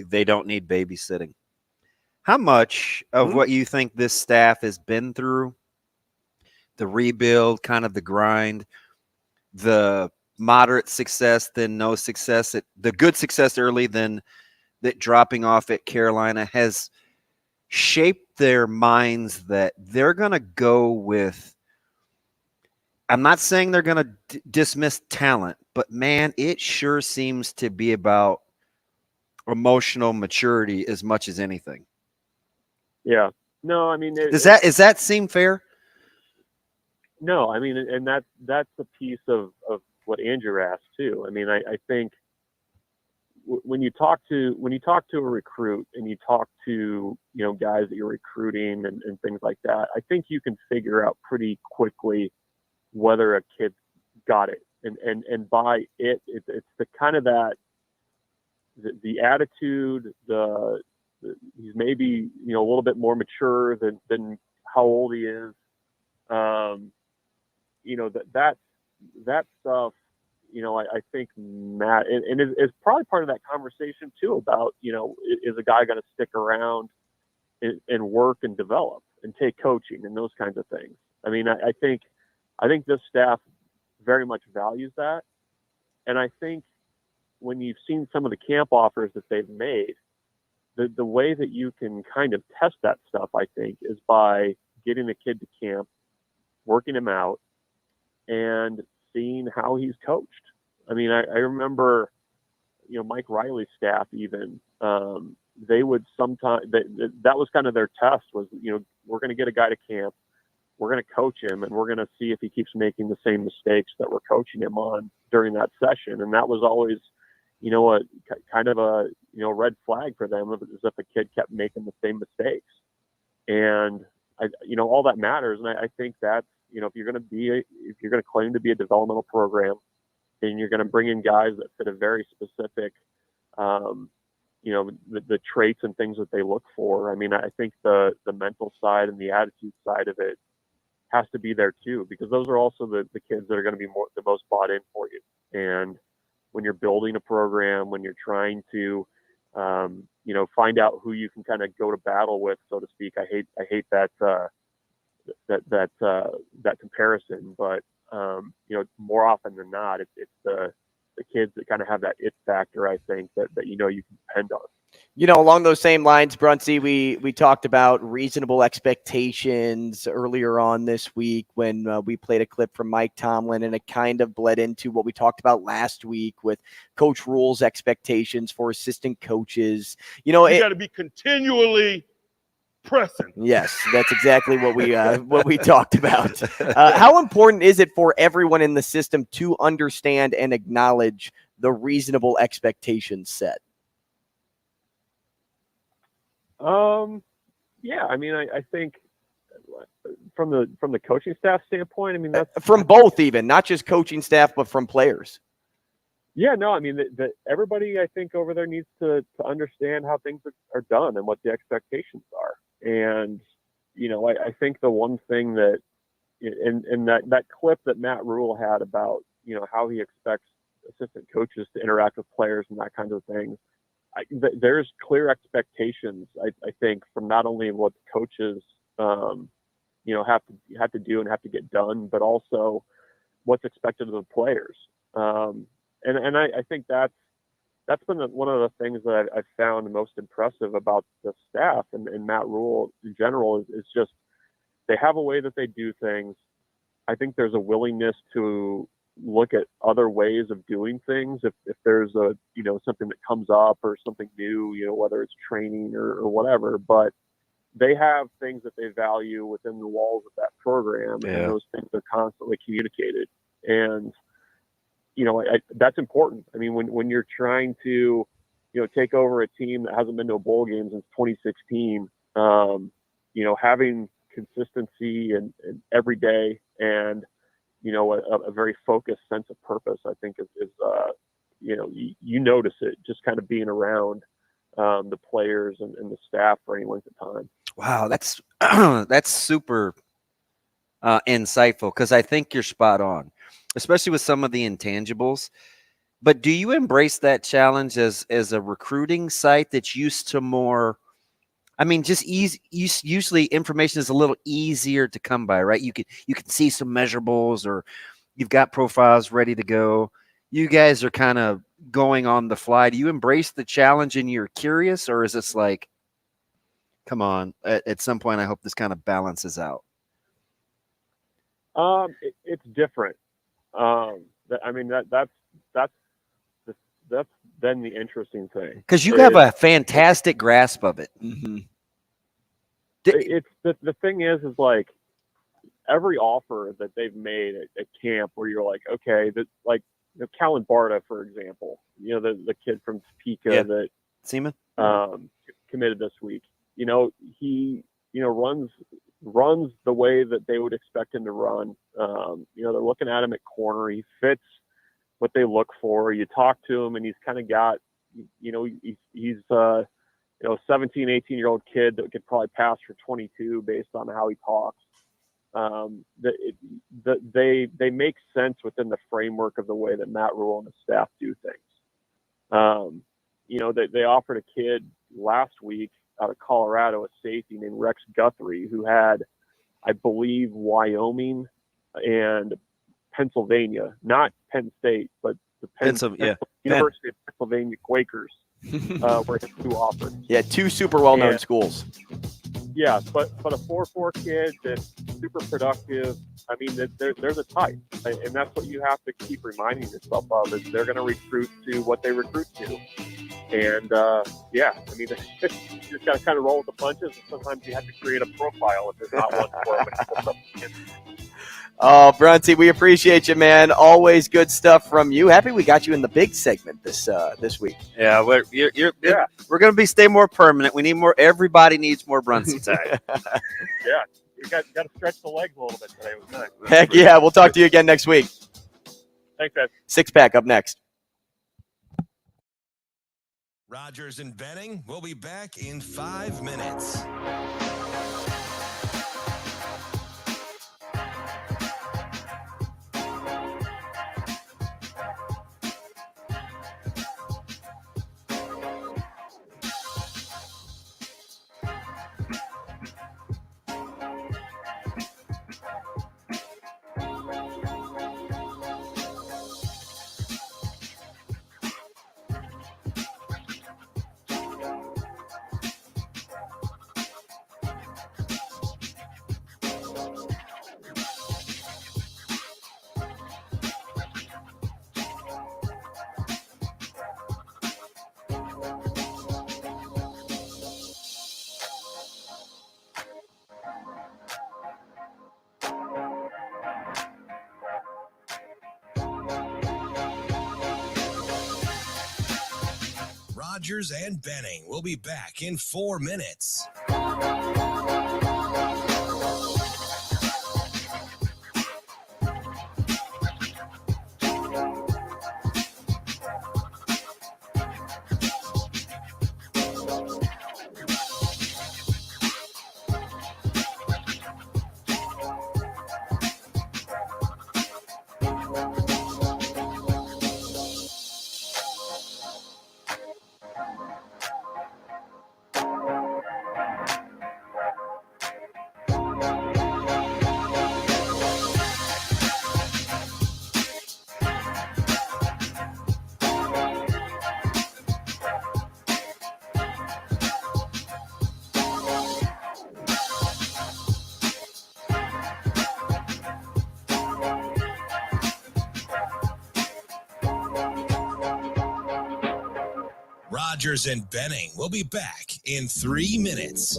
they don't need babysitting. How much of what you think this staff has been through, the rebuild, kind of the grind, the moderate success, then no success, the good success early, then that dropping off at Carolina, has shaped their minds that they're going to go with, I'm not saying they're going to dismiss talent, but man, it sure seems to be about emotional maturity as much as anything. Yeah. No, I mean, does that seem fair? No, I mean, and that's a piece of what Andrew asked too. I mean, I think when you talk to a recruit and you talk to, guys that you're recruiting and things like that, I think you can figure out pretty quickly whether a kid got it. And by it's the kind of that, the attitude, he's maybe, a little bit more mature than how old he is. That stuff, I think Matt, and is probably part of that conversation too about, is a guy going to stick around and work and develop and take coaching and those kinds of things. I mean, I think this staff very much values that. And I think when you've seen some of the camp offers that they've made, the way that you can kind of test that stuff, I think, is by getting the kid to camp, working him out, and seeing how he's coached. I mean, I remember, Mike Riley's staff even, they would sometimes, that was kind of their test was, we're going to get a guy to camp, we're going to coach him, and we're going to see if he keeps making the same mistakes that we're coaching him on during that session. And that was always, a kind of a, red flag for them, as if a kid kept making the same mistakes. And all that matters. And I think that's, if you're going to claim to be a developmental program, and you're going to bring in guys that fit a very specific, the traits and things that they look for. I mean, I think the mental side and the attitude side of it has to be there too, because those are also the kids that are going to be the most bought in for you. And when you're building a program, when you're trying to, find out who you can kind of go to battle with, so to speak. I hate that comparison, but more often than not, it's the kids that kind of have that it factor. I think that you can depend on. Along those same lines, Bruntz, we talked about reasonable expectations earlier on this week when we played a clip from Mike Tomlin, and it kind of bled into what we talked about last week with Coach Rule's expectations for assistant coaches. You got to be continually pressing. Yes, that's exactly what we talked about. How important is it for everyone in the system to understand and acknowledge the reasonable expectations set? Yeah, I mean, I think from the coaching staff standpoint, I mean, that's from both, even not just coaching staff, but from players. Yeah, no, I mean, that everybody, I think, over there needs to understand how things are done and what the expectations are. And, I think the one thing that, in that clip that Matt Rule had about, how he expects assistant coaches to interact with players and that kind of thing, there's clear expectations, I think, from not only what the coaches, have to do and have to get done, but also, what's expected of the players. And I think that's been one of the things that I've found most impressive about the staff and Matt Rule in general is just they have a way that they do things. I think there's a willingness to look at other ways of doing things if there's a something that comes up or something new, whether it's training or whatever. But they have things that they value within the walls of that program, and those things are constantly communicated. And that's important. I mean, when you're trying to take over a team that hasn't been to a bowl game since 2016, having consistency and every day and a very focused sense of purpose, I think is you notice it just kind of being around the players and the staff for any length of time. Wow, that's that's super insightful, because I think you're spot on, especially with some of the intangibles. But do you embrace that challenge as a recruiting site that's used to more? I mean, just easy. Usually, information is a little easier to come by, right? You can see some measurables, or you've got profiles ready to go. You guys are kind of going on the fly. Do you embrace the challenge and you're curious, or is this like, come on, at some point, I hope this kind of balances out? It's different. That's then the interesting thing, because you have a fantastic grasp of it. Mm-hmm. It's the thing is like every offer that they've made at camp where you're like, okay, that like Callan Barta, for example, the kid from Topeka that Seaman committed this week. He runs the way that they would expect him to run. They're looking at him at corner. He fits what they look for. You talk to him and he's kind of got, he's a 17, 18-year-old kid that could probably pass for 22 based on how he talks. They make sense within the framework of the way that Matt Rule and the staff do things. They offered a kid last week out of Colorado, a safety named Rex Guthrie, who had, I believe, Wyoming and Pennsylvania, not Penn State, but the University of Pennsylvania Quakers were his two offers. Yeah, two super well-known schools. Yeah, but a 4.4 kid that's super productive. I mean, there's a type, and that's what you have to keep reminding yourself of, is they're going to recruit to what they recruit to. And, you just got to kind of roll with the punches, and sometimes you have to create a profile if there's not one for them. Oh, Bruntz, we appreciate you, man. Always good stuff from you. Happy we got you in the big segment this week. Yeah, we're going to stay more permanent. We need more. Everybody needs more Bruntz time. Yeah, you got to stretch the legs a little bit today. It was nice. Heck yeah, we'll talk to you again next week. Thanks, guys. Six Pack up next. Rogers and Benning will be back in 5 minutes. Rogers and Benning will be back in 4 minutes. Rogers and Benning will be back in 3 minutes.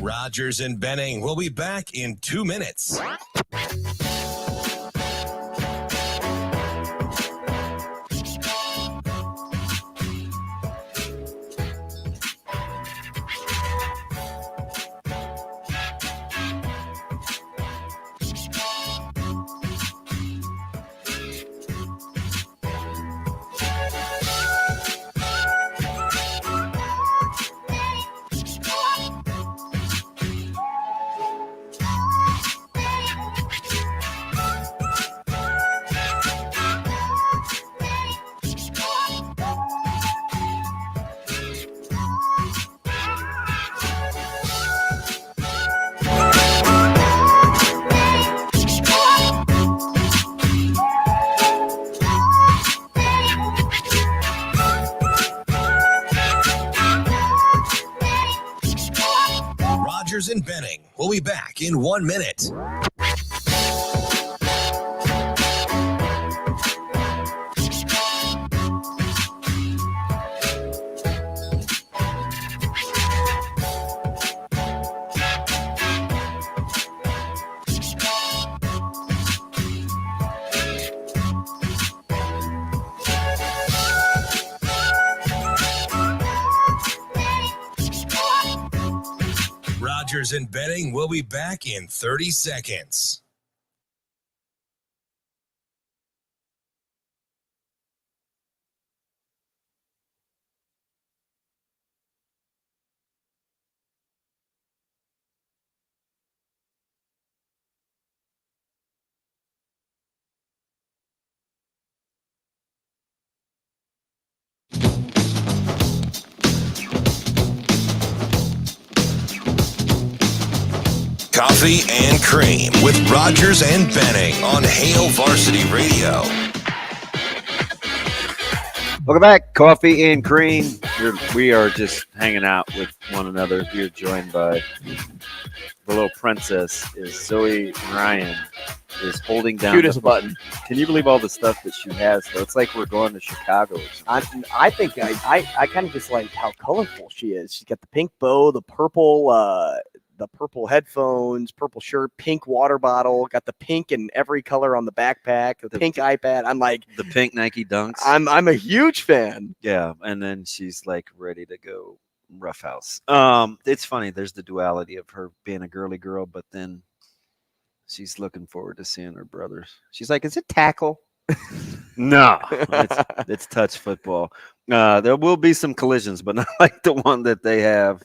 Rogers and Benning will be back in 2 minutes. Rogers and Benning will be back in 1 minute. Rogers and Benning will be back in 30 seconds. Coffee and Cream with Rogers and Benning on Hail Varsity Radio. Welcome back, Coffee and Cream. We are just hanging out with one another. We're joined by the little princess. Is Zoe Ryan is holding down cutest button. Can you believe all the stuff that she has? Though it's like we're going to Chicago. I think I kind of just like how colorful she is. She's got the pink bow, the purple headphones, purple shirt, pink water bottle, got the pink in every color on the backpack, the pink iPad. I'm like the pink Nike Dunks. I'm a huge fan. Yeah, and then she's like ready to go roughhouse. It's funny. There's the duality of her being a girly girl, but then she's looking forward to seeing her brothers. She's like, "Is it tackle?" No, it's touch football. There will be some collisions, but not like the one that they have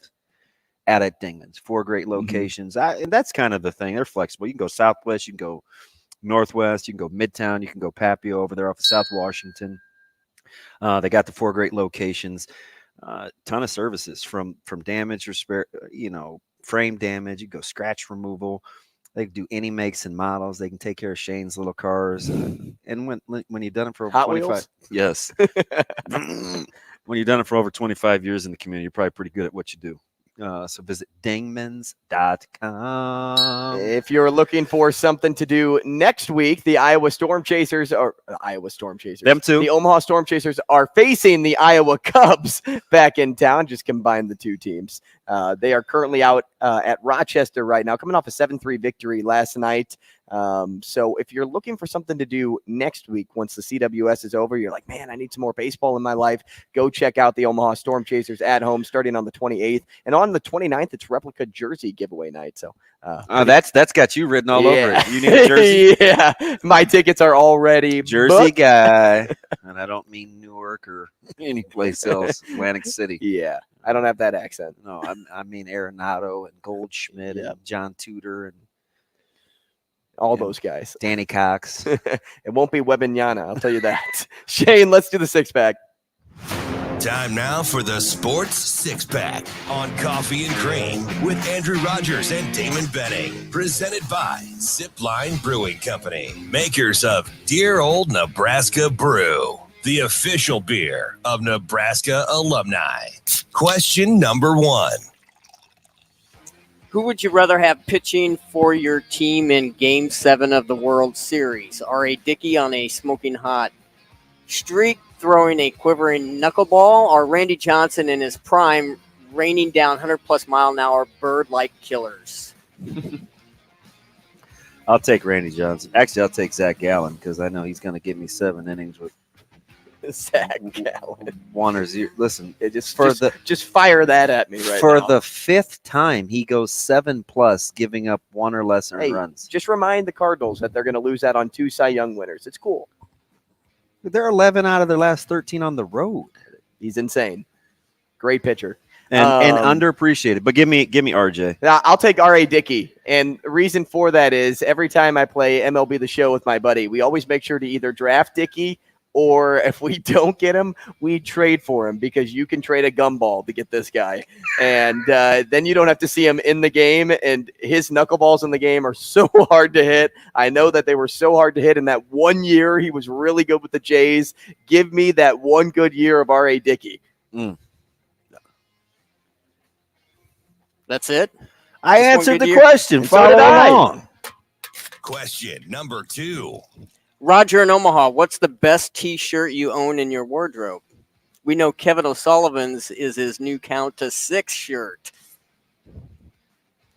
at Dingman's. 4 great locations. And that's kind of the thing. They're flexible. You can go southwest, you can go northwest, you can go midtown, you can go Papio over there off of South Washington. They got the 4 great locations. Ton of services from damage or spare, frame damage. You can go scratch removal. They can do any makes and models. They can take care of Shane's little cars. And when you've done it for over Hot 25, Wheels? Yes. When you've done it for over 25 years in the community, you're probably pretty good at what you do. So visit dingmans.com. If you're looking for something to do next week, the Iowa Storm Chasers, them too. The Omaha Storm Chasers are facing the Iowa Cubs back in town. Just combine the two teams. They are currently out at Rochester right now, coming off a 7-3 victory last night. So if you're looking for something to do next week, once the CWS is over, you're like, man, I need some more baseball in my life. Go check out the Omaha Storm Chasers at home starting on the 28th. And on the 29th, it's replica jersey giveaway night. So that's got you written all over it. You need a jersey? Yeah. My tickets are already Jersey booked. guy. And I don't mean Newark or any place else, Atlantic City. Yeah. I don't have that accent. No, I mean Arenado and Goldschmidt and John Tudor and all those guys. Danny Cox. It won't be Webanyana, I'll tell you that. Shane, let's do the six-pack. Time now for the Sports Six-Pack on Coffee and Cream with Andrew Rogers and Damon Benning. Presented by Zipline Brewing Company, makers of Dear Old Nebraska Brew, the official beer of Nebraska alumni. Question number 1. Who would you rather have pitching for your team in Game 7 of the World Series? R.A. Dickey on a smoking hot streak, throwing a quivering knuckleball, or Randy Johnson in his prime, raining down 100-plus mile-an-hour bird-like killers? I'll take Randy Johnson. Actually, I'll take Zach Gallen because I know he's going to give me 7 innings with Zach Gallen. 1 or 0. Listen, just fire that at me right for now. the 5th time, he goes 7+, giving up 1 or less earned runs. Just remind the Cardinals that they're going to lose out on 2 Cy Young winners. It's cool. They're 11 out of their last 13 on the road. He's insane. Great pitcher. And underappreciated. But give me RJ. I'll take R.A. Dickey. And the reason for that is every time I play MLB The Show with my buddy, we always make sure to either draft Dickey, or if we don't get him, we trade for him, because you can trade a gumball to get this guy. And then you don't have to see him in the game. And his knuckleballs in the game are so hard to hit. I know that they were so hard to hit in that 1 year. He was really good with the Jays. Give me that one good year of R.A. Dickey. That's it? I Just answered one good the year? question. And so Follow did I. along. Question number 2. Roger in Omaha, what's the best T-shirt you own in your wardrobe? We know Kevin O'Sullivan's is his new Count to 6 shirt.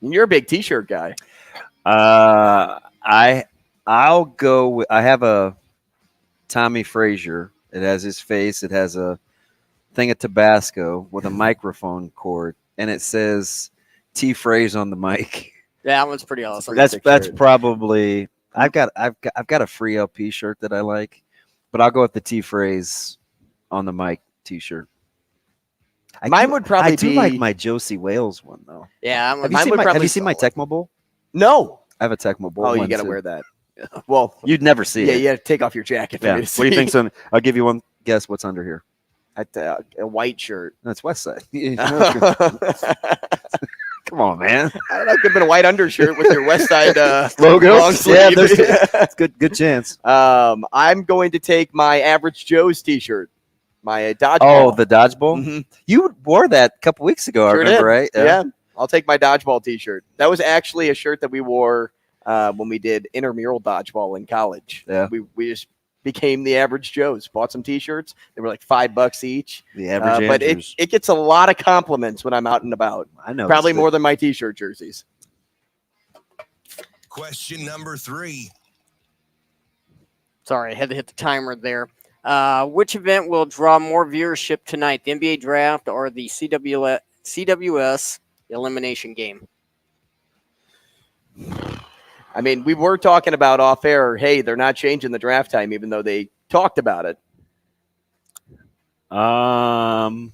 You're a big T-shirt guy. I'll go with, I have a Tommy Frazier. It has his face. It has a thing of Tabasco with a microphone cord, and it says T Fraze on the mic. Yeah, that one's pretty awesome. That's probably I've got a free LP shirt that I like, but I'll go with the T Fraze on the mic T-shirt. Mine would probably I do be like my Josie Wales one though. Yeah, Have you seen my Tecmo Bowl? No. I have a Tecmo Bowl. Oh, you one, got to too. wear that. Well, You'd never see yeah, it. you have to take off your jacket. For Yeah. me What to do you see. think? Son? I'll give you one guess. What's under here? A white shirt. That's Westside. Come on, man. I don't know. Could have been a white undershirt with your West Side Logo. long sleeve. Yeah, that's good chance. I'm going to take my Average Joe's T-shirt, my dodgeball. Oh, the dodgeball. Mm-hmm. You wore that a couple weeks ago. Sure I remember, did. right? Yeah, I'll take my dodgeball T-shirt. That was actually a shirt that we wore when we did intramural dodgeball in college. Yeah, we just became the Average Joes. Bought some T-shirts. They were like $5 each. The average, but it gets a lot of compliments when I'm out and about. I know, probably more than my T-shirt jerseys. Question number 3. Sorry, I had to hit the timer there. Which event will draw more viewership tonight, the NBA draft or the CWS elimination game? I mean, we were talking about off air, hey, they're not changing the draft time, even though they talked about it. I'll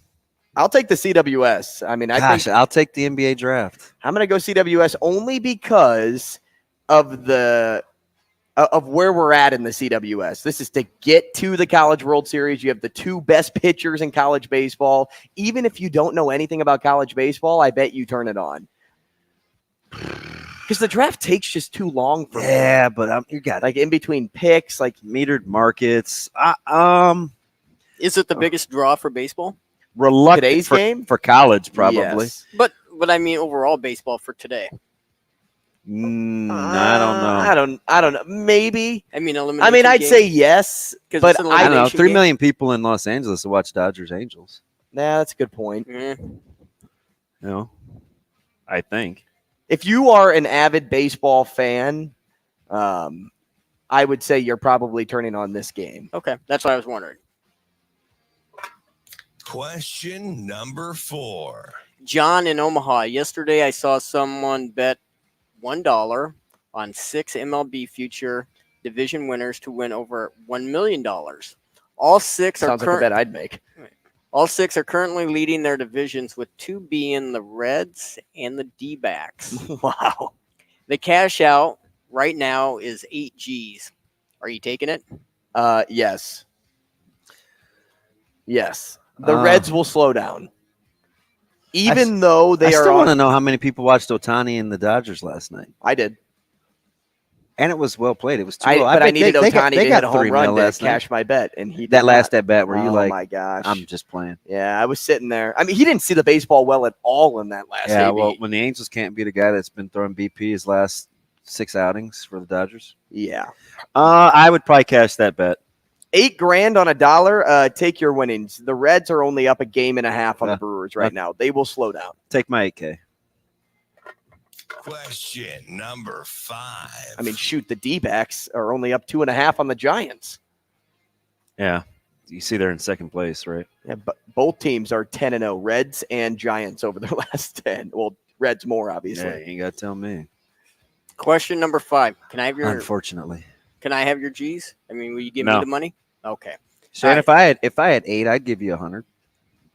take the CWS. I mean, I'll take the NBA draft. I'm going to go CWS only because of of where we're at in the CWS. This is to get to the College World Series. You have the 2 best pitchers in college baseball. Even if you don't know anything about college baseball, I bet you turn it on. Because the draft takes just too long for me. Yeah, but you got like in between picks, like metered markets. Is it the biggest draw for baseball? Reluctant Today's game for college, probably. Yes. But I mean overall baseball for today. I don't know. I don't know. Maybe. I mean, elimination I'd game? say yes, but it's an I don't know. elimination 3 game. million people in Los Angeles to watch Dodgers Angels. Nah, that's a good point. Mm. You know, I think. If you are an avid baseball fan, I would say you're probably turning on this game. Okay, that's what I was wondering. Question number 4. John in Omaha. Yesterday, I saw someone bet $1 on 6 MLB future division winners to win over $1 million. All 6 Sounds like a bet I'd make. All 6 are currently leading their divisions, with 2 being the Reds and the D-backs. Wow. The cash out right now is 8 G's. Are you taking it? Yes. Yes. The Reds will slow down. Even though they I are still want to know how many people watched Ohtani and the Dodgers last night. I did. And it was well played. It was 2-0. I needed Ohtani to hit a home run to last cash my bet, and he did that last not. at bat where you Oh my gosh! I'm just playing. Yeah, I was sitting there. I mean, he didn't see the baseball well at all in that last. Yeah, AB. well, when the Angels can't beat a guy that's been throwing BP his last 6 outings for the Dodgers. Yeah. I would probably cash that bet. $8,000 on $1. Take your winnings. The Reds are only up a game and a half on the Brewers right now. They will slow down. Take my 8K. Question number 5. I mean, shoot, the D-backs are only up 2.5 on the Giants. Yeah. You see they're in second place, right? Yeah, but both teams are 10-0, Reds and Giants over their last 10. Well, Reds more, obviously. Yeah, you got to tell me. Question number 5. Can I have your? Unfortunately. Can I have your G's? I mean, will you give No. me the money? Okay. Shane, if I had 8, I'd give you 100.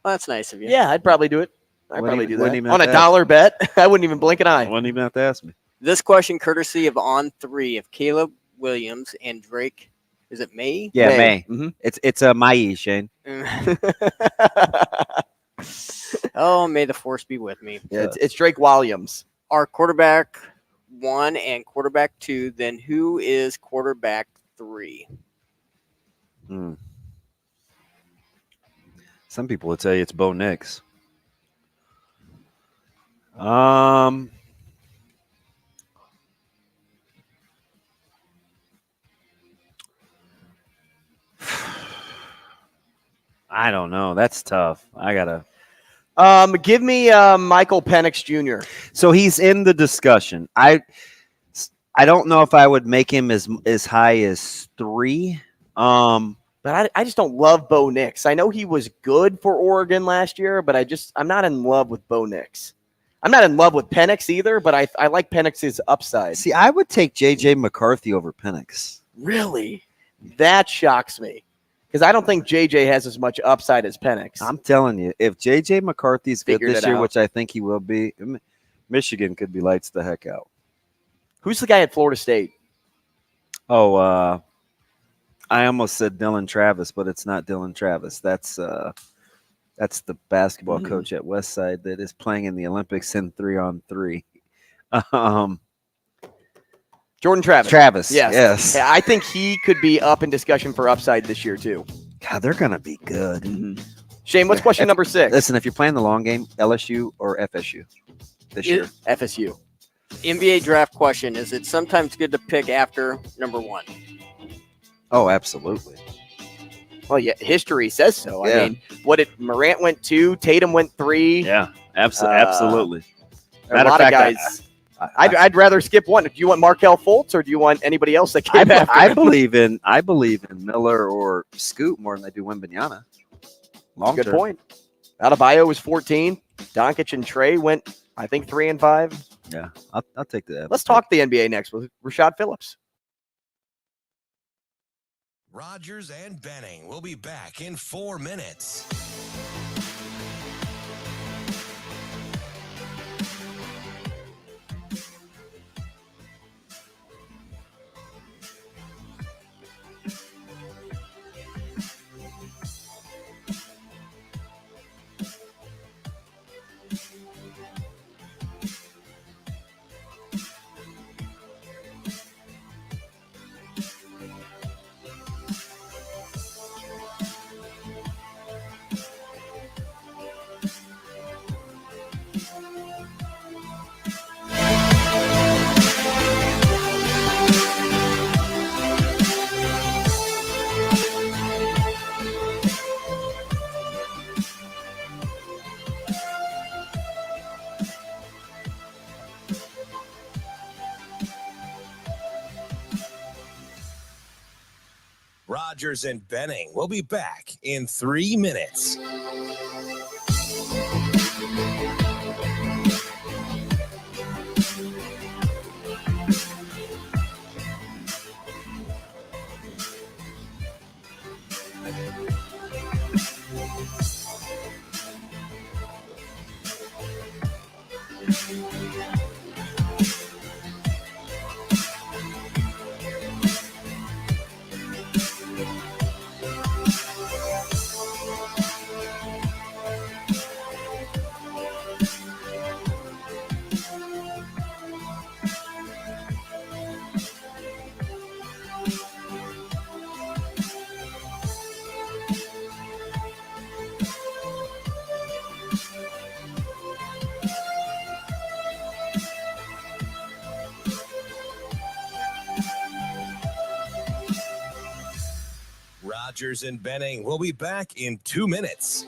Well, that's nice of you. Yeah, I'd probably do it. I'd Wouldn't probably even- do wouldn't that. even On a have to dollar bet, I wouldn't even blink an eye. Wouldn't even have to ask me. This question, courtesy of On3 of Caleb Williams and Drake. Is it May? Yeah, May. Mm-hmm. It's a Mai, Shane. Oh, may the force be with me. Yeah, it's Drake Williams. Our quarterback 1 and quarterback 2. Then who is quarterback 3? Some people would say it's Bo Nix. I don't know. That's tough. I gotta. Give me Michael Penix Jr. So he's in the discussion. I don't know if I would make him as high as 3. But I just don't love Bo Nix. I know he was good for Oregon last year, but I'm not in love with Bo Nix. I'm not in love with Penix either, but I like Penix's upside. See, I would take J.J. McCarthy over Penix. Really? That shocks me. Because I don't think JJ has as much upside as Penix. I'm telling you, if J.J. McCarthy's good Figured this it year, out. which I think he will be, Michigan could be lights the heck out. Who's the guy at Florida State? Oh, I almost said Dylan Travis, but it's not Dylan Travis. That's the basketball coach at Westside that is playing in the Olympics in 3-on-3. Jordan Travis. Travis, Yes. yes. Yeah, I think he could be up in discussion for upside this year, too. God, they're going to be good. Shane, what's question number 6? Listen, if you're playing the long game, LSU or FSU this year? FSU. NBA draft question. Is it sometimes good to pick after number 1? Oh, absolutely. Well, yeah, history says so. Yeah. I mean, Morant went 2, Tatum went 3. Yeah, absolutely. A lot of guys. I'd rather skip one. Do you want Markelle Fultz or do you want anybody else that came after? I believe in Miller or Scoot more than I do Wembanyama. Long Good term. point. Adebayo was 14. Doncic and Trey went, I think, 3 and 5. Yeah, I'll take that. Let's talk the NBA next with Rashad Phillips. Rogers and Benning will be back in 4 minutes. Rogers and Benning will be back in 3 minutes. Rogers and Benning will be back in 2 minutes.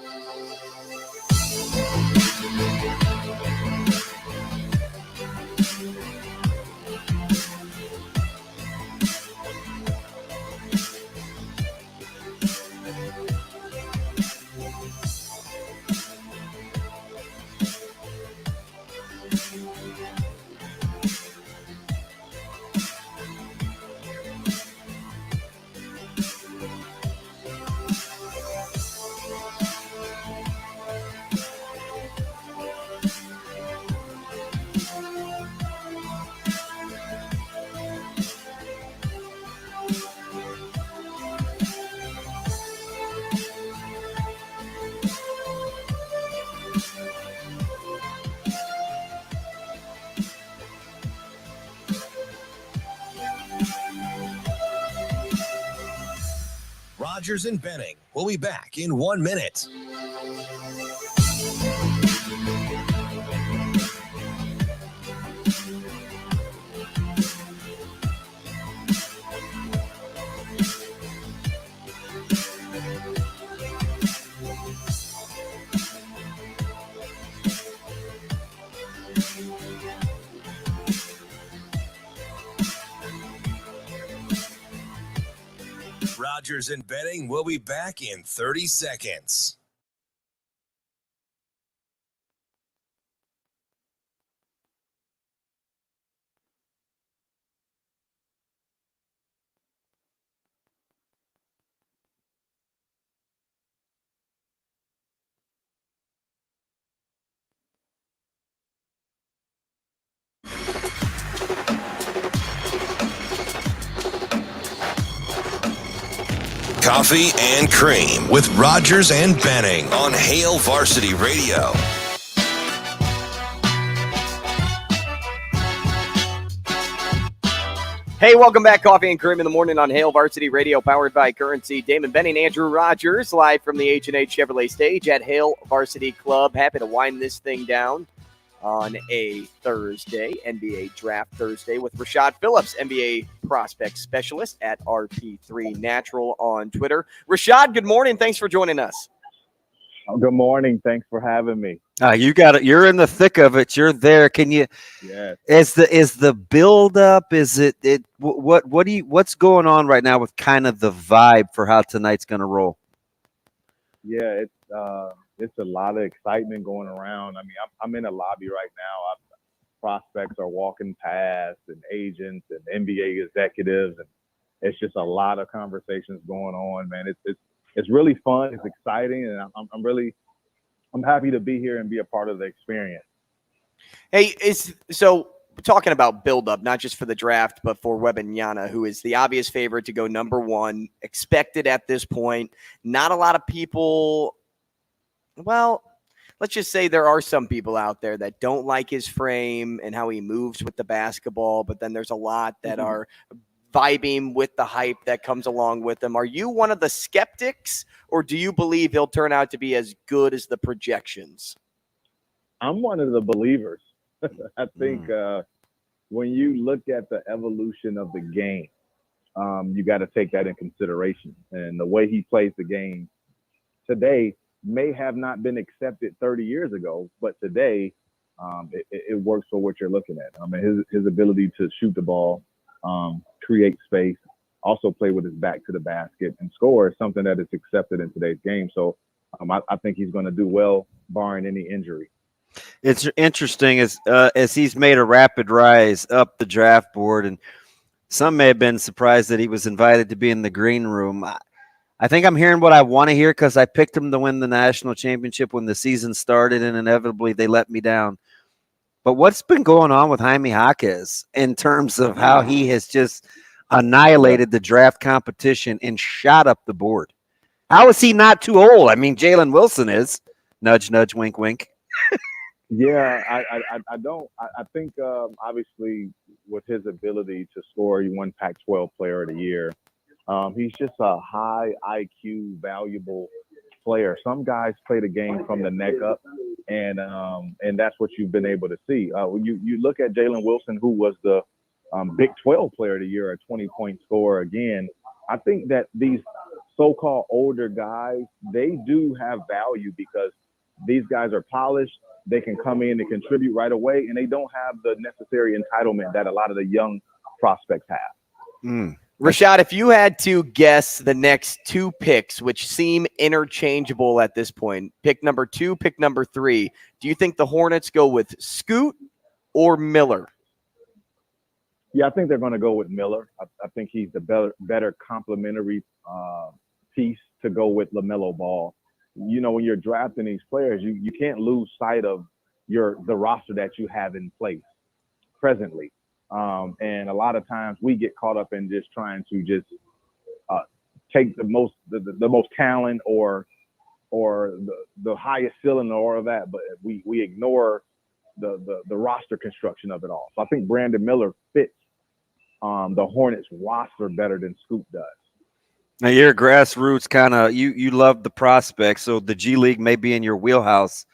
Rogers and Benning will be back in 1 minute. Rogers and Benning will be back in 30 seconds. Coffee and Cream with Rogers and Benning on Hail Varsity Radio. Hey, welcome back. Coffee and Cream in the morning on Hail Varsity Radio, powered by Currency. Damon Benning, Andrew Rogers, live from the H&H Chevrolet stage at Hail Varsity Club. Happy to wind this thing down on a Thursday, NBA Draft Thursday, with Rashad Phillips, NBA prospect specialist at RP3 Natural on Twitter. Rashad, good morning. Thanks for joining us. Good morning. Thanks for having me. You got it. You're in the thick of it. You're there. Can you? Yeah. Is the build up? Is it? What's going on right now with kind of the vibe for how tonight's going to roll? Yeah, it's a lot of excitement going around. I mean, I'm in a lobby right now. Prospects are walking past, and agents and NBA executives, and it's just a lot of conversations going on, man. It's really fun. It's exciting, and I'm happy to be here and be a part of the experience. Hey, so talking about build-up, not just for the draft, but for Wembanyama, who is the obvious favorite to go number one, expected at this point. Not a lot of people, well, let's just say there are some people out there that don't like his frame and how he moves with the basketball, but then there's a lot that are vibing with the hype that comes along with him. Are you one of the skeptics, or do you believe he'll turn out to be as good as the projections? I'm one of the believers. I think when you look at the evolution of the game, you got to take that in consideration. And the way he plays the game today may have not been accepted 30 years ago, but today it works for what you're looking at. I mean, his ability to shoot the ball, create space, also play with his back to the basket and score is something that is accepted in today's game. So I think he's going to do well, barring any injury. It's interesting as he's made a rapid rise up the draft board, and some may have been surprised that he was invited to be in the green room. I think I'm hearing what I want to hear because I picked him to win the national championship when the season started, and inevitably they let me down. But what's been going on with Jaime Jaquez in terms of how he has just annihilated the draft competition and shot up the board? How is he not too old? I mean, Jalen Wilson is. Nudge, nudge, wink, wink. Yeah, I don't. I think obviously with his ability to score, he won Pac-12 Player of the Year. He's just a high IQ, valuable player. Some guys play the game from the neck up, and that's what you've been able to see. When you look at Jalen Wilson, who was the Big 12 Player of the Year, a 20-point scorer again. I think that these so-called older guys, they do have value because these guys are polished. They can come in and contribute right away, and they don't have the necessary entitlement that a lot of the young prospects have. Rashad, if you had to guess the next two picks, which seem interchangeable at this point, pick number 2, pick number 3, do you think the Hornets go with Scoot or Miller? Yeah, I think they're going to go with Miller. I think he's the better complementary piece to go with LaMelo Ball. You know, when you're drafting these players, you can't lose sight of the roster that you have in place presently. And a lot of times we get caught up in just trying to just take the most talent or the highest ceiling or all of that, but we ignore the roster construction of it all. So I think Brandon Miller fits the Hornets roster better than Scoop does. Now you're a grassroots kind of you love the prospects, so the G League may be in your wheelhouse.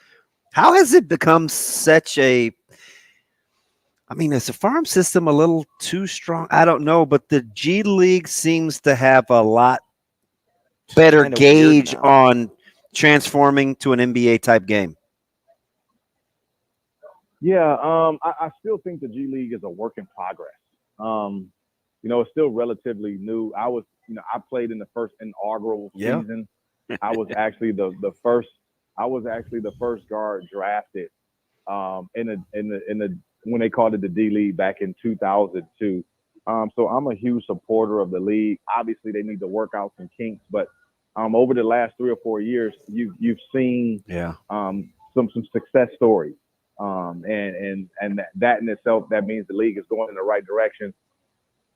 How has it become such a is the farm system a little too strong? I don't know, but the G League seems to have a lot better gauge on transforming to an NBA type game. Yeah, I still think the G League is a work in progress. It's still relatively new. I played in the first inaugural season. I was actually the first guard drafted when they called it the D League back in 2002. So I'm a huge supporter of the league. Obviously, they need to work out some kinks, but over the last 3 or 4 years, you've seen some success stories. And that in itself, that means the league is going in the right direction.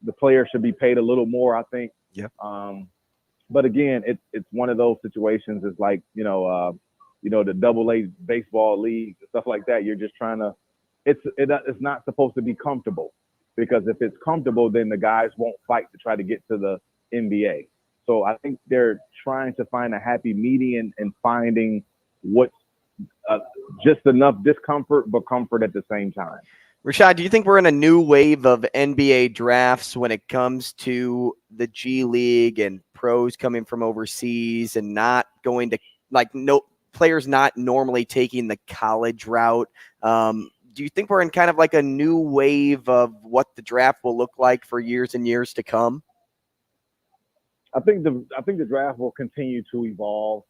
The players should be paid a little more, I think. Yep. But again, it's one of those situations. It's like the AA baseball league and stuff like that. You're just trying to. It's not supposed to be comfortable, because if it's comfortable, then the guys won't fight to try to get to the NBA. So I think they're trying to find a happy median and finding what's just enough discomfort but comfort at the same time. Rashad, do you think we're in a new wave of NBA drafts when it comes to the G League and pros coming from overseas and not going to players not normally taking the college route? Do you think we're in kind of like a new wave of what the draft will look like for years and years to come? I think the draft will continue to evolve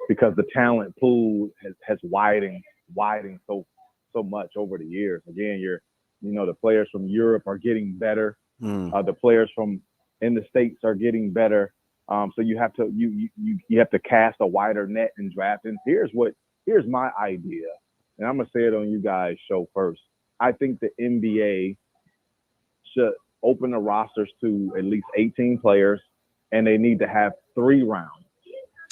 because the talent pool has widened so much over the years. Again, the players from Europe are getting better. The players from in the States are getting better. So you have to cast a wider net in drafting. Here's my idea, and I'm gonna say it on you guys' show first. I think the NBA should open the rosters to at least 18 players, and they need to have 3 rounds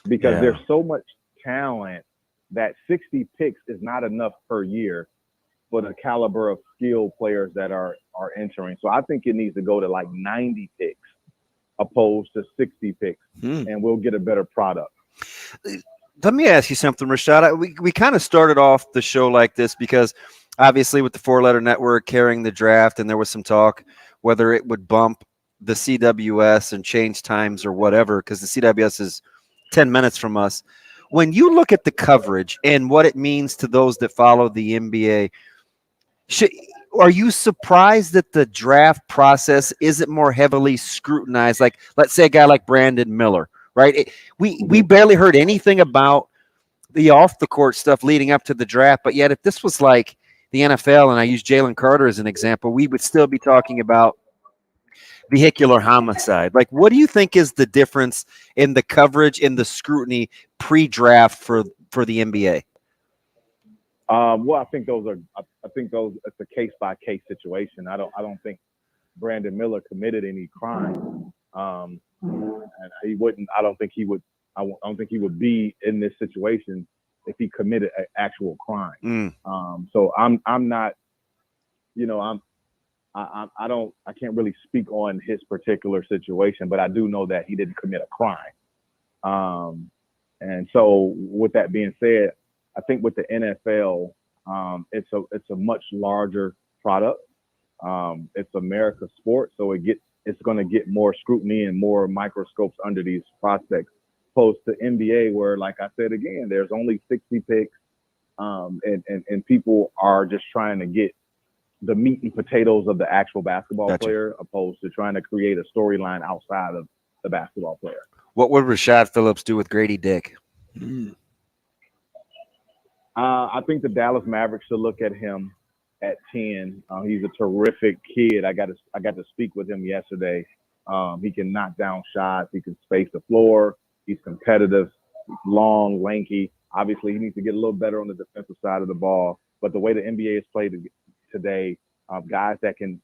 because there's so much talent that 60 picks is not enough per year for the caliber of skilled players that are entering. So I think it needs to go to like 90 picks opposed to 60 picks, and we'll get a better product. Let me ask you something, Rashad. We kind of started off the show like this because obviously with the 4-letter network carrying the draft, and there was some talk whether it would bump the CWS and change times or whatever, because the CWS is 10 minutes from us. When you look at the coverage and what it means to those that follow the NBA, are you surprised that the draft process isn't more heavily scrutinized? Like, let's say a guy like Brandon Miller, right? We barely heard anything about the off the court stuff leading up to the draft, but yet if this was like the NFL, and I use Jalen Carter as an example, we would still be talking about vehicular homicide. Like, what do you think is the difference in the coverage and the scrutiny pre-draft for the NBA? Well, I think it's a case by case situation. I don't think Brandon Miller committed any crime, and he wouldn't. I don't think he would be in this situation if he committed an actual crime. So I'm not, I can't really speak on his particular situation, but I do know that he didn't commit a crime. And so with that being said, I think with the NFL, it's a much larger product. It's America's sport, so it's going to get more scrutiny and more microscopes under these prospects. Opposed to NBA, where, like I said again, there's only 60 picks, and people are just trying to get the meat and potatoes of the actual basketball player, opposed to trying to create a storyline outside of the basketball player. What would Rashad Phillips do with Grady Dick? I think the Dallas Mavericks should look at him at 10. He's a terrific kid. I got to speak with him yesterday. He can knock down shots. He can space the floor. He's competitive. He's long, lanky. Obviously, he needs to get a little better on the defensive side of the ball. But the way the NBA is played today, guys that can,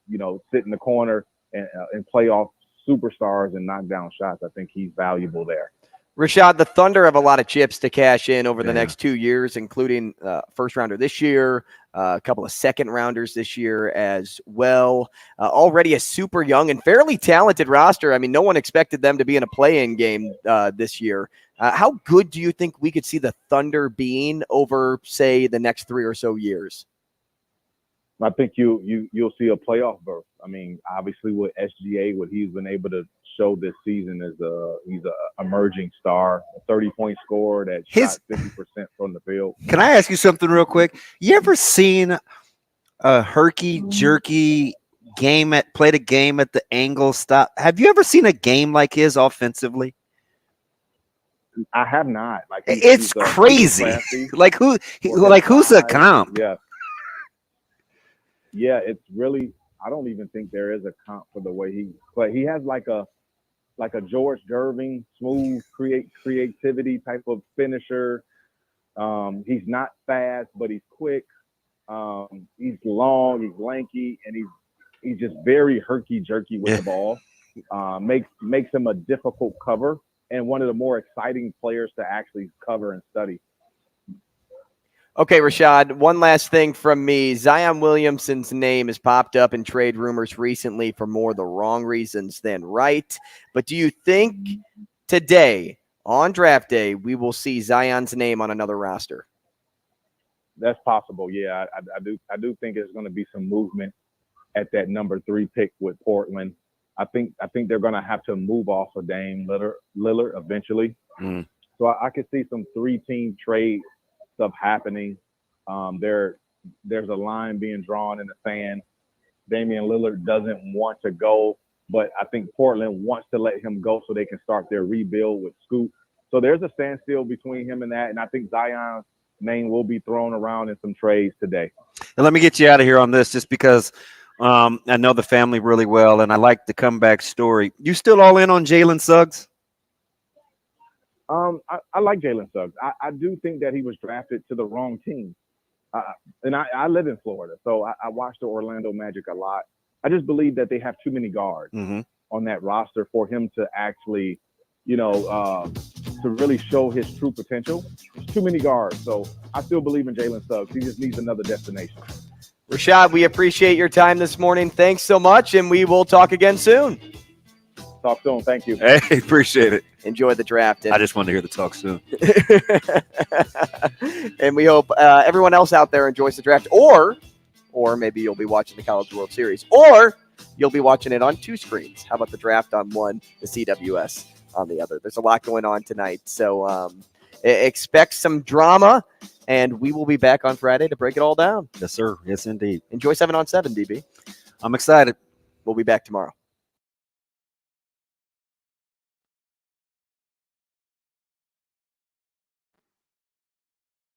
sit in the corner and play off superstars and knock down shots, I think he's valuable there. Rashad, the Thunder have a lot of chips to cash in over the next 2 years, including first rounder this year, a couple of second rounders this year as well. Already a super young and fairly talented roster. I mean, no one expected them to be in a play-in game this year. How good do you think we could see the Thunder being over, say, the next 3 or so years? I think you'll see a playoff berth. I mean, obviously with SGA, what he's been able to show this season is he's an emerging star, a 30-point scorer that shot 50% from the field. Can I ask you something real quick? You ever seen a herky-jerky played a game at the angle stop? Have you ever seen a game like his offensively? I have not. Like it's crazy. Like who's the comp? Yeah. Yeah, it's really. I don't even think there is a comp for the way he plays. He has like a George Gervin, smooth creativity type of finisher. He's not fast, but he's quick. He's long, he's lanky, and he's just very herky-jerky with the ball. Makes him a difficult cover and one of the more exciting players to actually cover and study. Okay, Rashad, one last thing from me. Zion Williamson's name has popped up in trade rumors recently for more the wrong reasons than right. But do you think today, on draft day, we will see Zion's name on another roster? That's possible, yeah. I do think there's going to be some movement at that number 3 pick with Portland. I think they're going to have to move off of Dame Lillard eventually. So I could see some 3-team trade stuff happening. There's a line being drawn in the sand. Damian Lillard doesn't want to go, but I think Portland wants to let him go so they can start their rebuild with Scoot. So there's a standstill between him and that, and I think Zion's name will be thrown around in some trades today. And let me get you out of here on this just because I know the family really well, and I like the comeback story. You still all in on Jalen Suggs? I like Jalen Suggs. I do think that he was drafted to the wrong team. And I live in Florida, so I watch the Orlando Magic a lot. I just believe that they have too many guards on that roster for him to actually, to really show his true potential. There's too many guards. So I still believe in Jalen Suggs. He just needs another destination. Rashad, we appreciate your time this morning. Thanks so much, and we will talk again soon. Talk soon. Thank you. Hey, appreciate it. Enjoy the draft. I just wanted to hear the talk soon. And we hope everyone else out there enjoys the draft, or maybe you'll be watching the College World Series, or you'll be watching it on 2 screens. How about the draft on one, the CWS on the other? There's a lot going on tonight, so expect some drama And we will be back on Friday to break it all down. Yes, sir. Yes, indeed. Enjoy 7 on 7, DB. I'm excited. We'll be back tomorrow.